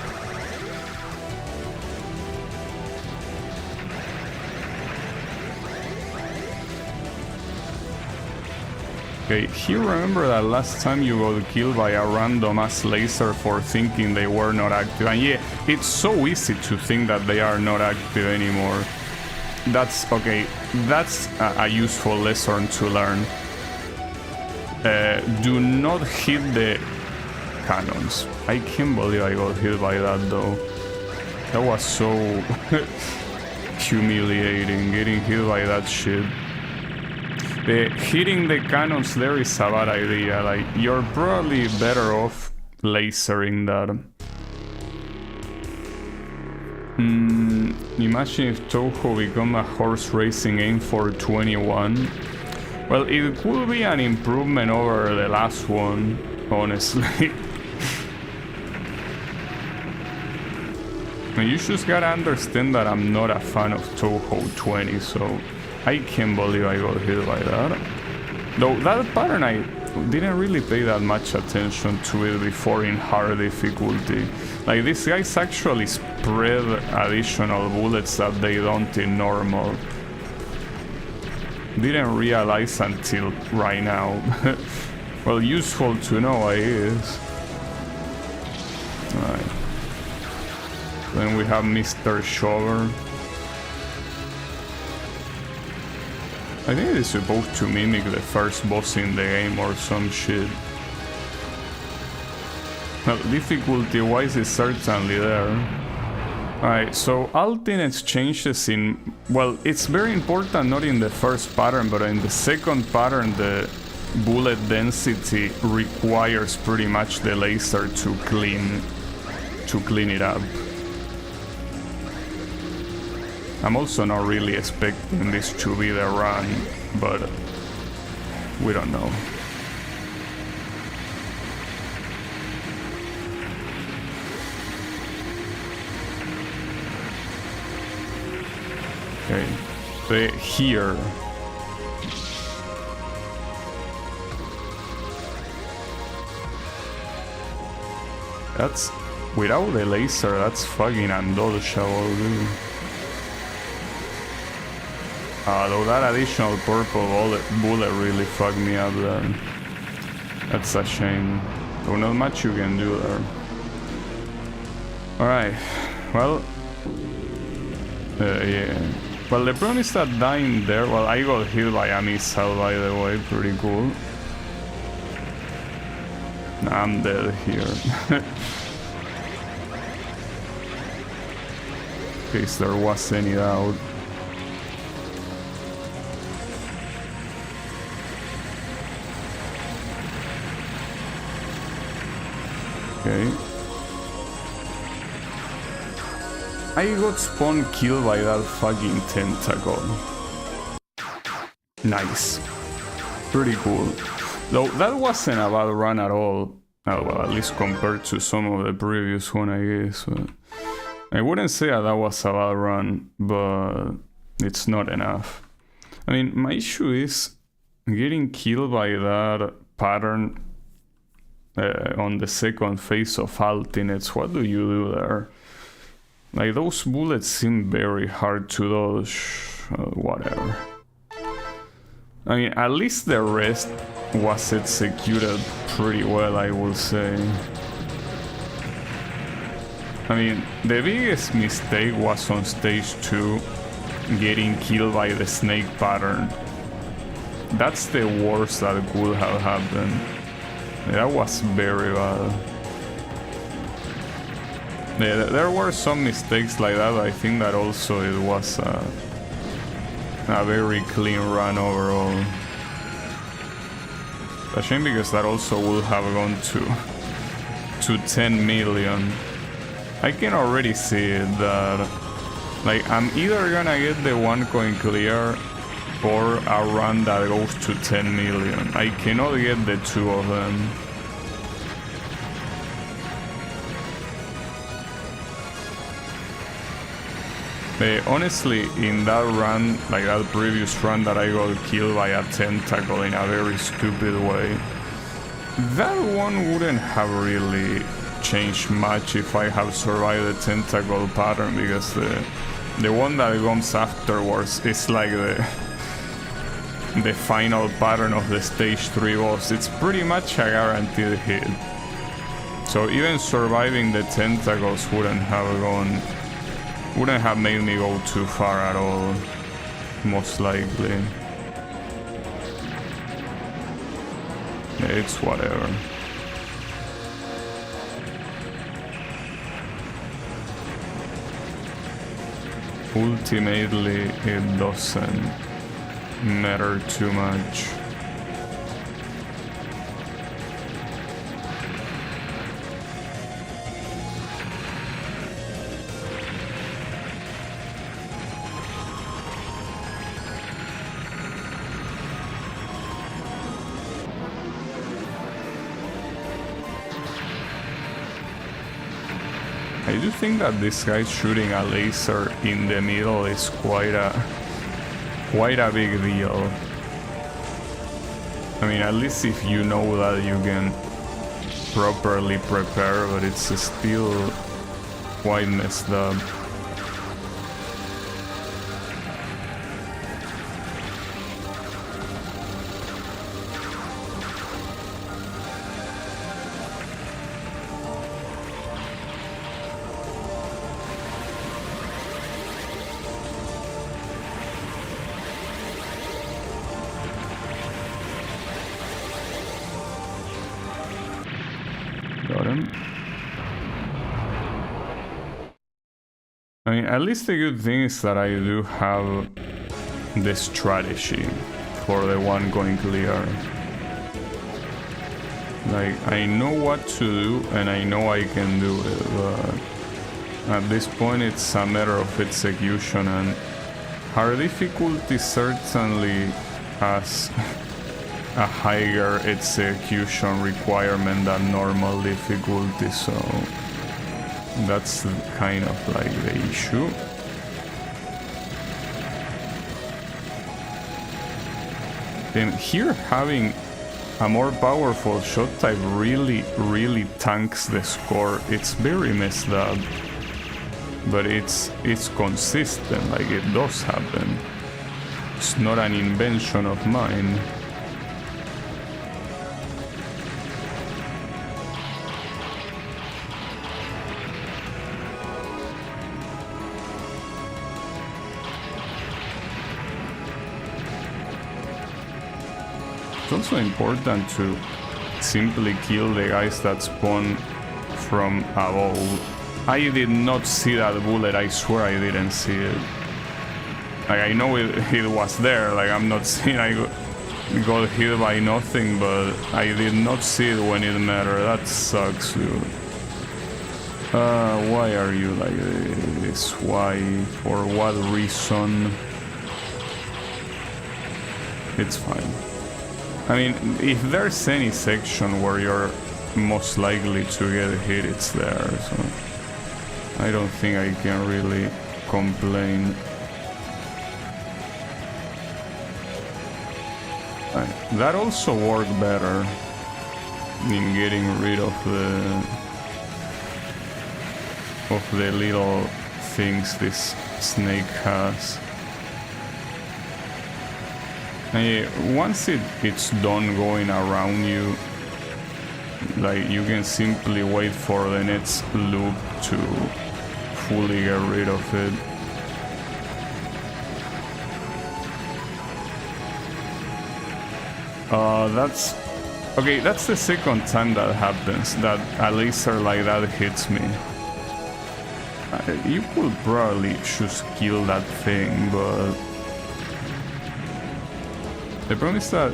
Okay, here remember that last time you got killed by a random ass laser for thinking they were not active. And yeah, it's so easy to think that they are not active anymore. That's okay, that's a useful lesson to learn. Do not hit the cannons. I can't believe I got hit by that though. That was so humiliating, getting hit by that shit. Hitting the cannons there is a bad idea. Like, you're probably better off lasering that. Imagine if Touhou become a horse racing game for 21. Well, it could be an improvement over the last one, honestly. You just gotta understand that I'm not a fan of Touhou 20, so I can't believe I got hit by that. Though that pattern, didn't really pay that much attention to it before in hard difficulty. Like, these guys actually spread additional bullets that they don't in normal. Didn't realize until right now. Well, useful to know, I guess. Alright. Then we have Mr. Shover. I think it is supposed to mimic the first boss in the game or some shit. Well, difficulty-wise it's certainly there. Alright, so ALLTYNEX changes in... Well, it's very important not in the first pattern, but in the second pattern the bullet density requires pretty much the laser to clean it up. I'm also not really expecting this to be the run, but we don't know. Okay, here. That's without the laser. That's fucking undodgeable, dude. Though that additional purple bullet really fucked me up there. That's a shame. Though not much you can do there. Alright, well... yeah. Well, the problem is that dying there... Well, I got hit by a missile, by the way, pretty cool. Nah, I'm dead here. In case there was any doubt. Okay. I got spawn killed by that fucking tentacle. Nice. Pretty cool. Though that wasn't a bad run at all. Well, at least compared to some of the previous one, I guess. But I wouldn't say that was a bad run, but it's not enough. I mean, my issue is getting killed by that pattern on the second phase of ALLTYNEX. What do you do there? Like, those bullets seem very hard to dodge. Whatever. I mean, at least the rest was executed pretty well, I will say. I mean, the biggest mistake was on stage 2, getting killed by the snake pattern. That's the worst that could have happened. That was very bad. Yeah, there were some mistakes like that. I think that also it was a very clean run overall. A shame because that also would have gone to 10 million. I can already see it that, like, I'm either gonna get the 1 coin clear or a run that goes to 10 million. I cannot get the 2 of them. Honestly, in that run, like that previous run that I got killed by a tentacle in a very stupid way, that one wouldn't have really changed much if I have survived the tentacle pattern, because the one that comes afterwards is like the final pattern of the stage 3 boss. It's pretty much a guaranteed hit. So even surviving the tentacles wouldn't have made me go too far at all, most likely. Yeah, it's whatever. Ultimately, it doesn't matter too much. I do think that this guy shooting a laser in the middle is quite a big deal. I mean, at least if you know that you can properly prepare, but it's still quite messed up. Got him. I mean, at least the good thing is that I do have the strategy for the one going clear. Like, I know what to do and I know I can do it, but at this point it's a matter of execution, and hard difficulty certainly has a higher execution requirement than normal difficulty, so that's kind of like the issue. Then here having a more powerful shot type really tanks the score. It's very messed up, but it's consistent, like it does happen. It's not an invention of mine. It's also important to simply kill the guys that spawn from above. I did not see that bullet, I swear I didn't see it. Like, I know it was there, like I'm not saying I got hit by nothing, but I did not see it when it mattered. That sucks, dude. Why are you like this? Why? For what reason? It's fine. I mean, if there's any section where you're most likely to get hit, it's there, so I don't think I can really complain. That also worked better in getting rid of the little things this snake has. Once it's done going around you, like, you can simply wait for the next loop to fully get rid of it. That's okay. That's the second time that happens, that a laser like that hits me. You could probably just kill that thing, but the problem is that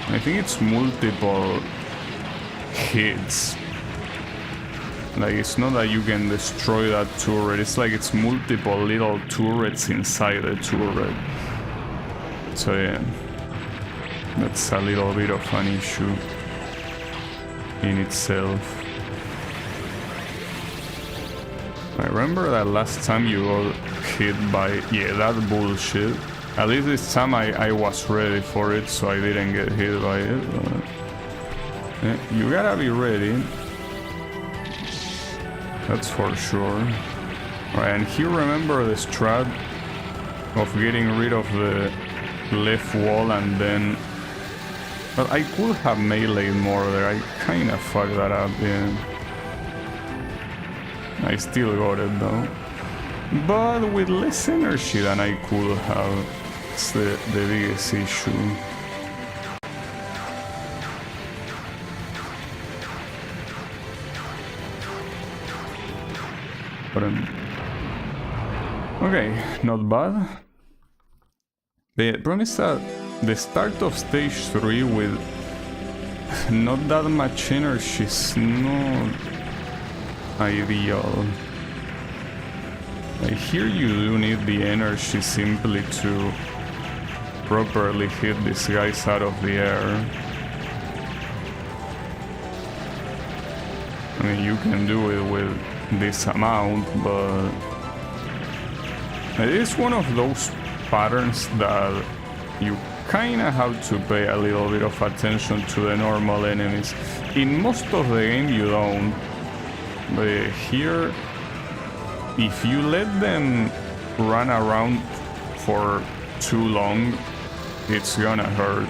I think it's multiple hits. Like, it's not that you can destroy that turret, it's like it's multiple little turrets inside the turret. So yeah, that's a little bit of an issue in itself. I remember that last time you got hit by, yeah, that bullshit. At least this time I was ready for it, so I didn't get hit by it. Yeah, you gotta be ready. That's for sure. Right, and here remember the strat of getting rid of the left wall and then... But I could have meleeed more there, I kinda fucked that up, yeah. I still got it though. But with less energy than I could have. It's the biggest issue. But okay, not bad. The problem is that the start of stage 3 with not that much energy is not ideal. Like, here you do need the energy simply to properly hit these guys out of the air. I mean, you can do it with this amount, but it is one of those patterns that you kinda have to pay a little bit of attention to the normal enemies. In most of the game you don't. But here, if you let them run around for too long, it's gonna hurt.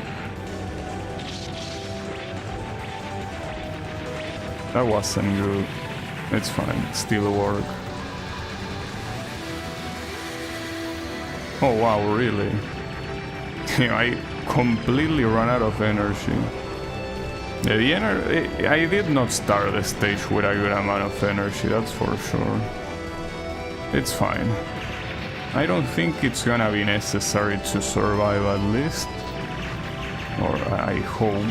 That wasn't good. It's fine, still work. Oh wow, really? I completely ran out of energy. Yeah, I did not start the stage with a good amount of energy, that's for sure. It's fine. I don't think it's gonna be necessary to survive at least. Or I hope.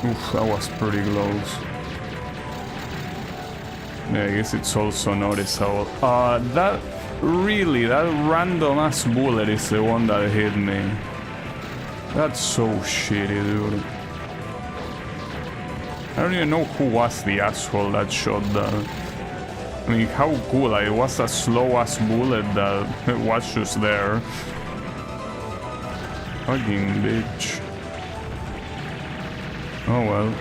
Oof, that was pretty close. Yeah, I guess it's also noticeable. That random ass bullet is the one that hit me. That's so shitty, dude. I don't even know who was the asshole that shot that. I mean, how cool. It was a slow ass bullet that was just there. Fucking bitch. Oh well.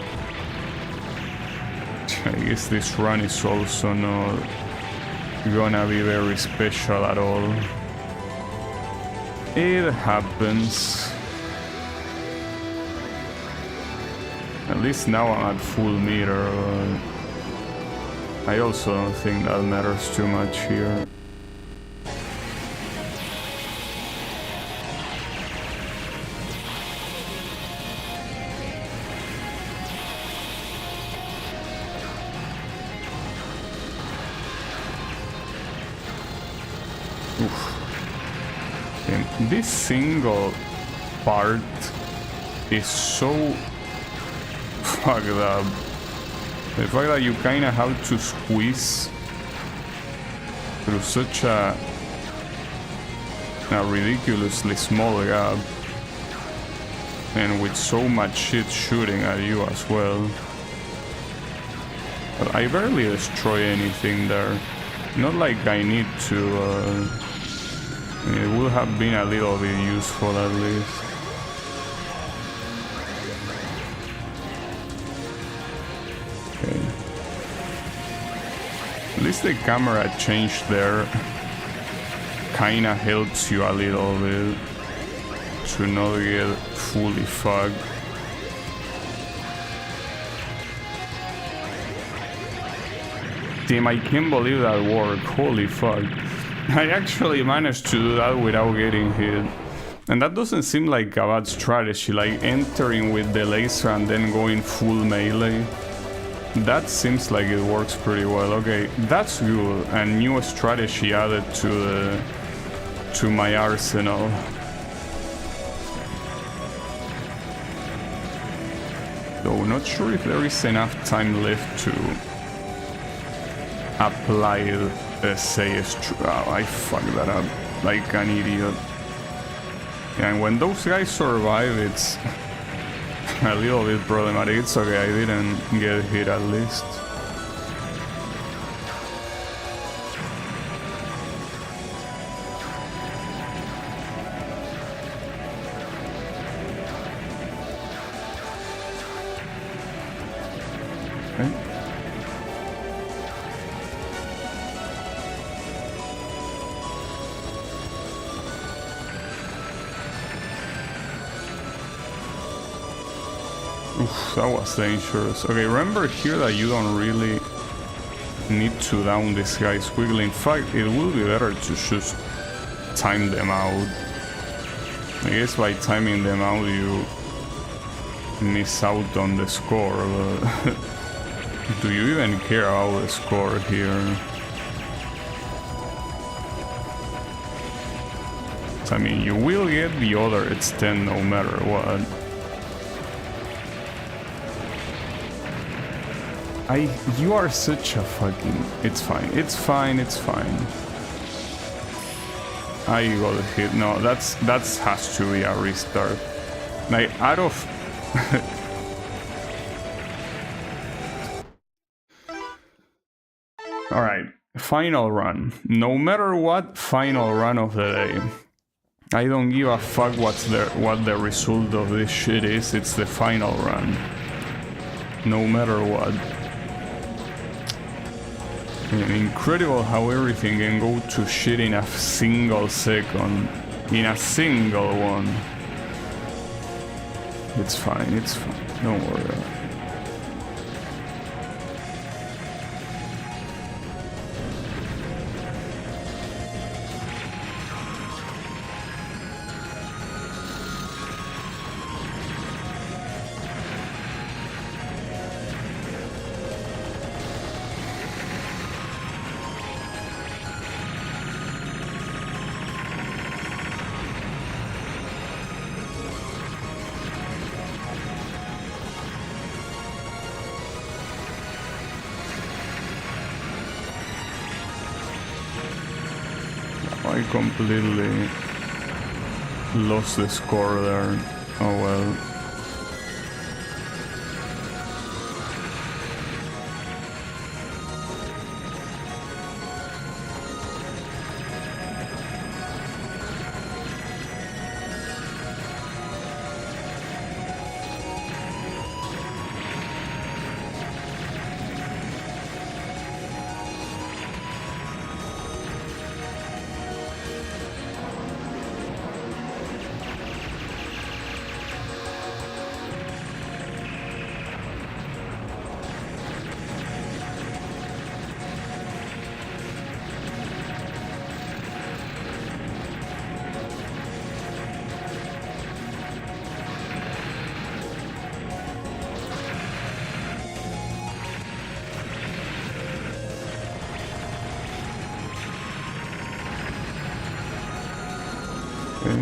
I guess this run is also not gonna be very special at all. It happens. At least now I'm at full meter. I also don't think that matters too much here. This single part is so fucked up. The fact that you kinda have to squeeze through such a ridiculously small gap, and with so much shit shooting at you as well. But I barely destroy anything there. Not like I need to. It would have been a little bit useful at least. Okay. At least the camera change there kinda helps you a little bit to not get fully fucked. Damn, I can't believe that worked. Holy fuck. I actually managed to do that without getting hit. And that doesn't seem like a bad strategy, like entering with the laser and then going full melee. That seems like it works pretty well. Okay, that's good. A new strategy added to my arsenal. Though not sure if there is enough time left to apply oh, I fucked that up like an idiot. And when those guys survive, it's a little bit problematic. It's okay, I didn't get hit at least. Okay. Oof, that was dangerous. Okay, remember here that you don't really need to down these guys quickly. In fact, it will be better to just time them out. I guess by timing them out you miss out on the score, but do you even care about the score here? I mean, you will get the other extent no matter what. You are such a fucking... It's fine, it's fine, it's fine. I got hit. No, that's has to be a restart. Like out of all right, final run. No matter what, final run of the day. I don't give a fuck what the result of this shit is. It's the final run. No matter what. Incredible how everything can go to shit in a single second. In a single one. It's fine, it's fine. Don't worry about it. I completely lost the score there. Oh well. Okay.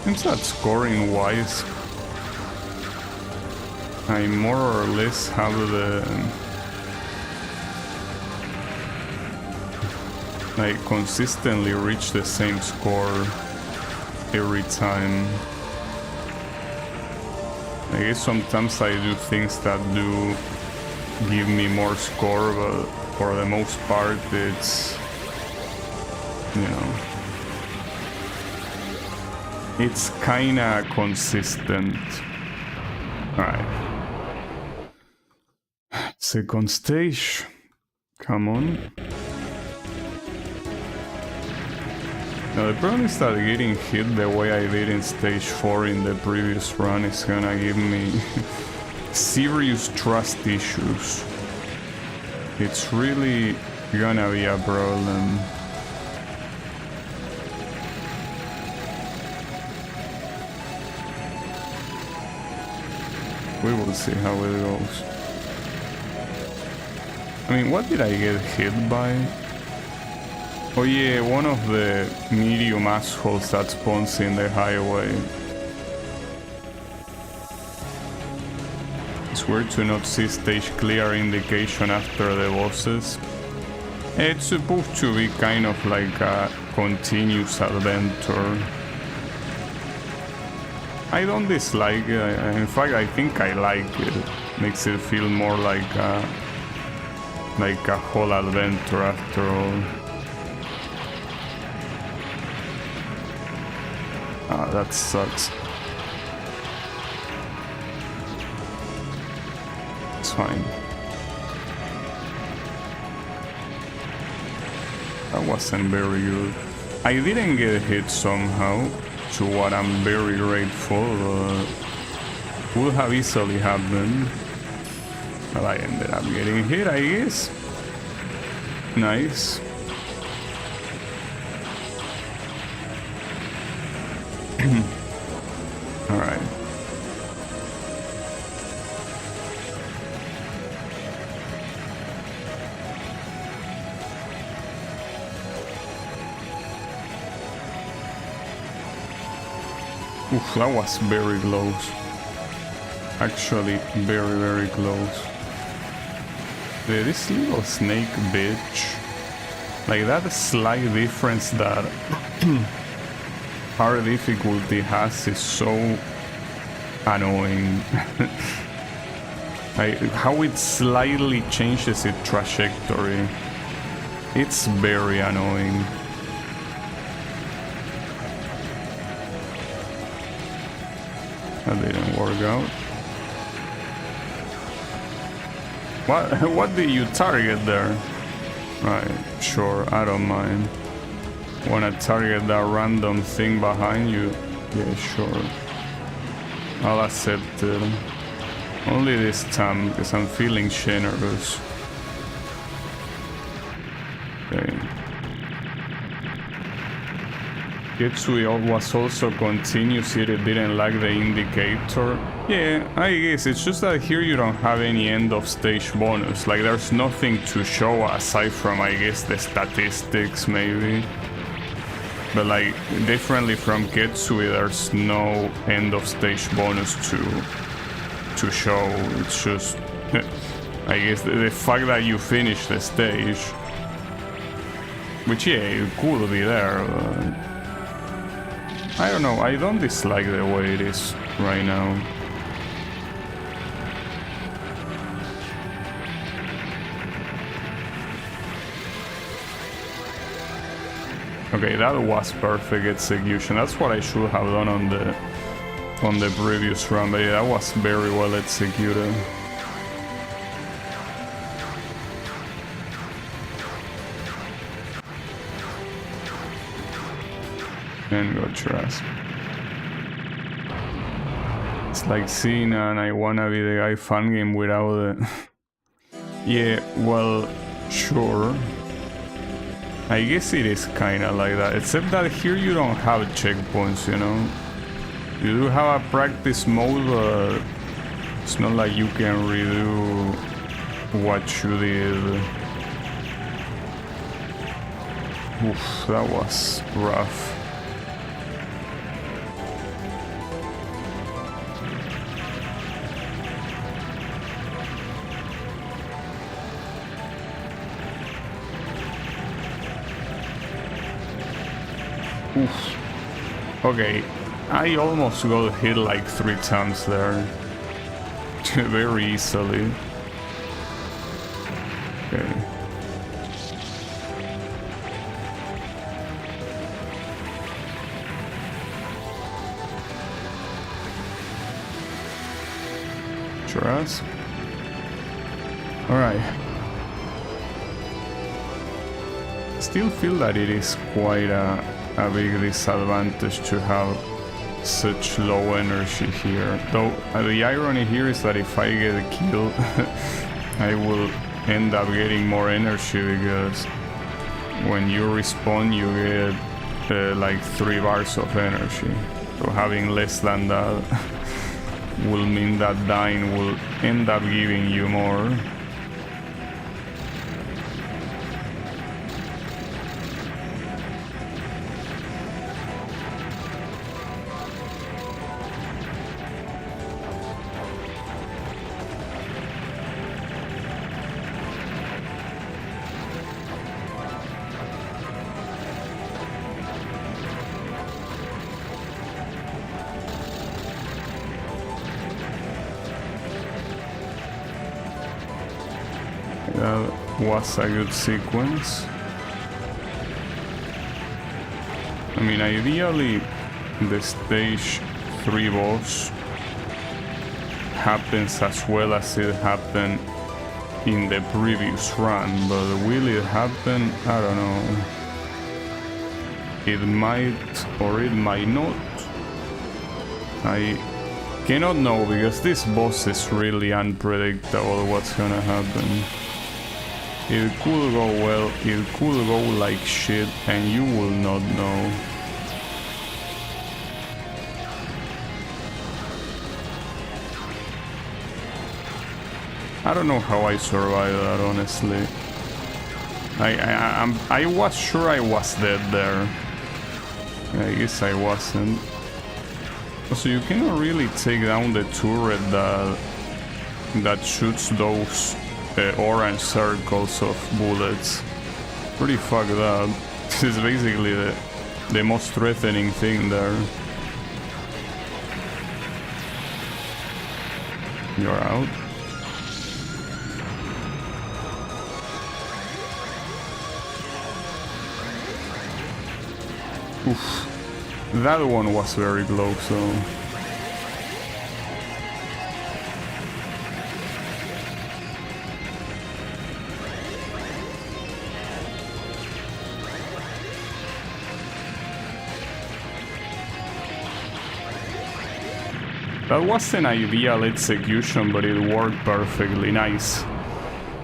Seems that scoring wise, I more or less have I consistently reach the same score every time. I guess sometimes I do things that do give me more score, but for the most part it's, you know, it's kinda consistent. Alright. Second stage. Come on. Now the problem is that getting hit the way I did in stage 4 in the previous run is gonna give me serious trust issues. It's really gonna be a problem. We will see how it goes. I mean, what did I get hit by? Oh yeah, one of the medium assholes that spawns in the highway. It's weird to not see stage clear indication after the bosses. It's supposed to be kind of like a continuous adventure. I don't dislike it. In fact, I think I like it. Makes it feel more like a whole adventure after all. Ah, that sucks. It's fine. That wasn't very good. I didn't get hit somehow, to what I'm very grateful. Would have easily happened. But I ended up getting hit, I guess. Nice. Alright. Oof, that was very close. Actually, very, very close. This little snake bitch. Like, that slight difference that hard difficulty has is so annoying. Like, how it slightly changes its trajectory. It's very annoying. That didn't work out. What did you target there? Right, sure, I don't mind. Wanna target that random thing behind you? Yeah, sure. I'll accept it. Only this time, because I'm feeling generous. Okay. Getsui was also continuous here, it didn't like the indicator. Yeah, I guess it's just that here you don't have any end of stage bonus. Like, there's nothing to show aside from, I guess, the statistics maybe. But like, differently from Getsui, there's no end of stage bonus to show. It's just, I guess, the fact that you finish the stage. Which, yeah, it could be there, but I don't know, I don't dislike the way it is right now. Okay, that was perfect execution. That's what I should have done on the previous run, but yeah, that was very well executed. And go trust. It's like seeing an I Wanna Be the Guy fan game without it. Yeah, well, sure. I guess it is kinda like that, except that here you don't have checkpoints, you know? You do have a practice mode, but it's not like you can redo what you did. Oof, that was rough. Oof. Okay, I almost got hit like 3 times there. Very easily. Okay. Trust. Alright. Still feel that it is quite a big disadvantage to have such low energy here. Though the irony here is that if I get a kill, I will end up getting more energy because when you respawn you get like 3 bars of energy. So having less than that will mean that dying will end up giving you more. That was a good sequence. I mean, ideally the stage 3 boss happens as well as it happened in the previous run, but will it happen? I don't know. It might or it might not. I cannot know because this boss is really unpredictable what's gonna happen. It could go well, it could go like shit, and you will not know. I don't know how I survived that, honestly. I was sure I was dead there. I guess I wasn't. So you cannot really take down the turret that shoots those orange circles of bullets. Pretty fucked up. This is basically the most threatening thing there. You're out. Oof. That one was very close, so... That was an ideal execution, but it worked perfectly. Nice.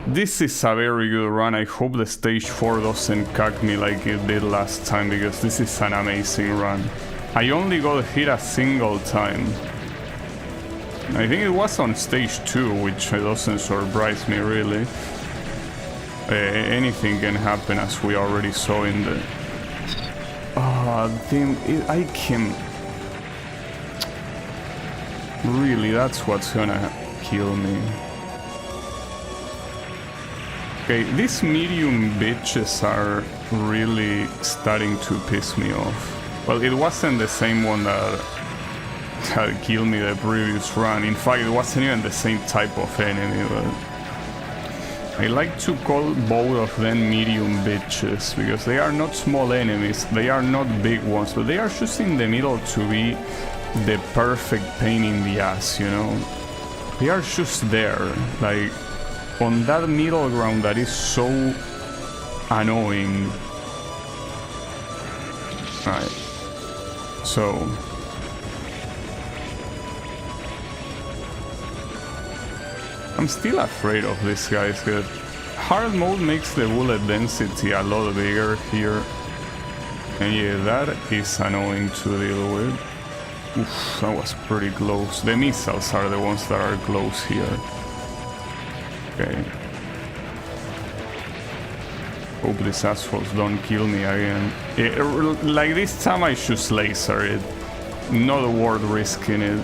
This is a very good run. I hope the stage 4 doesn't cuck me like it did last time, because this is an amazing run. I only got hit a single time. I think it was on stage 2, which doesn't surprise me really. Anything can happen, as we already saw in the... damn, I can... Really, that's what's gonna kill me. Okay, these medium bitches are really starting to piss me off. Well, it wasn't the same one that had killed me the previous run. In fact, it wasn't even the same type of enemy, but... I like to call both of them medium bitches, because they are not small enemies, they are not big ones, but they are just in the middle to be the perfect pain in the ass, you know? They are just there, like, on that middle ground that is so annoying. Alright. So... I'm still afraid of these guys, because hard mode makes the bullet density a lot bigger here. And yeah, that is annoying to deal with. Oof, that was pretty close. The missiles are the ones that are close here. Okay. Hope these assholes don't kill me again. Like this time I should laser it. Not worth risking it.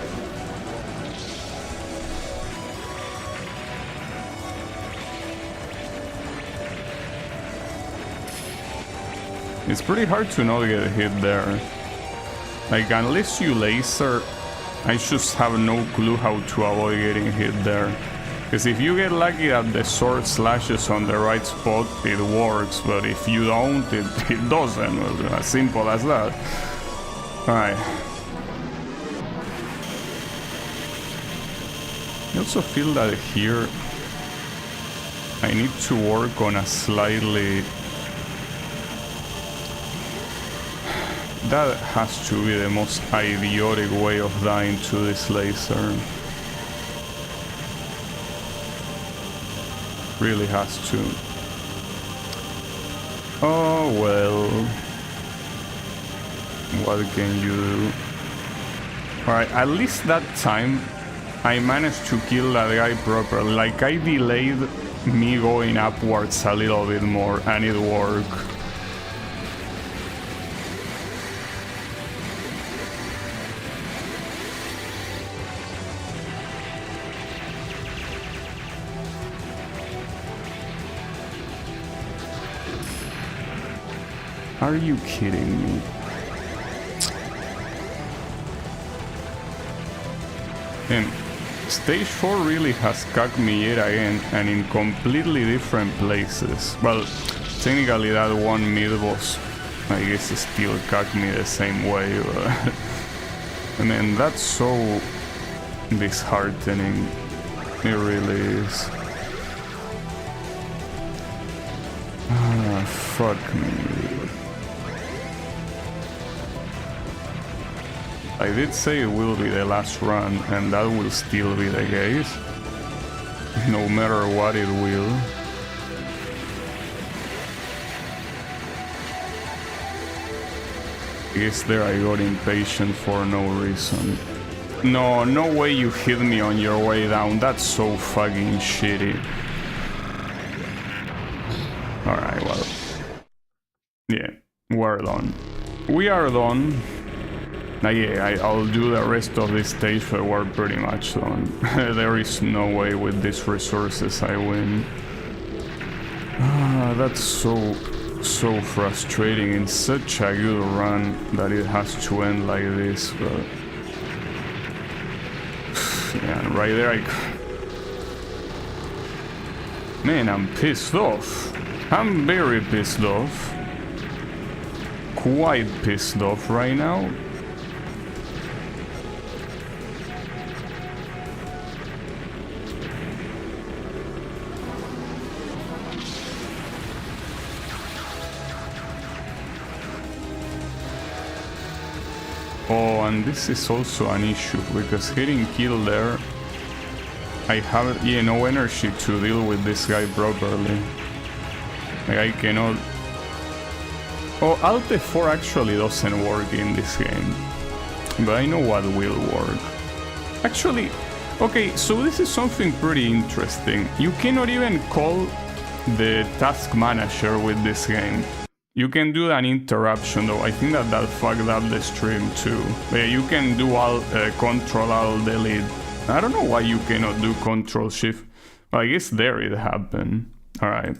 It's pretty hard to not get hit there. Like, unless you laser, I just have no clue how to avoid getting hit there. Because if you get lucky that the sword slashes on the right spot, it works, but if you don't, it doesn't. As simple as that. Alright. I also feel that here I need to work on a slightly... That has to be the most idiotic way of dying to this laser. Really has to. Oh well. What can you do? Alright, at least that time I managed to kill that guy properly. Like, I delayed me going upwards a little bit more and it worked. Are you kidding me? And stage 4 really has cucked me yet again, and in completely different places. Well, technically that one mid-boss, I guess, still cucked me the same way, but... I mean, that's so disheartening. It really is. Ah, fuck me. I did say it will be the last run, and that will still be the case. No matter what, it will. I guess there I got impatient for no reason. No, no way you hit me on your way down. That's so fucking shitty. Alright, well. Yeah, we're done. We are done. Yeah, I'll do the rest of this stage, but we're pretty much done. There is no way with these resources I win. That's so frustrating in such a good run that it has to end like this, but... yeah, right there Man, I'm pissed off. I'm very pissed off. Quite pissed off right now. Oh, and this is also an issue, because hitting kill there, I have no energy to deal with this guy properly. Like, I cannot... Oh, Alt F4 actually doesn't work in this game, but I know what will work. Actually, okay, so this is something pretty interesting. You cannot even call the task manager with this game. You can do an interruption though. I think that fucked up the stream too. But you can do Control Alt Delete. I don't know why you cannot do Control Shift. Well, I guess there it happened. Alright.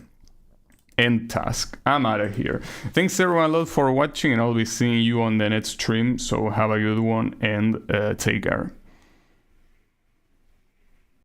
End task. I'm out of here. Thanks everyone a lot for watching, and I'll be seeing you on the next stream. So have a good one and take care.